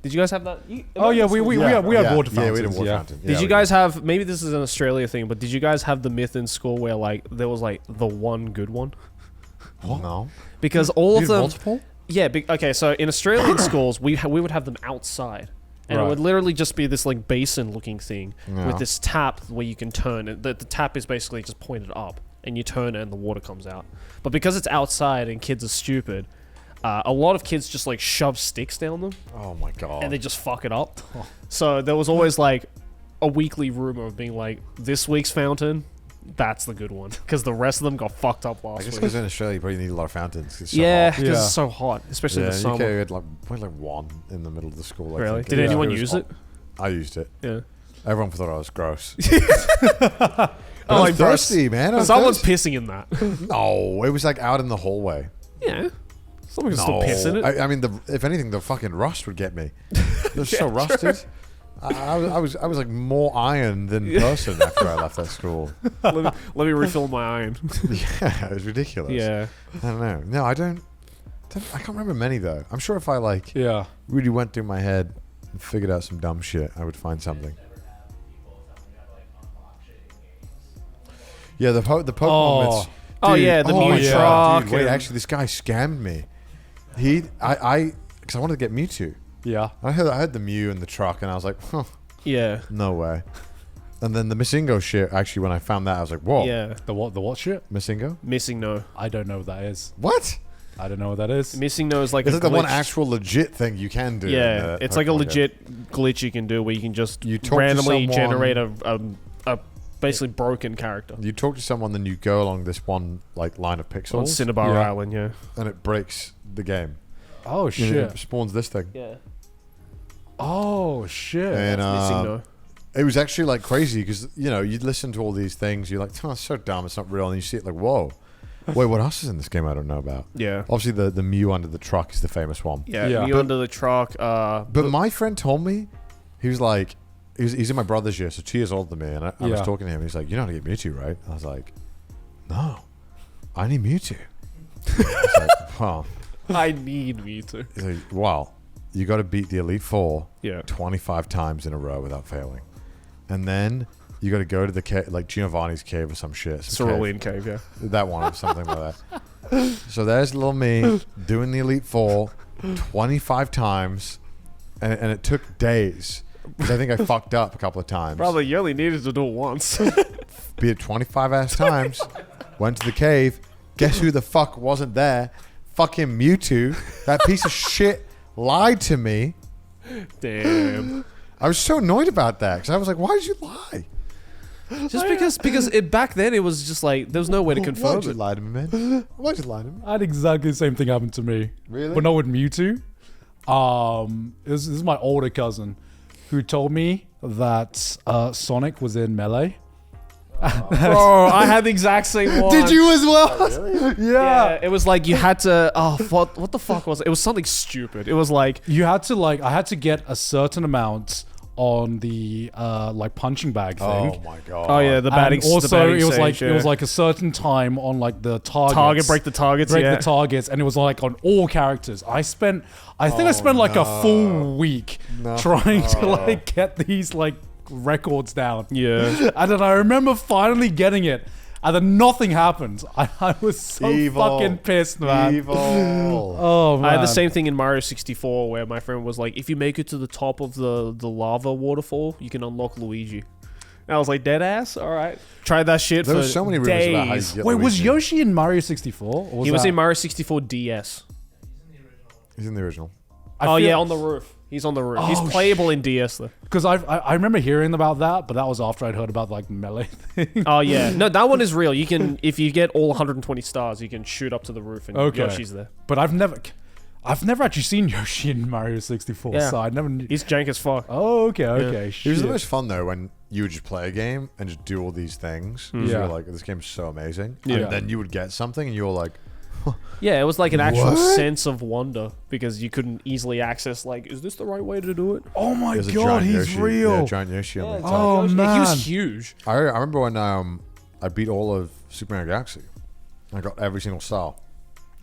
Speaker 2: Did you guys have that?
Speaker 1: Oh yeah, we had water fountains.
Speaker 3: Yeah, we had water
Speaker 1: yeah.
Speaker 3: fountain.
Speaker 2: Did you guys have, maybe this is an Australia thing, but did you guys have the myth in school where like there was like the one good one?
Speaker 3: What? No.
Speaker 2: Because all
Speaker 3: You
Speaker 2: of
Speaker 3: had
Speaker 2: them,
Speaker 3: multiple?
Speaker 2: yeah. Okay, so in Australian schools, we would have them outside, and
Speaker 1: Right.
Speaker 2: it would literally just be this like basin-looking thing
Speaker 3: Yeah.
Speaker 2: with this tap where you can turn it. The tap is basically just pointed up, and you turn it, and the water comes out. But because it's outside and kids are stupid, a lot of kids just like shove sticks down them,
Speaker 3: Oh my god.
Speaker 2: and they just fuck it up. So there was always like a weekly rumor of being like, this week's fountain, that's the good one, because the rest of them got fucked up
Speaker 3: I
Speaker 2: last
Speaker 3: guess
Speaker 2: week.
Speaker 3: because in Australia you probably need a lot of fountains. 'cause it's so
Speaker 2: Yeah,
Speaker 3: hot.
Speaker 2: because
Speaker 1: Yeah.
Speaker 2: it's so hot, especially
Speaker 3: Yeah,
Speaker 2: in the
Speaker 3: in UK
Speaker 2: summer.
Speaker 3: we had like one in the middle of the school. I
Speaker 2: Really?
Speaker 3: think.
Speaker 2: Did
Speaker 3: Yeah.
Speaker 2: anyone
Speaker 3: was
Speaker 2: use
Speaker 3: hot.
Speaker 2: it?
Speaker 3: I used it.
Speaker 2: Yeah.
Speaker 3: Everyone thought I was gross.
Speaker 2: Oh,
Speaker 3: I was
Speaker 2: like, bro,
Speaker 3: thirsty, man. I was
Speaker 2: Someone's
Speaker 3: thirsty.
Speaker 2: pissing in that.
Speaker 3: No, it was like out in the hallway.
Speaker 2: Yeah. Someone can
Speaker 3: No,
Speaker 2: still piss in it.
Speaker 3: I mean, if anything, the fucking rust would get me. They're so rusted. I was like more iron than person after I left that school.
Speaker 2: let me refill my iron.
Speaker 3: Yeah, it was ridiculous.
Speaker 2: Yeah.
Speaker 3: I don't know. No, I can't remember many though. I'm sure if I like
Speaker 1: Yeah.
Speaker 3: really went through my head and figured out some dumb shit, I would find something. Yeah, the Pokemon
Speaker 1: Oh.
Speaker 3: myths.
Speaker 2: Oh, yeah, the
Speaker 1: Mew
Speaker 3: yeah.
Speaker 2: truck
Speaker 3: Dude, wait,
Speaker 2: and-
Speaker 3: actually, this guy scammed me. Because I wanted to get Mewtwo.
Speaker 1: Yeah.
Speaker 3: I heard the Mew and the truck, and I was like, huh,
Speaker 2: Yeah.
Speaker 3: no way. And then the Missingo shit, actually, when I found that, I was like, whoa.
Speaker 2: Yeah.
Speaker 1: The what shit?
Speaker 3: Missingo?
Speaker 2: Missing no.
Speaker 1: I don't know what that is.
Speaker 3: What?
Speaker 1: I don't know what that is.
Speaker 2: Missing no is like
Speaker 3: It's
Speaker 2: a
Speaker 3: like the one
Speaker 2: glitch.
Speaker 3: actual legit thing you can do. in
Speaker 2: Yeah,
Speaker 3: the
Speaker 2: it's like a
Speaker 3: Pokemon game.
Speaker 2: legit glitch you can do where you can just
Speaker 3: You talk to
Speaker 2: randomly
Speaker 3: someone-
Speaker 2: generate a basically broken character
Speaker 3: You talk to someone, then you go along this one like line of
Speaker 2: on
Speaker 3: pixels,
Speaker 2: Cinnabar
Speaker 1: Yeah.
Speaker 2: Island. Yeah.
Speaker 3: and it breaks the game.
Speaker 1: Oh
Speaker 3: And
Speaker 1: shit.
Speaker 3: it spawns this thing.
Speaker 2: Yeah.
Speaker 1: Oh shit.
Speaker 3: And
Speaker 2: Missing no.
Speaker 3: it was actually like crazy because you'd listen to all these things, you're like, oh, it's so dumb, it's not real, and you see it like, whoa, wait, what else is in this game I don't know about?
Speaker 2: Yeah.
Speaker 3: Obviously, the Mew under the truck is the famous one.
Speaker 2: Yeah.
Speaker 1: Yeah.
Speaker 2: You under the truck.
Speaker 3: But my friend told me, he was like, he's in my brother's year, so 2 years older than me, and I was
Speaker 1: Yeah.
Speaker 3: talking to him. He's like, you know how to get Mewtwo, right? I was like, no, I need Mewtwo. I was like, huh.
Speaker 2: I need me to.
Speaker 3: He's like, well, you got to beat the Elite Four
Speaker 2: Yeah.
Speaker 3: 25 times in a row without failing, and then you got to go to the cave, like Giovanni's cave or some shit. Some cave.
Speaker 2: Cerulean Cave. Yeah.
Speaker 3: That one or something like that. So there's little me doing the Elite Four 25 times, and it took days. Because I think I fucked up a couple of times.
Speaker 2: Brother, you only needed to do it once.
Speaker 3: Be it 25 ass times. Went to the cave. Guess who the fuck wasn't there? Fucking Mewtwo. That piece of shit lied to me.
Speaker 2: Damn.
Speaker 3: I was so annoyed about that because I was like, why did you lie?
Speaker 2: Just because back then it was just like there was no way to confirm
Speaker 3: Why'd you
Speaker 2: it.
Speaker 3: lie to me, man? Why'd you lie to me?
Speaker 1: I had exactly the same thing happen to me.
Speaker 3: Really?
Speaker 1: But not with Mewtwo. This is my older cousin who told me that Sonic was in Melee.
Speaker 2: Bro, I had the exact same one.
Speaker 1: Did you as well?
Speaker 3: Really?
Speaker 2: Yeah, it was like you had to. Oh, what the fuck was it? It was something stupid. It was like
Speaker 1: You had to I had to get a certain amount on the like punching bag thing.
Speaker 3: Oh my god.
Speaker 2: oh yeah, the batting.
Speaker 1: And also,
Speaker 2: the batting
Speaker 1: it was
Speaker 2: stage,
Speaker 1: it was like a certain time on like the targets.
Speaker 2: break the targets.
Speaker 1: break
Speaker 2: yeah.
Speaker 1: the targets, and it was like on all characters. I think I spent like a full week trying to like get these like records down.
Speaker 2: Yeah.
Speaker 1: And then I remember finally getting it, and then nothing happened. I was so
Speaker 3: Evil.
Speaker 1: fucking pissed, man.
Speaker 3: Evil.
Speaker 1: Oh man.
Speaker 2: I had the same thing in Mario 64 where my friend was like, if you make it to the top of the lava waterfall, you can unlock Luigi. And I was like, dead ass? All right. Tried that shit
Speaker 3: There
Speaker 2: for
Speaker 3: were so many rumors about how you
Speaker 2: days.
Speaker 3: get
Speaker 1: Wait, was
Speaker 3: Luigi.
Speaker 1: Yoshi in Mario 64? Or
Speaker 2: He was
Speaker 1: that-
Speaker 2: in Mario 64 DS.
Speaker 3: He's in the original.
Speaker 1: I
Speaker 2: Oh
Speaker 1: feel-
Speaker 2: yeah, on the roof. He's on the roof. He's
Speaker 1: Oh,
Speaker 2: playable in DS though.
Speaker 1: Because I remember hearing about that, but that was after I'd heard about like Melee thing.
Speaker 2: Oh yeah, no, that one is real. You can, if you get all 120 stars, you can shoot up to the roof and
Speaker 1: Okay.
Speaker 2: Yoshi's there.
Speaker 1: But I've never actually seen Yoshi in Mario 64,
Speaker 2: Yeah.
Speaker 1: so I never knew.
Speaker 2: He's jank as fuck.
Speaker 1: Oh, okay, okay.
Speaker 3: It was the
Speaker 1: shit.
Speaker 3: most fun though when you would just play a game and just do all these things.
Speaker 2: Hmm.
Speaker 3: So
Speaker 1: Yeah.
Speaker 3: you're like, this game's so amazing.
Speaker 1: Yeah.
Speaker 3: And then you would get something and you were like,
Speaker 2: Yeah, it was like an actual
Speaker 3: What?
Speaker 2: sense of wonder because you couldn't easily access. Like, is this the right way to do it?
Speaker 1: Oh my
Speaker 3: there's a
Speaker 1: god,
Speaker 3: giant
Speaker 1: he's
Speaker 3: Yoshi.
Speaker 1: real.
Speaker 3: Yeah, giant Yoshi on the top.
Speaker 1: Oh,
Speaker 2: He
Speaker 1: man.
Speaker 2: was huge.
Speaker 3: I remember when I beat all of Super Mario Galaxy. I got every single star.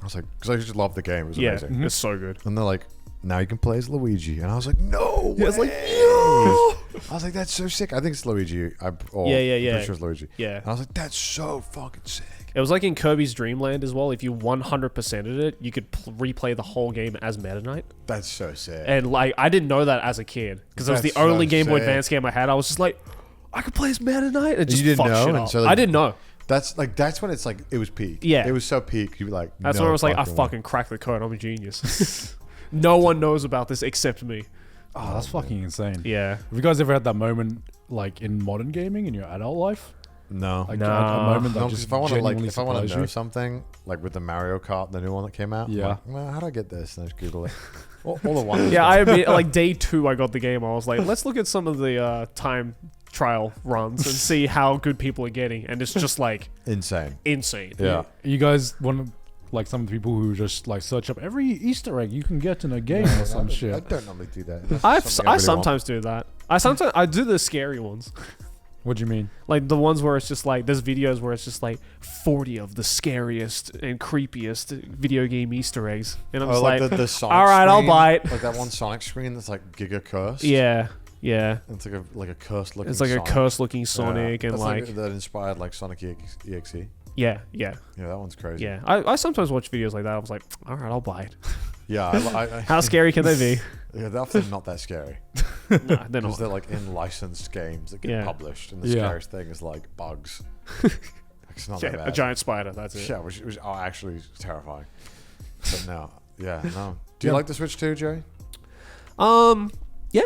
Speaker 3: I was like, because I just loved the game. It was
Speaker 2: Yeah,
Speaker 3: amazing.
Speaker 2: it's so good.
Speaker 3: And they're like, now you can play as Luigi. And I was like, no.
Speaker 2: Yeah, it's like,
Speaker 3: no. I was like, that's so sick. I think it's Luigi.
Speaker 2: Yeah,
Speaker 3: I'm
Speaker 2: yeah.
Speaker 3: pretty sure it's Luigi.
Speaker 2: Yeah.
Speaker 3: And I was like, that's so fucking sick.
Speaker 2: It was like in Kirby's Dream Land as well. If you 100%ed it, you could replay the whole game as Meta Knight.
Speaker 3: That's so sick.
Speaker 2: And like, I didn't know that as a kid because it was the
Speaker 3: That's so
Speaker 2: only Game Boy
Speaker 3: sick.
Speaker 2: Advance game I had. I was just like, I could play as Meta Knight and just
Speaker 3: didn't
Speaker 2: fuck
Speaker 3: know?
Speaker 2: shit
Speaker 3: And
Speaker 2: up.
Speaker 3: so, like,
Speaker 2: I didn't know.
Speaker 3: That's when it's like, it was peak.
Speaker 2: Yeah.
Speaker 3: It was so peak. You'd be like,
Speaker 2: That's
Speaker 3: no
Speaker 2: when I was like, I
Speaker 3: way.
Speaker 2: fucking cracked the code. I'm a genius. No one knows about this except me.
Speaker 1: Oh, that's fucking insane.
Speaker 2: Yeah.
Speaker 1: Have you guys ever had that moment like in modern gaming in your adult life?
Speaker 3: No.
Speaker 1: Like
Speaker 2: No.
Speaker 1: a moment that
Speaker 3: No, because
Speaker 1: just
Speaker 3: if I want to
Speaker 1: genuinely
Speaker 3: if I want to
Speaker 1: surprised
Speaker 3: know
Speaker 1: you?
Speaker 3: something, like with the Mario Kart, the new one that came out, I'm
Speaker 1: Yeah.
Speaker 3: like, well, how do I get this? And I just Google it. all the ones.
Speaker 2: Yeah, I admit, like day 2, I got the game. I was like, let's look at some of the time trial runs and see how good people are getting. And it's just like
Speaker 3: Insane.
Speaker 2: insane.
Speaker 3: Yeah.
Speaker 1: You guys want to like some of the people who just like search up every Easter egg you can get in a game or some
Speaker 3: I
Speaker 1: shit.
Speaker 3: don't normally do that. That's
Speaker 2: I
Speaker 3: something really want.
Speaker 2: sometimes do that. I do the scary ones.
Speaker 1: What do you mean?
Speaker 2: Like the ones where it's just like there's videos where it's just like 40 of the scariest and creepiest video game Easter eggs, and I'm
Speaker 3: Oh,
Speaker 2: just
Speaker 3: like
Speaker 2: like,
Speaker 3: the Sonic
Speaker 2: all right, I'll
Speaker 3: screen,
Speaker 2: buy it.
Speaker 3: Like that one Sonic screen that's like giga cursed.
Speaker 2: Yeah, yeah.
Speaker 3: It's like a cursed looking.
Speaker 2: It's like
Speaker 3: Sonic.
Speaker 2: a cursed looking Sonic,
Speaker 3: Yeah.
Speaker 2: and
Speaker 3: That's
Speaker 2: like,
Speaker 3: that inspired like Sonic EXE.
Speaker 2: yeah.
Speaker 3: Yeah, that one's crazy.
Speaker 2: Yeah, I sometimes watch videos like that. I was like, all right, I'll buy it.
Speaker 3: Yeah.
Speaker 2: How scary can they be?
Speaker 3: Yeah, they're often not that scary
Speaker 2: Nah, they're
Speaker 3: because
Speaker 2: not.
Speaker 3: they're like in licensed games that get
Speaker 2: Yeah.
Speaker 3: published, and the
Speaker 1: Yeah.
Speaker 3: scariest thing is like bugs. Like, it's not that
Speaker 2: Yeah,
Speaker 3: bad.
Speaker 2: a giant spider. That's it.
Speaker 3: Yeah, which are actually terrifying. But no, yeah, no. Do you
Speaker 1: Yeah.
Speaker 3: like the Switch too, Joey?
Speaker 2: Yeah.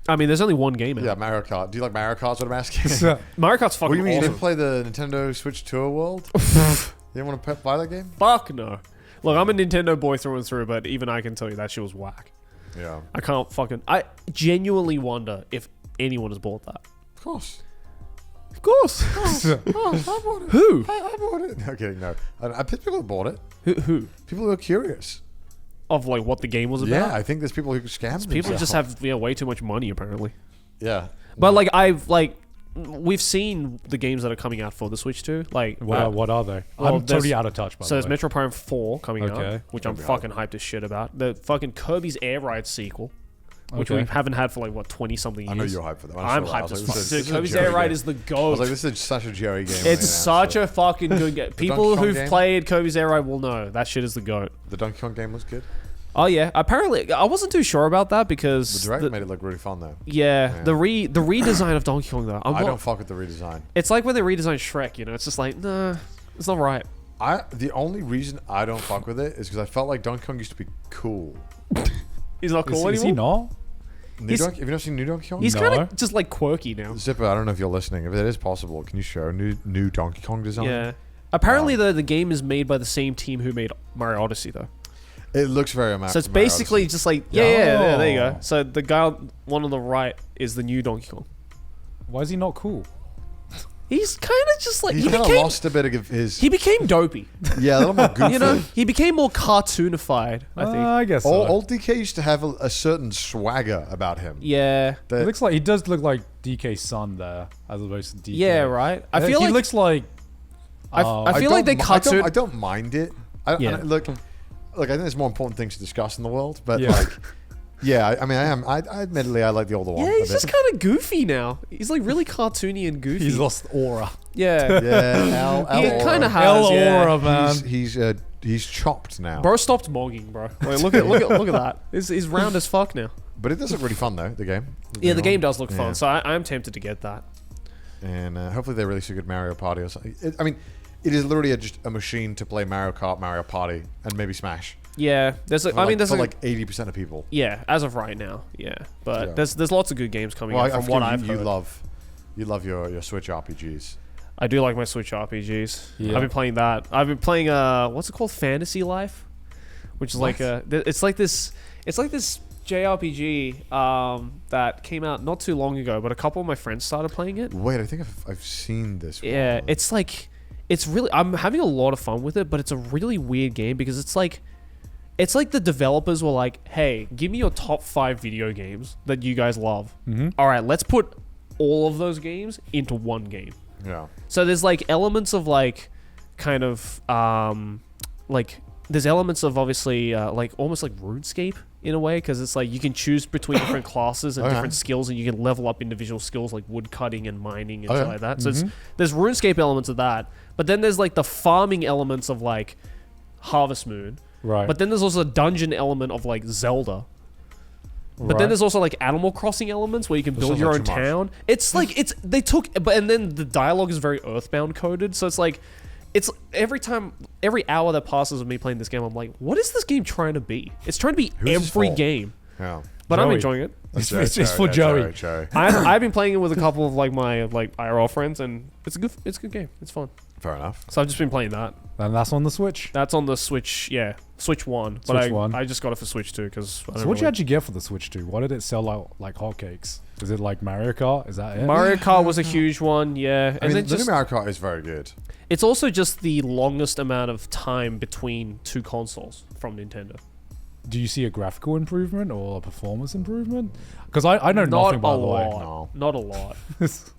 Speaker 2: I mean, there's only one game.
Speaker 3: Yeah,
Speaker 2: out.
Speaker 3: Mario Kart. Do you like Mario Kart? Is what I'm asking.
Speaker 2: Mario Kart's
Speaker 3: What do
Speaker 2: fucking
Speaker 3: you mean you
Speaker 2: awesome.
Speaker 3: didn't play the Nintendo Switch Tour World? You didn't want to buy that game?
Speaker 2: Fuck no. Look, I'm a Nintendo boy through and through, but even I can tell you that shit was whack.
Speaker 3: Yeah,
Speaker 2: I can't fucking. I genuinely wonder if anyone has bought that.
Speaker 3: of course.
Speaker 2: Of course.
Speaker 3: Oh, I bought it.
Speaker 2: Who?
Speaker 3: I bought it. No kidding. No, I think people have bought it.
Speaker 2: Who?
Speaker 3: People who are curious.
Speaker 2: Of like what the game was about?
Speaker 3: Yeah, I think there's people who scam.
Speaker 2: People just
Speaker 3: themselves.
Speaker 2: have way too much money apparently.
Speaker 3: Yeah,
Speaker 2: But like we've seen the games that are coming out for the Switch too. Like
Speaker 1: What are they?
Speaker 2: well,
Speaker 1: I'm totally
Speaker 2: there's-
Speaker 1: out of touch. By
Speaker 2: so
Speaker 1: the
Speaker 2: there's
Speaker 1: way.
Speaker 2: Metro Prime 4 coming
Speaker 1: Okay.
Speaker 2: out, which I'm
Speaker 3: That'd be
Speaker 2: fucking hyped as shit about. The fucking Kirby's Air Ride sequel, which
Speaker 1: Okay.
Speaker 2: we haven't had for like what 20 something years.
Speaker 3: I know you're hyped for that.
Speaker 2: I'm
Speaker 3: hyped
Speaker 2: hyped as fuck. Dude, Kirby's Air Ride is the
Speaker 3: I
Speaker 2: goat.
Speaker 3: was like, this is such a Jerry game.
Speaker 2: It's such a fucking good game. People
Speaker 3: Donkey Kong
Speaker 2: who've
Speaker 3: game?
Speaker 2: played Kirby's Air Ride will know that shit is the goat.
Speaker 3: The Donkey Kong game was good.
Speaker 2: Oh yeah, apparently I wasn't too sure about that
Speaker 3: The
Speaker 2: because
Speaker 3: direct made it look really fun though.
Speaker 2: yeah,
Speaker 3: Yeah.
Speaker 2: the redesign of Donkey Kong though.
Speaker 3: I don't fuck with the redesign.
Speaker 2: It's like when they redesigned Shrek. You know, it's just like nah, it's not right.
Speaker 3: The only reason I don't fuck with it is because I felt like Donkey Kong used to be cool.
Speaker 2: He's not cool
Speaker 1: Is he
Speaker 2: anymore.
Speaker 1: not?
Speaker 3: Have you not seen New Donkey Kong?
Speaker 2: He's
Speaker 1: No.
Speaker 2: kind of just like quirky now.
Speaker 3: Zipper, I don't know if you're listening. If it is possible, can you show new Donkey Kong design?
Speaker 2: Yeah. Apparently, the game is made by the same team who made Mario Odyssey, though.
Speaker 3: It looks very Mario.
Speaker 2: So it's basically just like there you go.
Speaker 1: Oh.
Speaker 2: So the guy one on the right is the new Donkey Kong.
Speaker 1: Why is he not cool?
Speaker 2: He's kind of just like
Speaker 3: He's
Speaker 2: he
Speaker 3: kind of
Speaker 2: became
Speaker 3: lost a bit of his.
Speaker 2: he became dopey.
Speaker 3: Yeah, a little more goofy.
Speaker 2: You know, he became more cartoonified. I think.
Speaker 1: I guess so.
Speaker 3: Old DK used to have a certain swagger about him.
Speaker 2: Yeah.
Speaker 3: That-
Speaker 1: It looks like he does look like DK's son there, as opposed to DK.
Speaker 2: Yeah. Right. I feel
Speaker 1: he
Speaker 2: like
Speaker 1: looks like.
Speaker 2: I feel like they cartoon.
Speaker 3: I don't mind it.
Speaker 2: Yeah.
Speaker 3: Look, I think there's more important things to discuss in the world. But
Speaker 1: Yeah.
Speaker 3: like, yeah, I mean, I admittedly I like the older one.
Speaker 2: Yeah,
Speaker 3: a
Speaker 2: he's
Speaker 3: bit.
Speaker 2: just kind of goofy now. He's like really cartoony and goofy.
Speaker 1: He's lost aura.
Speaker 2: Yeah.
Speaker 3: Yeah,
Speaker 2: He
Speaker 3: L
Speaker 2: kind of has.
Speaker 1: Hell
Speaker 2: yeah.
Speaker 1: aura, man.
Speaker 3: He's chopped now.
Speaker 2: Bro stopped mogging, bro. Like, look at that. He's round as fuck now.
Speaker 3: But it does look really fun though. The game.
Speaker 2: Yeah, the game does look fun,
Speaker 3: Yeah.
Speaker 2: so I'm tempted to get that.
Speaker 3: And hopefully they release a good Mario Party or something. I mean, it is literally just a machine to play Mario Kart, Mario Party, and maybe Smash.
Speaker 2: Yeah, there's
Speaker 3: For
Speaker 2: there's
Speaker 3: like 80% of people.
Speaker 2: yeah, as of right now, yeah. But
Speaker 3: Yeah.
Speaker 2: there's lots of good games coming
Speaker 3: Well,
Speaker 2: out from what I've
Speaker 3: you
Speaker 2: heard.
Speaker 3: you love your Switch RPGs.
Speaker 2: I do like my Switch RPGs.
Speaker 1: Yeah.
Speaker 2: I've been playing that. I've been playing what's it called, Fantasy Life, which is like it's like this JRPG that came out not too long ago, but a couple of my friends started playing it.
Speaker 3: Wait, I think I've seen this.
Speaker 2: Yeah,
Speaker 3: one.
Speaker 2: it's like it's really I'm having a lot of fun with it, but it's a really weird game because it's like the developers were like, "Hey, give me your top 5 video games that you guys love. All right, let's put all of those games into one game."
Speaker 3: Yeah.
Speaker 2: So there's like elements of like kind of like there's elements of obviously like almost like RuneScape in a way, because it's like you can choose between different classes and
Speaker 3: Okay.
Speaker 2: different skills, and you can level up individual skills like wood cutting and mining and
Speaker 3: Okay.
Speaker 2: shit like that. So there's RuneScape elements of that, but then there's like the farming elements of like Harvest Moon.
Speaker 1: Right.
Speaker 2: But then there's also a dungeon element of like Zelda. But then there's also like Animal Crossing elements where you can
Speaker 3: That
Speaker 2: build
Speaker 3: sounds
Speaker 2: your
Speaker 3: like
Speaker 2: own
Speaker 3: too much.
Speaker 2: town. It's like and then the dialogue is very Earthbound coded, so it's like it's every hour that passes of me playing this game, I'm like, what is this game trying to be? It's trying to be
Speaker 3: Who's this
Speaker 2: every
Speaker 3: for?
Speaker 2: game,
Speaker 3: Yeah.
Speaker 2: but I'm
Speaker 1: Joey.
Speaker 2: enjoying it.
Speaker 1: It's for Joey.
Speaker 3: Joey.
Speaker 2: I've been playing it with a couple of like my like IRL friends, and it's a good game. It's fun.
Speaker 3: Fair enough.
Speaker 2: So I've just been playing that.
Speaker 1: And that's on the Switch.
Speaker 2: That's on the Switch, yeah, Switch 1. But
Speaker 1: Switch 1.
Speaker 2: I just got it for Switch 2 because
Speaker 1: So what you actually get for the Switch 2? Why did it sell like hotcakes? Is it like Mario Kart? Is that it?
Speaker 2: Mario Kart was a huge one, yeah.
Speaker 3: I
Speaker 2: And
Speaker 3: mean,
Speaker 2: then
Speaker 3: the new
Speaker 2: just
Speaker 3: Mario Kart is very good.
Speaker 2: it's also just the longest amount of time between two consoles from Nintendo.
Speaker 1: Do you see a graphical improvement or a performance improvement? Because I know
Speaker 2: Not
Speaker 1: nothing,
Speaker 2: a
Speaker 1: by the way.
Speaker 2: lot.
Speaker 3: No.
Speaker 2: Not a lot.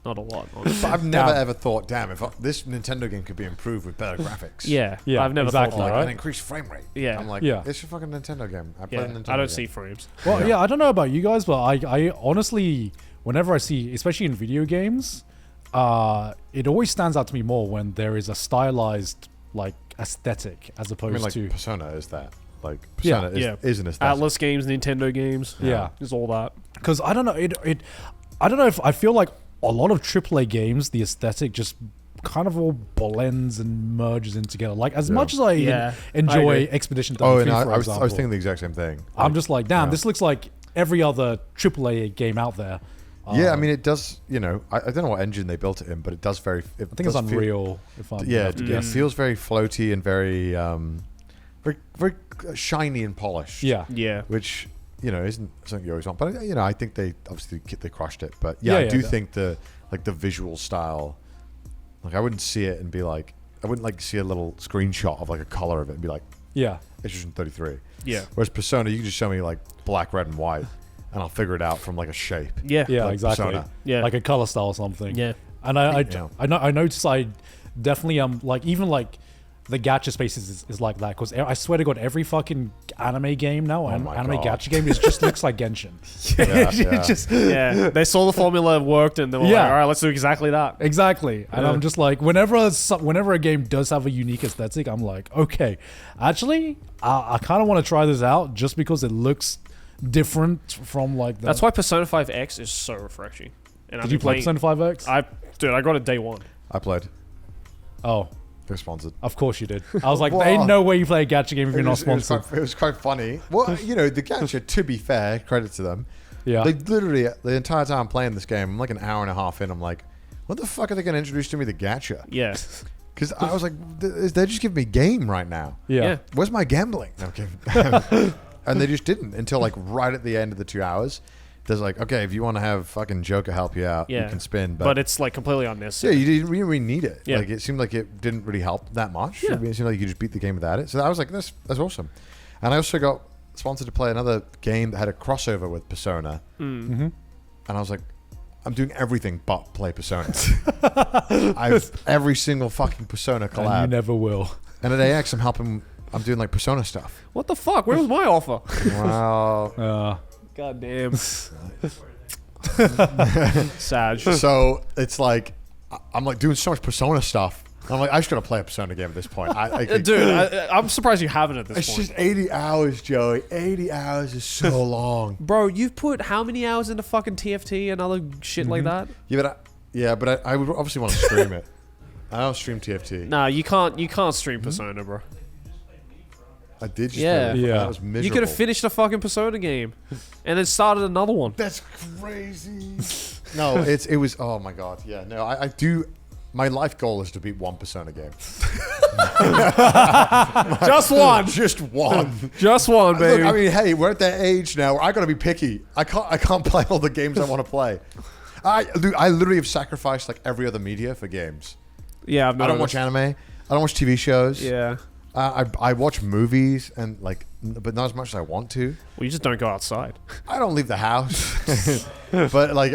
Speaker 2: Not a lot. Honestly.
Speaker 3: But I've never ever thought, damn, if this Nintendo game could be improved with better graphics.
Speaker 2: Yeah,
Speaker 1: Yeah,
Speaker 2: I've never
Speaker 1: exactly,
Speaker 2: thought
Speaker 3: Like
Speaker 2: that.
Speaker 1: right?
Speaker 3: an increased frame rate.
Speaker 2: Yeah.
Speaker 3: I'm like,
Speaker 2: Yeah.
Speaker 1: Yeah.
Speaker 3: it's a fucking Nintendo game. I play
Speaker 2: Yeah,
Speaker 3: a Nintendo
Speaker 2: I don't
Speaker 3: game.
Speaker 2: see frames.
Speaker 1: Well, yeah, I don't know about you guys, but I honestly, whenever I see, especially in video games, it always stands out to me more when there is a stylized like aesthetic as
Speaker 3: I
Speaker 1: opposed
Speaker 3: mean, like
Speaker 1: to
Speaker 3: Persona is that. Like
Speaker 1: Yeah,
Speaker 3: Persona
Speaker 2: yeah.
Speaker 3: is an aesthetic.
Speaker 2: Atlas games, Nintendo games.
Speaker 1: Yeah.
Speaker 2: Is all that.
Speaker 1: because I don't know I don't know if I feel like a lot of AAA games, the aesthetic just kind of all blends and merges in together. Like as much as I
Speaker 2: Yeah, I
Speaker 1: enjoy
Speaker 2: agree.
Speaker 1: Expedition
Speaker 3: Oh,
Speaker 1: 33,
Speaker 3: and
Speaker 1: for
Speaker 3: I was
Speaker 1: example,
Speaker 3: thinking the exact same thing.
Speaker 1: I'm just like, damn,
Speaker 3: Yeah.
Speaker 1: this looks like every other AAA game out there.
Speaker 3: Yeah, I mean, it does. You know, I don't know what engine they built it in, but it does very.
Speaker 1: I think it's Unreal. If I'm
Speaker 3: Yeah,
Speaker 1: allowed to
Speaker 3: it
Speaker 1: guess.
Speaker 3: feels very floaty and very, very shiny and polished.
Speaker 1: Yeah.
Speaker 2: Yeah.
Speaker 3: which isn't something you always want. But I think they obviously they crushed it. But yeah,
Speaker 1: Yeah,
Speaker 3: I
Speaker 1: yeah,
Speaker 3: do
Speaker 1: yeah.
Speaker 3: think the visual style, like I wouldn't see it and be like, I wouldn't like see a little screenshot of like a color of it and be like,
Speaker 1: Yeah.
Speaker 3: Expedition 33.
Speaker 2: Yeah.
Speaker 3: Whereas Persona, you can just show me like black, red, and white, and I'll figure it out from like a shape.
Speaker 2: Yeah.
Speaker 1: Yeah,
Speaker 3: Like
Speaker 1: exactly.
Speaker 3: Persona.
Speaker 2: Yeah.
Speaker 1: Like a color style or something.
Speaker 2: Yeah.
Speaker 1: And I
Speaker 3: Yeah.
Speaker 1: I noticed I definitely like even like the gacha space is like that because I swear to God every fucking anime game now
Speaker 3: my
Speaker 1: anime
Speaker 3: God.
Speaker 1: gacha game just looks like Genshin.
Speaker 3: Yeah,
Speaker 1: It
Speaker 3: yeah.
Speaker 1: just
Speaker 2: Yeah. They saw the formula worked and they were
Speaker 1: Yeah.
Speaker 2: like, all right, let's do exactly that.
Speaker 1: exactly. And I'm just like whenever a game does have a unique aesthetic, I'm like, okay, actually I kind of want to try this out just because it looks different from like the.
Speaker 2: That's why Persona 5X is so refreshing. And
Speaker 1: Did you play Persona 5X?
Speaker 2: I got it day one.
Speaker 3: I played.
Speaker 1: Oh,
Speaker 3: They're sponsored.
Speaker 1: of course you did. I was like,
Speaker 3: Well,
Speaker 1: there ain't no way you play a gacha game if you're not
Speaker 3: It was
Speaker 1: sponsored.
Speaker 3: quite funny. Well, the gacha, to be fair, credit to them,
Speaker 1: Yeah.
Speaker 3: Like literally the entire time I'm playing this game, I'm like an hour and a half in. I'm like, what the fuck are they going to introduce to me the gacha?
Speaker 2: Yeah.
Speaker 3: Because I was like, they just give me game right now.
Speaker 1: Yeah.
Speaker 3: Where's my gambling? No, I'm kidding. And they just didn't until like right at the end of the 2 hours. There's like, okay, if you want to have fucking Joker help you out, you can spin.
Speaker 2: But it's like completely
Speaker 3: yeah,
Speaker 2: unnecessary.
Speaker 3: you didn't really need it.
Speaker 2: Yeah.
Speaker 3: Like it seemed like it didn't really help that much.
Speaker 2: Yeah.
Speaker 3: It seemed like you could just beat the game without it. So I was like, that's awesome. And I also got sponsored to play another game that had a crossover with Persona.
Speaker 1: Mm-hmm.
Speaker 3: And I was like, I'm doing everything but play Persona. I've every single fucking Persona collab.
Speaker 1: And you never will.
Speaker 3: And at AX, I'm doing like Persona stuff.
Speaker 2: What the fuck? Where was my offer?
Speaker 3: Wow.
Speaker 2: God damn. Sad.
Speaker 3: So it's like, I'm like doing so much Persona stuff. I'm like, I just gotta play a Persona game at this point.
Speaker 2: Dude, I'm surprised you haven't at this
Speaker 3: It's
Speaker 2: point.
Speaker 3: just 80 hours, Joey. 80 hours is so long.
Speaker 2: Bro, you've put how many hours into fucking TFT and other shit like that?
Speaker 3: Yeah, but I would obviously want to stream it. I don't stream TFT.
Speaker 2: Nah, you can't stream Persona, bro.
Speaker 3: I did just
Speaker 2: Yeah.
Speaker 3: play it.
Speaker 1: Yeah.
Speaker 3: That was miserable.
Speaker 2: You could have finished a fucking Persona game and then started another one.
Speaker 3: That's crazy. No, it was, oh my God. Yeah, no, I do. My life goal is to beat one Persona game.
Speaker 2: Just one.
Speaker 3: Just one.
Speaker 2: Just one, baby.
Speaker 3: Look, I mean, hey, we're at that age now where I gotta be picky. I can't play all the games I want to play. I literally have sacrificed like every other media for games.
Speaker 2: Yeah, I've
Speaker 3: I don't watch anime. I don't watch TV shows.
Speaker 2: Yeah.
Speaker 3: I watch movies and like, but not as much as I want to.
Speaker 2: Well, you just don't go outside.
Speaker 3: I don't leave the house. But like,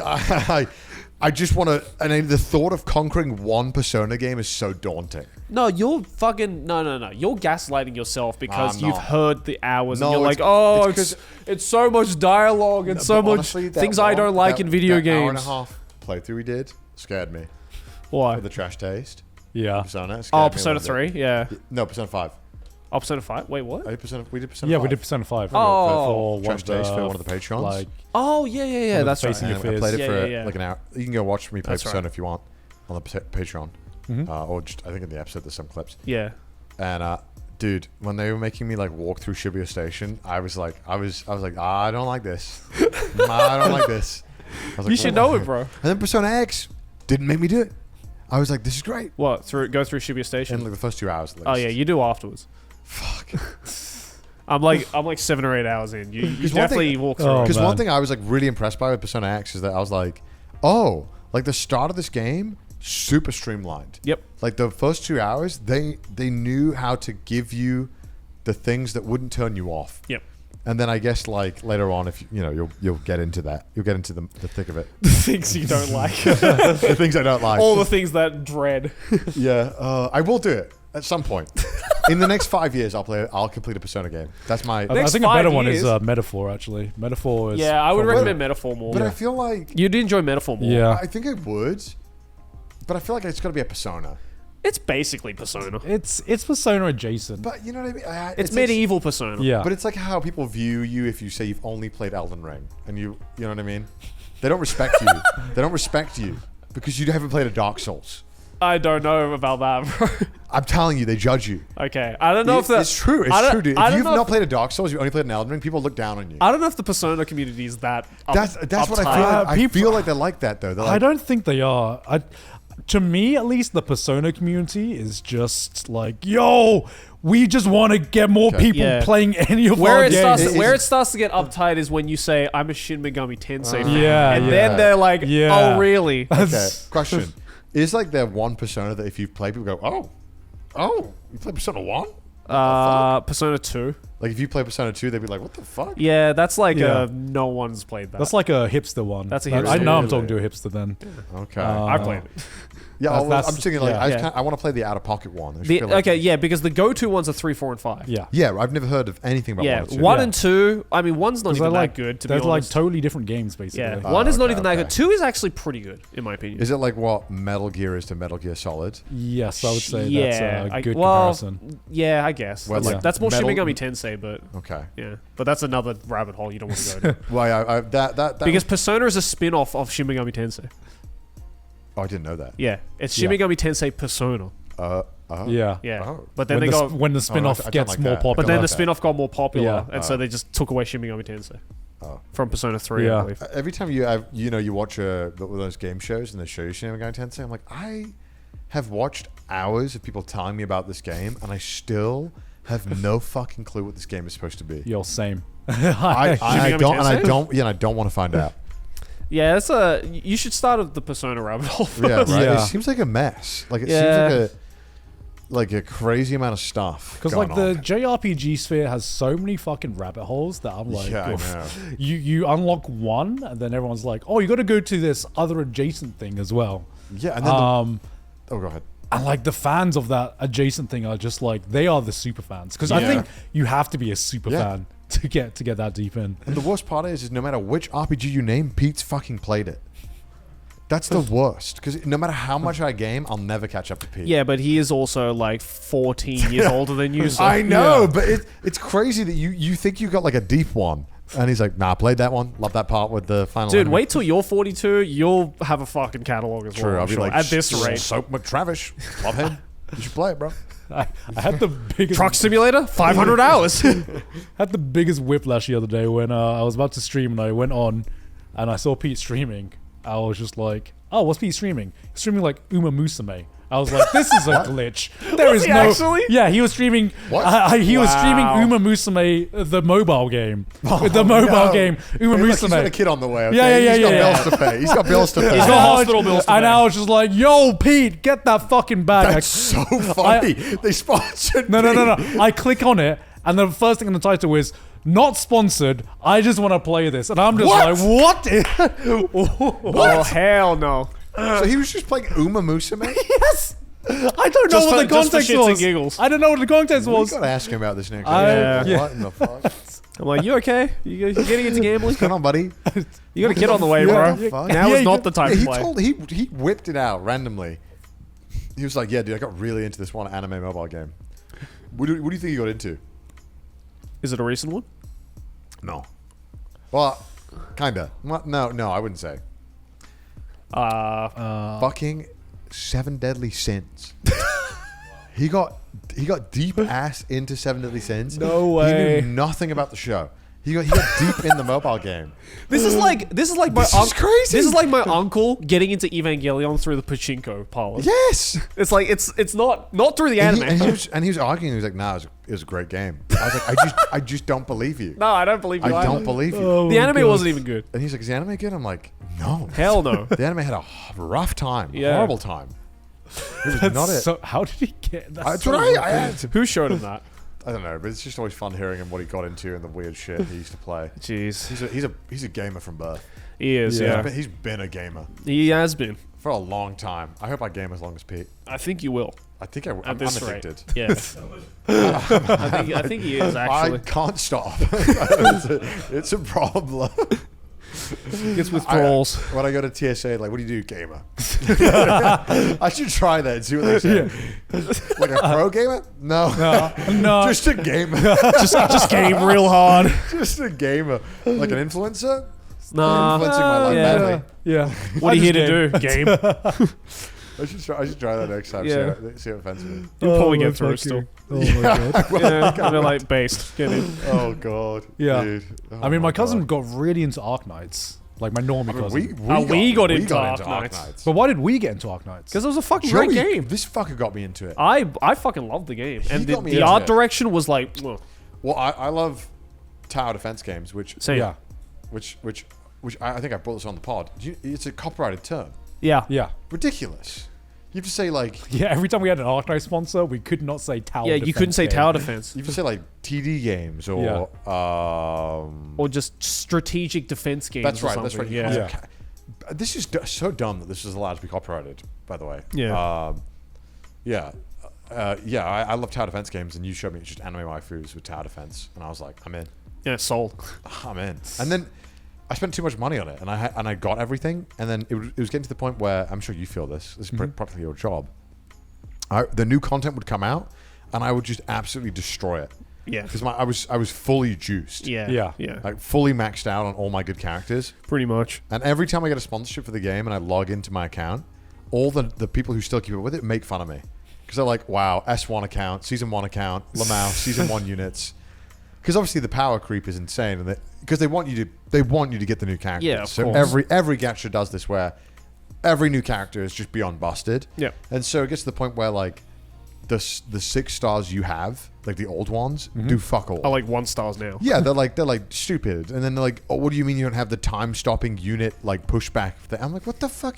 Speaker 3: I just want to. And the thought of conquering one Persona game is so daunting.
Speaker 2: No, you're fucking no. You're gaslighting yourself because
Speaker 3: I'm
Speaker 2: you've
Speaker 3: not.
Speaker 2: heard the hours
Speaker 3: No,
Speaker 2: and you're like,
Speaker 3: it's
Speaker 2: it's so much dialogue and so
Speaker 3: But
Speaker 2: much
Speaker 3: honestly, that
Speaker 2: things I don't like
Speaker 3: that-
Speaker 2: in video
Speaker 3: that
Speaker 2: games.
Speaker 3: Hour and a half playthrough we did scared me.
Speaker 2: Why?
Speaker 3: With the trash taste.
Speaker 1: Yeah.
Speaker 3: Persona.
Speaker 2: Oh,
Speaker 3: scared me a
Speaker 2: Persona
Speaker 3: little bit.
Speaker 2: 3, yeah.
Speaker 3: No, Persona 5.
Speaker 2: Oh, Persona 5? Wait, what?
Speaker 3: We did Persona
Speaker 1: Yeah,
Speaker 3: 5.
Speaker 1: we did Persona 5.
Speaker 2: Oh.
Speaker 1: For one
Speaker 3: Trash
Speaker 1: of
Speaker 3: taste
Speaker 1: the,
Speaker 3: for one of the Patrons.
Speaker 1: Like,
Speaker 2: Oh, yeah,
Speaker 1: of
Speaker 2: that's
Speaker 1: the
Speaker 2: right.
Speaker 1: facing your
Speaker 3: And I
Speaker 1: fears.
Speaker 3: played it
Speaker 2: Yeah,
Speaker 3: for
Speaker 2: yeah.
Speaker 3: like an hour. You can go watch me play
Speaker 2: That's
Speaker 3: Persona
Speaker 2: right.
Speaker 3: if you want on the Patreon. Or just, I think in the episode there's some clips.
Speaker 2: Yeah.
Speaker 3: And dude, when they were making me like walk through Shibuya Station, I was like, I don't like this. I don't like this. I was like,
Speaker 2: You should know it, bro.
Speaker 3: And then Persona X didn't make me do it. I was like, this is great.
Speaker 2: What? Go through Shibuya
Speaker 3: In
Speaker 2: Station?
Speaker 3: like the first 2 hours at least.
Speaker 2: Oh, yeah, you do afterwards.
Speaker 3: Fuck.
Speaker 2: I'm like 7 or 8 hours in. You
Speaker 3: 'Cause one
Speaker 2: definitely
Speaker 3: thing-
Speaker 2: walk through
Speaker 1: Oh,
Speaker 2: it.
Speaker 3: Because
Speaker 1: man.
Speaker 3: one thing I was like really impressed by with Persona X is that I was like, oh, like the start of this game, super streamlined.
Speaker 2: Yep.
Speaker 3: Like the first 2 hours, they knew how to give you the things that wouldn't turn you off.
Speaker 2: Yep.
Speaker 3: And then I guess like later on, if you know, you'll get into that. You'll get into the thick of it.
Speaker 2: The things you don't like.
Speaker 3: The things I don't like.
Speaker 2: All the things that dread.
Speaker 3: Yeah, I will do it at some point. In the next 5 years, I'll complete a Persona game. That's my.
Speaker 1: I
Speaker 2: Next
Speaker 1: think a better
Speaker 2: 5
Speaker 1: one is
Speaker 2: years.
Speaker 1: Metaphor, actually. Metaphor is.
Speaker 2: Yeah, I would
Speaker 1: probably-
Speaker 2: recommend Metaphor more.
Speaker 3: But I feel like
Speaker 2: You'd enjoy Metaphor more.
Speaker 1: Yeah.
Speaker 3: I think I would. But I feel like it's got to be a Persona.
Speaker 2: It's basically Persona.
Speaker 1: It's Persona adjacent.
Speaker 3: But you know what I mean?
Speaker 2: It's medieval Persona.
Speaker 1: Yeah.
Speaker 3: But it's like how people view you if you say you've only played Elden Ring, and you know what I mean? They don't respect you. They don't respect you because you haven't played a Dark Souls.
Speaker 2: I don't know about that, bro.
Speaker 3: I'm telling you, they judge you.
Speaker 2: Okay, I don't know if that.
Speaker 3: It's true.
Speaker 2: I
Speaker 3: It's
Speaker 2: don't-
Speaker 3: true, dude.
Speaker 2: I
Speaker 3: If
Speaker 2: don't
Speaker 3: you've
Speaker 2: know
Speaker 3: not
Speaker 2: if-
Speaker 3: played a Dark Souls, you only played an Elden Ring, people look down on you.
Speaker 2: I don't know if the Persona community is that.
Speaker 3: That's what I feel.
Speaker 1: uptight.
Speaker 3: Like. I
Speaker 1: People-
Speaker 3: feel like they're like that though. They're like,
Speaker 1: I don't think they are. To me, at least, the Persona community is just like, yo, we just want to get more people
Speaker 2: Yeah.
Speaker 1: playing any of
Speaker 2: Where
Speaker 1: our
Speaker 2: it
Speaker 1: games.
Speaker 2: starts, where it starts to get uptight is when you say, "I'm a Shin Megami Tensei fan,"
Speaker 1: Yeah,
Speaker 2: and
Speaker 1: yeah.
Speaker 2: then they're like,
Speaker 1: Yeah.
Speaker 2: "Oh, really?"
Speaker 3: Okay, question. Is like there one Persona that if you play, people go, oh, you play Persona 1?
Speaker 2: Persona 2.
Speaker 3: Like if you play Persona 2, they'd be like, what the fuck?
Speaker 2: Yeah, that's like
Speaker 1: Yeah.
Speaker 2: no one's played that.
Speaker 1: That's like a hipster one.
Speaker 2: That's a
Speaker 1: I
Speaker 2: hipster
Speaker 1: know I'm
Speaker 3: one.
Speaker 1: talking to a hipster then.
Speaker 3: Okay.
Speaker 2: I played it.
Speaker 3: Yeah,
Speaker 1: That's-
Speaker 3: I'm thinking like
Speaker 1: yeah.
Speaker 3: I want to play the out of pocket one. I just feel like-
Speaker 2: Okay, yeah, because the go-to ones are 3, 4, and 5.
Speaker 1: Yeah.
Speaker 3: Yeah, I've never heard of anything about
Speaker 2: Yeah,
Speaker 3: one or two.
Speaker 2: 1
Speaker 1: Yeah.
Speaker 2: and 2. I mean, 1's not
Speaker 1: 'Cause
Speaker 2: even
Speaker 1: they're
Speaker 2: that good, to be
Speaker 1: they're like
Speaker 2: honest.
Speaker 1: totally different games, basically.
Speaker 2: Yeah,
Speaker 3: Oh,
Speaker 2: 1 is not
Speaker 3: okay,
Speaker 2: even that
Speaker 3: okay.
Speaker 2: good. 2 is actually pretty good, in my opinion.
Speaker 3: Is it like what Metal Gear is to Metal Gear Solid?
Speaker 1: Yes, I would say
Speaker 2: Yeah,
Speaker 1: that's a good
Speaker 2: well,
Speaker 1: comparison.
Speaker 2: Yeah, I guess.
Speaker 3: Well,
Speaker 2: That's,
Speaker 1: like
Speaker 2: that's more Shin
Speaker 3: Metal-
Speaker 2: Megami Tensei, but
Speaker 3: Okay.
Speaker 2: yeah. But that's another rabbit hole you don't want to go to.
Speaker 3: Well, that
Speaker 2: Because Persona is a spin-off of Shin Megami Tensei.
Speaker 3: oh, I didn't know that.
Speaker 2: Yeah, it's Shin
Speaker 1: Yeah.
Speaker 2: Megami Tensei Persona.
Speaker 1: Yeah.
Speaker 2: Yeah,
Speaker 3: Oh.
Speaker 2: but then
Speaker 1: When the spin-off
Speaker 3: I don't
Speaker 1: gets
Speaker 3: like
Speaker 1: more
Speaker 3: that.
Speaker 1: popular.
Speaker 2: but then the
Speaker 3: like that.
Speaker 2: spin-off got more popular,
Speaker 1: Yeah.
Speaker 2: and so they just took away Shin Megami Tensei. from Persona 3,
Speaker 1: Yeah.
Speaker 2: I believe.
Speaker 3: Every time you watch those game shows and they show you Shin Megami Tensei, I'm like, I have watched hours of people telling me about this game, and I still have no fucking clue what this game is supposed to be.
Speaker 1: Yo, same.
Speaker 3: I
Speaker 2: Megami
Speaker 3: don't
Speaker 2: Tensei?
Speaker 3: want to find out.
Speaker 2: Yeah, you should start at the Persona rabbit hole first.
Speaker 3: Yeah, right.
Speaker 1: Yeah.
Speaker 3: It seems like a mess. Like it
Speaker 2: Yeah.
Speaker 3: seems like a crazy amount of stuff.
Speaker 1: Because
Speaker 3: going
Speaker 1: like the
Speaker 3: on.
Speaker 1: JRPG sphere has so many fucking rabbit holes that I'm like,
Speaker 3: Yeah, I
Speaker 1: oof.
Speaker 3: know.
Speaker 1: You unlock one, and then everyone's like, oh, you got to go to this other adjacent thing as well.
Speaker 3: Yeah, and then
Speaker 1: Um,
Speaker 3: go ahead.
Speaker 1: and like the fans of that adjacent thing are just like, they are the super fans. Because I
Speaker 3: Yeah.
Speaker 1: think you have to be a super
Speaker 3: Yeah.
Speaker 1: fan to get that deep in.
Speaker 3: And the worst part is no matter which RPG you name, Pete's fucking played it. That's the worst. Because no matter how much I game, I'll never catch up to Pete.
Speaker 2: Yeah, but he is also like 14 years older than you. So.
Speaker 3: I know,
Speaker 1: Yeah.
Speaker 3: but it's crazy that you think you got like a deep one. And he's like, nah, I played that one. Love that part with the final
Speaker 2: Dude,
Speaker 3: enemy.
Speaker 2: wait till you're 42. You'll have a fucking catalog as
Speaker 3: True,
Speaker 2: well.
Speaker 3: I'll
Speaker 2: I'm
Speaker 3: be
Speaker 2: sure.
Speaker 3: like,
Speaker 2: At this rate.
Speaker 3: Soap McTravish. Love him. You should play it, bro.
Speaker 1: I had the biggest
Speaker 2: Truck Simulator, 500 hours.
Speaker 1: had the biggest whiplash the other day when I was about to stream and I went on and I saw Pete streaming. I was just like, oh, what's Pete streaming? He's streaming like Uma Musume. I was like, this is a glitch. There is
Speaker 2: he
Speaker 1: no.
Speaker 2: actually?
Speaker 1: Yeah, he was streaming.
Speaker 3: What?
Speaker 1: He was streaming
Speaker 2: Wow.
Speaker 1: Uma Musume, the mobile game. The mobile game, Uma
Speaker 3: Hey, look, he's got a
Speaker 1: Musume.
Speaker 3: kid on the way. Okay?
Speaker 1: Yeah.
Speaker 3: He's got bills to pay. He's got bills to pay.
Speaker 2: He's got hospital bills to
Speaker 1: And
Speaker 2: pay.
Speaker 1: I was just like, yo, Pete, get that fucking bag.
Speaker 3: That's so funny. They sponsored
Speaker 1: No.
Speaker 3: Pete.
Speaker 1: I click on it, and the first thing in the title is not sponsored. I just want to play this, and I'm just
Speaker 3: What?
Speaker 1: like, what?
Speaker 2: Oh, hell no.
Speaker 3: So he was just playing Uma Musume?
Speaker 1: Yes. I don't know
Speaker 2: Just
Speaker 1: what
Speaker 2: for-
Speaker 1: the
Speaker 2: just for
Speaker 1: context
Speaker 2: shits and
Speaker 1: was.
Speaker 2: giggles.
Speaker 1: I don't know what the context
Speaker 3: We
Speaker 1: was.
Speaker 3: got to ask him about this next.
Speaker 1: Yeah.
Speaker 3: What in the fuck?
Speaker 2: I'm like, you okay? You getting into gambling?
Speaker 3: Come on, buddy.
Speaker 2: You got a kid on the way,
Speaker 3: Yeah,
Speaker 2: bro.
Speaker 3: fuck.
Speaker 2: Now
Speaker 1: Yeah,
Speaker 2: is
Speaker 1: you
Speaker 2: not
Speaker 1: got-
Speaker 2: the time
Speaker 3: he
Speaker 2: to play.
Speaker 3: told he whipped it out randomly. He was like, "Yeah, dude, I got really into this one anime mobile game." What do you think you got into?
Speaker 2: Is it a recent one?
Speaker 3: No. Well, kinda. No, I wouldn't say. Fucking 7 Deadly Sins. He got deep ass into 7 Deadly Sins.
Speaker 1: No way.
Speaker 3: He knew nothing about the show. He got deep in the mobile game.
Speaker 2: This is like my
Speaker 3: This is
Speaker 2: uncle.
Speaker 3: crazy.
Speaker 2: This is like my uncle getting into Evangelion through the pachinko parlor.
Speaker 3: Yes.
Speaker 2: It's like it's not through the
Speaker 3: And he,
Speaker 2: anime.
Speaker 3: and he was arguing. He was like, "Nah, it was a great game." I was like, "I just don't believe you.
Speaker 2: No, I don't believe you.
Speaker 3: I
Speaker 2: either.
Speaker 3: don't believe you."
Speaker 1: Oh
Speaker 2: The
Speaker 1: my
Speaker 2: anime
Speaker 1: God.
Speaker 2: wasn't even good.
Speaker 3: And he's like, "Is the anime good?" I'm like, "No."
Speaker 2: Hell no.
Speaker 3: The anime had a rough time,
Speaker 2: Yeah.
Speaker 3: horrible time. It was
Speaker 1: That's
Speaker 3: not it.
Speaker 1: so, how did he get that?
Speaker 3: That's what I had.
Speaker 2: Who showed him that?
Speaker 3: I don't know, but it's just always fun hearing him what he got into and the weird shit he used to play.
Speaker 2: Jeez,
Speaker 3: He's a gamer from birth.
Speaker 2: he is.
Speaker 1: Yeah.
Speaker 2: Yeah,
Speaker 3: But he's been a gamer
Speaker 2: he has been.
Speaker 3: for a long time. I hope I game as long as Pete.
Speaker 2: I think you will.
Speaker 3: I think
Speaker 2: At
Speaker 3: I'm
Speaker 2: this rate,
Speaker 3: addicted.
Speaker 2: yeah. I think he is
Speaker 3: I
Speaker 2: actually.
Speaker 3: can't stop. It's a problem.
Speaker 2: Gets withdrawals.
Speaker 3: When I go to TSA, like, what do you do, gamer? I should try that and see what they say. Like a pro gamer? No.
Speaker 1: No.
Speaker 3: Just a gamer.
Speaker 2: just game real hard.
Speaker 3: Just a gamer. Like an influencer?
Speaker 2: Nah.
Speaker 3: Influencing my life
Speaker 2: yeah.
Speaker 3: badly.
Speaker 1: Yeah.
Speaker 2: What are you here to do? Game.
Speaker 3: I should try that next time.
Speaker 2: Yeah.
Speaker 3: See what offends me.
Speaker 2: You'll probably
Speaker 1: my
Speaker 2: get through it
Speaker 1: fucking-
Speaker 2: still.
Speaker 1: Oh my god.
Speaker 2: Yeah, kind of like based. Get in.
Speaker 3: Oh god.
Speaker 1: Yeah.
Speaker 3: Dude. Oh,
Speaker 1: I mean, my cousin
Speaker 3: God.
Speaker 1: got really into Ark Knights. Like my normie
Speaker 3: I mean,
Speaker 1: cousin.
Speaker 2: we got into Ark Knights.
Speaker 1: But why did we get into Ark Knights?
Speaker 2: Because it was a fucking
Speaker 3: Joey,
Speaker 2: great game.
Speaker 3: This fucker got me into it.
Speaker 2: I fucking loved the game, and
Speaker 3: got me
Speaker 2: the
Speaker 3: into
Speaker 2: art
Speaker 3: it.
Speaker 2: direction was like, ugh.
Speaker 3: Well, I love tower defense games, which
Speaker 2: Same.
Speaker 1: Yeah.
Speaker 3: which I think I brought this on the pod. It's a copyrighted term.
Speaker 2: Yeah.
Speaker 1: Yeah.
Speaker 3: Ridiculous. You have to say like
Speaker 1: Yeah, every time we had an Ark Knight sponsor, we could not say tower
Speaker 2: Yeah, you
Speaker 1: defense
Speaker 2: couldn't say
Speaker 1: game.
Speaker 2: tower defense
Speaker 3: you have to say like TD games or
Speaker 2: or just strategic defense games.
Speaker 3: that's
Speaker 2: or
Speaker 3: right. That's
Speaker 2: something.
Speaker 3: right.
Speaker 2: Yeah.
Speaker 1: Yeah.
Speaker 3: This is so dumb that this is allowed to be copyrighted. By the way.
Speaker 2: Yeah.
Speaker 3: Yeah. I love tower defense games, and you showed me just anime waifus with tower defense, and I was like, I'm in.
Speaker 2: Yeah, sold.
Speaker 3: I'm in. And then I spent too much money on it, and I got everything, and then it was getting to the point where I'm sure you feel this. This is practically your job. The new content would come out, and I would just absolutely destroy it
Speaker 2: Yeah.
Speaker 3: because I was fully juiced.
Speaker 2: Yeah.
Speaker 1: Yeah.
Speaker 2: Yeah.
Speaker 3: Like fully maxed out on all my good characters.
Speaker 2: Pretty much.
Speaker 3: And every time I get a sponsorship for the game and I log into my account, all the people who still keep up with it make fun of me. Because they're like, wow, S1 account, Season 1 account, Lamau, Season 1 units. because obviously the power creep is insane, and because they want you to get the new characters.
Speaker 2: Yeah, of
Speaker 3: so
Speaker 2: course.
Speaker 3: every gacha does this where every new character is just beyond busted.
Speaker 2: Yeah.
Speaker 3: And so it gets to the point where like the 6 stars you have, like the old ones, do fuck all.
Speaker 2: I like 1 stars now.
Speaker 3: Yeah, they're like stupid, and then they're like, oh, what do you mean you don't have the time stopping unit like pushback? I'm like, what the fuck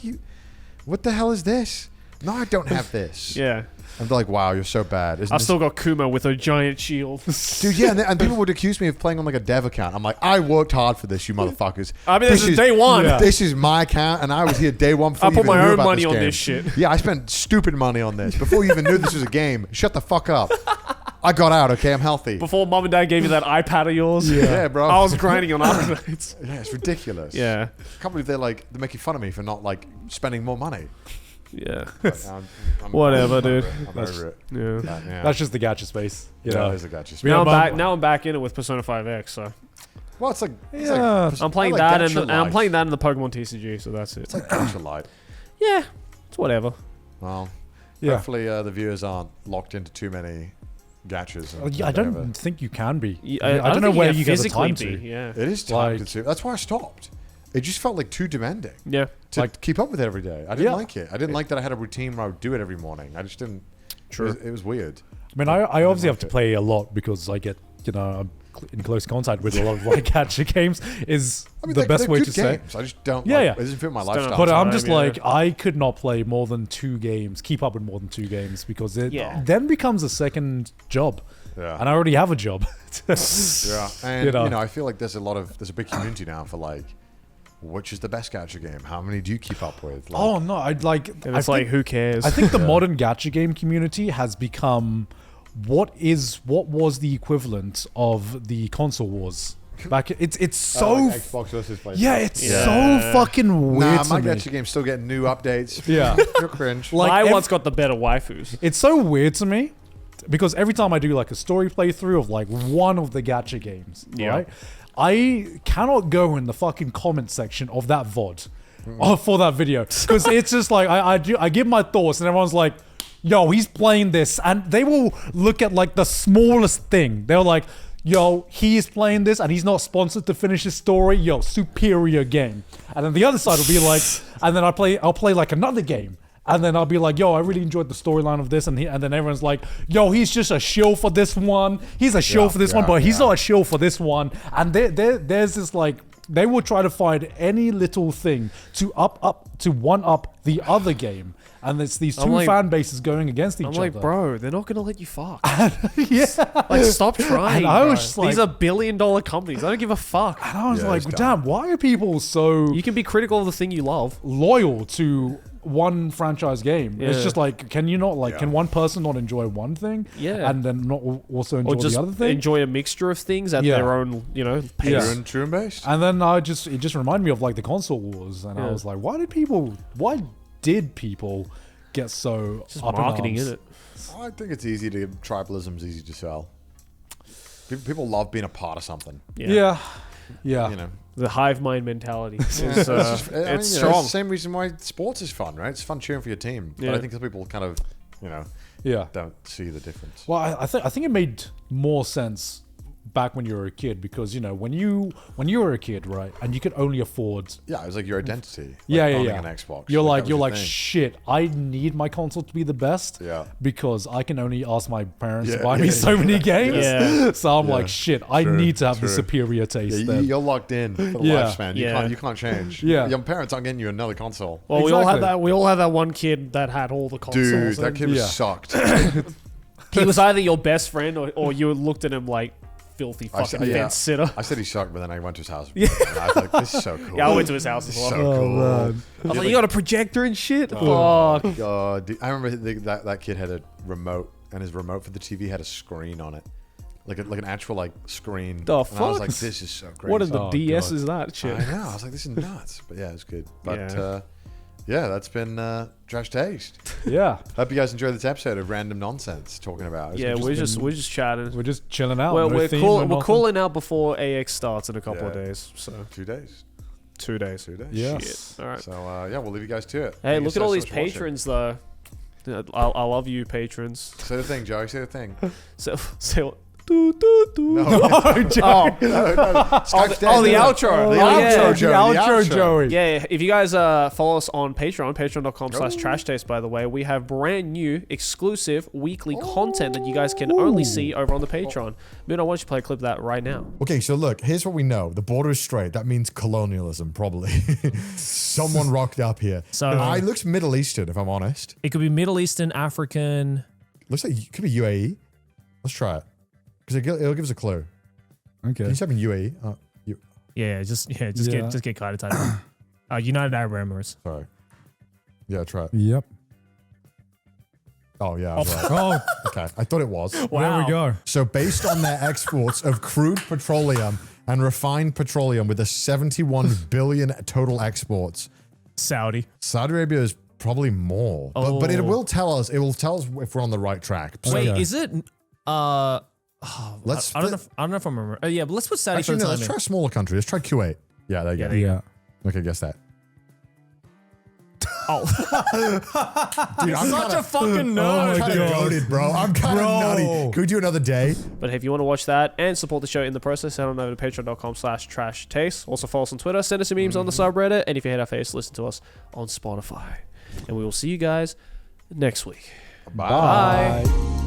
Speaker 3: what the hell is this? No, I don't have this.
Speaker 2: Yeah.
Speaker 3: And they're like, wow, you're so bad. Isn't
Speaker 2: I've
Speaker 3: this-
Speaker 2: still got Kuma with a giant shield.
Speaker 3: Dude, yeah, and people would accuse me of playing on like a dev account. I'm like, I worked hard for this, you motherfuckers.
Speaker 2: I mean, this is day one.
Speaker 1: Yeah.
Speaker 3: This is my account, and I was here day one before
Speaker 2: I
Speaker 3: you
Speaker 2: put
Speaker 3: even
Speaker 2: my
Speaker 3: knew
Speaker 2: own
Speaker 3: about
Speaker 2: money on
Speaker 3: game.
Speaker 2: this shit.
Speaker 3: Yeah, I spent stupid money on this before you even knew this was a game. Shut the fuck up. I got out, okay? I'm healthy.
Speaker 2: Before mom and dad gave you that iPad of yours.
Speaker 3: Yeah, bro.
Speaker 2: I was grinding on upgrades.
Speaker 3: Yeah, it's ridiculous.
Speaker 2: Yeah.
Speaker 3: I can't believe they're making fun of me for not like spending more money.
Speaker 2: Yeah.
Speaker 3: But I'm
Speaker 2: Whatever,
Speaker 3: over
Speaker 2: dude.
Speaker 3: it. I'm over it.
Speaker 2: Yeah.
Speaker 3: Yeah.
Speaker 1: That's just the gacha space. You
Speaker 3: yeah,
Speaker 1: know.
Speaker 3: it is a gacha space.
Speaker 1: Yeah,
Speaker 2: Now I'm
Speaker 1: but-
Speaker 2: back. Now I'm back in it with Persona 5X. So
Speaker 3: Well, it's like
Speaker 1: Yeah.
Speaker 2: I'm playing
Speaker 3: I like
Speaker 2: that,
Speaker 3: gacha
Speaker 2: and I'm
Speaker 3: light.
Speaker 2: playing that in the Pokemon TCG. So that's it.
Speaker 3: It's like gacha light.
Speaker 2: Yeah. It's whatever.
Speaker 3: Well,
Speaker 1: Yeah.
Speaker 3: hopefully the viewers aren't locked into too many gachas. and
Speaker 1: Yeah, I
Speaker 3: whatever.
Speaker 1: don't think you can be.
Speaker 2: I
Speaker 1: I don't know
Speaker 2: think
Speaker 1: where
Speaker 2: can
Speaker 1: you get the
Speaker 2: physically
Speaker 1: time
Speaker 2: be,
Speaker 1: to.
Speaker 2: Yeah.
Speaker 3: It is time
Speaker 1: Like-
Speaker 3: consuming. That's why I stopped. It just felt like too demanding
Speaker 2: Yeah.
Speaker 3: to
Speaker 1: Like-
Speaker 3: keep up with it every day. I didn't
Speaker 1: Yeah.
Speaker 3: like it. I didn't like that I had a routine where I would do it every morning. I just didn't.
Speaker 2: True.
Speaker 3: It was weird.
Speaker 1: I mean, I obviously have
Speaker 3: like
Speaker 1: to
Speaker 3: it.
Speaker 1: play a lot because I get, I'm in close contact with a lot of like gacha games. Is
Speaker 3: I mean,
Speaker 1: the best
Speaker 3: they're
Speaker 1: way
Speaker 3: good
Speaker 1: to say.
Speaker 3: games. I just don't.
Speaker 1: Yeah,
Speaker 3: like,
Speaker 1: yeah.
Speaker 3: It doesn't fit my
Speaker 2: Just don't
Speaker 3: lifestyle.
Speaker 2: know.
Speaker 1: But I'm
Speaker 2: time,
Speaker 1: just
Speaker 2: yeah.
Speaker 1: like, I could not play more than 2 games, keep up with more than 2 games because it
Speaker 2: Yeah.
Speaker 1: then becomes a second job.
Speaker 3: Yeah.
Speaker 1: And I already have a job.
Speaker 3: Yeah, and
Speaker 1: You know.
Speaker 3: I feel like there's a big community now for like, which is the best gacha game? How many do you keep up with? Like,
Speaker 1: Oh no, I'd like.
Speaker 2: And it's like, who cares?
Speaker 1: I think the modern gacha game community has become what was the equivalent of the console wars back. It's so
Speaker 3: like Xbox versus PlayStation.
Speaker 1: yeah, it's
Speaker 2: Yeah.
Speaker 1: so fucking weird
Speaker 3: Nah,
Speaker 1: to
Speaker 3: my
Speaker 1: me.
Speaker 3: gacha game's still getting new updates.
Speaker 1: Yeah.
Speaker 3: You're cringe.
Speaker 1: Like
Speaker 2: I
Speaker 1: ev-
Speaker 2: once got the better waifus.
Speaker 1: It's so weird to me because every time I do like a story playthrough of like one of the gacha games,
Speaker 2: Yeah.
Speaker 1: right? I cannot go in the fucking comment section of that VOD for that video because it's just like I give my thoughts and everyone's like, yo, he's playing this, and they will look at like the smallest thing. They're like, yo, he is playing this and he's not sponsored to finish his story. Yo, superior game. And then the other side will be like, and then I'll play like another game. And then I'll be like, yo, I really enjoyed the storyline of this. And then everyone's like, yo, he's just a shill for this one. He's a shill for this one, but he's not a shill for this one. And there's this like, they will try to find any little thing to one up the other game. And it's these two
Speaker 2: like-
Speaker 1: fan bases going against each
Speaker 2: I'm
Speaker 1: other.
Speaker 2: like, bro, they're not gonna let you fuck.
Speaker 1: yeah.
Speaker 2: Like, stop trying.
Speaker 1: And I was
Speaker 2: bro.
Speaker 1: just like-
Speaker 2: These are billion-dollar companies. I don't give a fuck.
Speaker 1: And I was
Speaker 3: Yeah,
Speaker 1: like,
Speaker 3: it's
Speaker 1: damn, why are people so
Speaker 2: You can be critical of the thing you love.
Speaker 1: loyal to one franchise game? It's
Speaker 2: Yeah.
Speaker 1: just like, can you not like,
Speaker 3: Yeah.
Speaker 1: can one person not enjoy one thing?
Speaker 2: Yeah.
Speaker 1: And then not also enjoy
Speaker 2: Or just
Speaker 1: the other thing?
Speaker 2: enjoy a mixture of things at
Speaker 1: Yeah.
Speaker 2: their own, pace.
Speaker 1: Yeah.
Speaker 3: True and based.
Speaker 1: And then it just reminded me of like the console wars, and I
Speaker 2: Yeah.
Speaker 1: was like, why did people get so
Speaker 2: Just
Speaker 1: up
Speaker 2: marketing
Speaker 1: in
Speaker 2: in
Speaker 1: arms?
Speaker 2: it.
Speaker 3: I think it's easy to tribalism's easy to sell. People love being a part of something.
Speaker 1: Yeah.
Speaker 3: You know,
Speaker 2: The hive mind mentality. It's,
Speaker 3: It's just- I mean,
Speaker 2: it's
Speaker 3: you know,
Speaker 2: strong.
Speaker 3: the same reason why sports is fun, right? It's fun cheering for your team. But
Speaker 2: Yeah.
Speaker 3: I think some people kind of,
Speaker 1: Yeah.
Speaker 3: don't see the difference.
Speaker 1: Well, I think it made more sense back when you were a kid because when you were a kid, right, and you could only afford
Speaker 3: Yeah, it was like your identity. Like
Speaker 1: yeah,
Speaker 3: owning
Speaker 1: yeah.
Speaker 3: an Xbox.
Speaker 1: You're
Speaker 3: that was your
Speaker 1: like
Speaker 3: thing.
Speaker 1: shit. I need my console to be the best.
Speaker 3: Yeah.
Speaker 1: Because I can only ask my parents to
Speaker 3: Yeah,
Speaker 1: buy me
Speaker 3: yeah,
Speaker 1: so many games.
Speaker 2: Yeah.
Speaker 1: So I'm
Speaker 3: Yeah.
Speaker 1: like, shit. I
Speaker 3: True,
Speaker 1: need to have the
Speaker 3: true.
Speaker 1: superior taste.
Speaker 3: Yeah,
Speaker 1: then.
Speaker 3: you're locked in for the
Speaker 1: Yeah.
Speaker 3: lifespan.
Speaker 2: Yeah.
Speaker 3: You can't change.
Speaker 1: Yeah.
Speaker 3: Your parents aren't getting you another console.
Speaker 2: Well, we all had
Speaker 1: Exactly.
Speaker 2: that. We all had that one kid that had all the consoles.
Speaker 3: Dude, that
Speaker 2: and
Speaker 3: kid was
Speaker 1: Yeah.
Speaker 3: sucked.
Speaker 2: he was either your best friend or you looked at him like filthy fucking
Speaker 3: yeah.
Speaker 2: fence sitter.
Speaker 3: I said he sucked, but then I went to his house. And I was like, this is so cool.
Speaker 2: Yeah, I went to his house as
Speaker 3: This is
Speaker 2: well.
Speaker 3: so
Speaker 1: Oh,
Speaker 3: cool.
Speaker 1: man.
Speaker 2: I was like, you got a projector and shit.
Speaker 3: Oh,
Speaker 2: Fuck.
Speaker 3: God. Dude, I remember that kid had a remote, and his remote for the TV had a screen on it. Like an actual like screen.
Speaker 2: The
Speaker 3: And I was
Speaker 2: fuck?
Speaker 3: like, this is so crazy.
Speaker 2: What in the
Speaker 1: Oh,
Speaker 2: DS
Speaker 1: God.
Speaker 2: is that shit?
Speaker 3: I know. I was like, this is nuts. But yeah, it was good. But
Speaker 2: Yeah.
Speaker 3: yeah, that's been Trash Taste.
Speaker 1: Yeah.
Speaker 3: Hope you guys enjoyed this episode of Random Nonsense talking about.
Speaker 2: Yeah, we're just chatting.
Speaker 1: We're just chilling out.
Speaker 2: Well,
Speaker 1: no
Speaker 2: we're
Speaker 1: theme, no
Speaker 2: we're
Speaker 1: nothing.
Speaker 2: calling out before AX starts in a couple of
Speaker 3: Yeah.
Speaker 2: days. So
Speaker 3: 2 days.
Speaker 2: 2 days.
Speaker 3: 2 days.
Speaker 1: Yes.
Speaker 2: All right.
Speaker 3: So yeah, we'll leave you guys to it.
Speaker 2: Hey,
Speaker 3: Thank you
Speaker 2: look at
Speaker 3: so
Speaker 2: all these
Speaker 3: much for watching.
Speaker 2: patrons though. I love you, patrons.
Speaker 3: Say the thing, Joey. Say the thing.
Speaker 2: So
Speaker 3: No.
Speaker 2: Oh,
Speaker 3: Skype's dead.
Speaker 2: oh, the
Speaker 3: No.
Speaker 2: outro.
Speaker 3: The
Speaker 2: Oh,
Speaker 3: outro,
Speaker 2: yeah.
Speaker 3: Joey.
Speaker 1: The outro, Joey.
Speaker 2: Yeah, if you guys follow us on Patreon, patreon.com/trashtaste, by the way, we have brand new exclusive weekly content that you guys can only see over on the Patreon. Mudan, why don't you play a clip of that right now?
Speaker 3: Okay, so look, here's what we know. The border is straight. That means colonialism, probably. Someone rocked up here.
Speaker 6: So-
Speaker 3: It looks Middle Eastern, if I'm honest.
Speaker 6: It could be Middle Eastern, African.
Speaker 3: Looks like it could be UAE. Let's try it. Because it'll give us a clue. Can
Speaker 1: Okay.
Speaker 3: you type in UAE?
Speaker 6: Just
Speaker 1: Yeah.
Speaker 6: get kind of tight. United Arab Emirates.
Speaker 3: Sorry. Yeah, try it.
Speaker 1: Yep.
Speaker 3: Oh, yeah, I was right.
Speaker 1: Oh,
Speaker 3: Okay, I thought it was.
Speaker 1: there we go.
Speaker 3: So based on their exports of crude petroleum and refined petroleum with a 71 billion total exports,
Speaker 6: Saudi.
Speaker 3: Saudi Arabia is probably more. But it will tell us. It will tell us if we're on the right track. So
Speaker 6: Wait,
Speaker 1: Okay.
Speaker 6: is it?
Speaker 3: let's.
Speaker 6: I don't know. I don't know if I'm remember. Yeah, but let's put Saudi
Speaker 3: Actually,
Speaker 6: for
Speaker 3: no.
Speaker 6: the
Speaker 3: Let's
Speaker 6: time
Speaker 3: try a smaller country. Let's try Kuwait. Yeah, there you go.
Speaker 1: Yeah.
Speaker 3: Okay, guess that.
Speaker 6: Oh,
Speaker 3: Dude, I'm
Speaker 6: such a fucking nerd.
Speaker 3: I'm kind of goated, bro. I'm kind of nutty. Can we do another day?
Speaker 2: But if you want to watch that and support the show in the process, head on over to patreon.com/trashtaste. Also follow us on Twitter, send us some memes on the subreddit, and if you hate our face, listen to us on Spotify. And we will see you guys next week.
Speaker 3: Bye.
Speaker 2: Bye.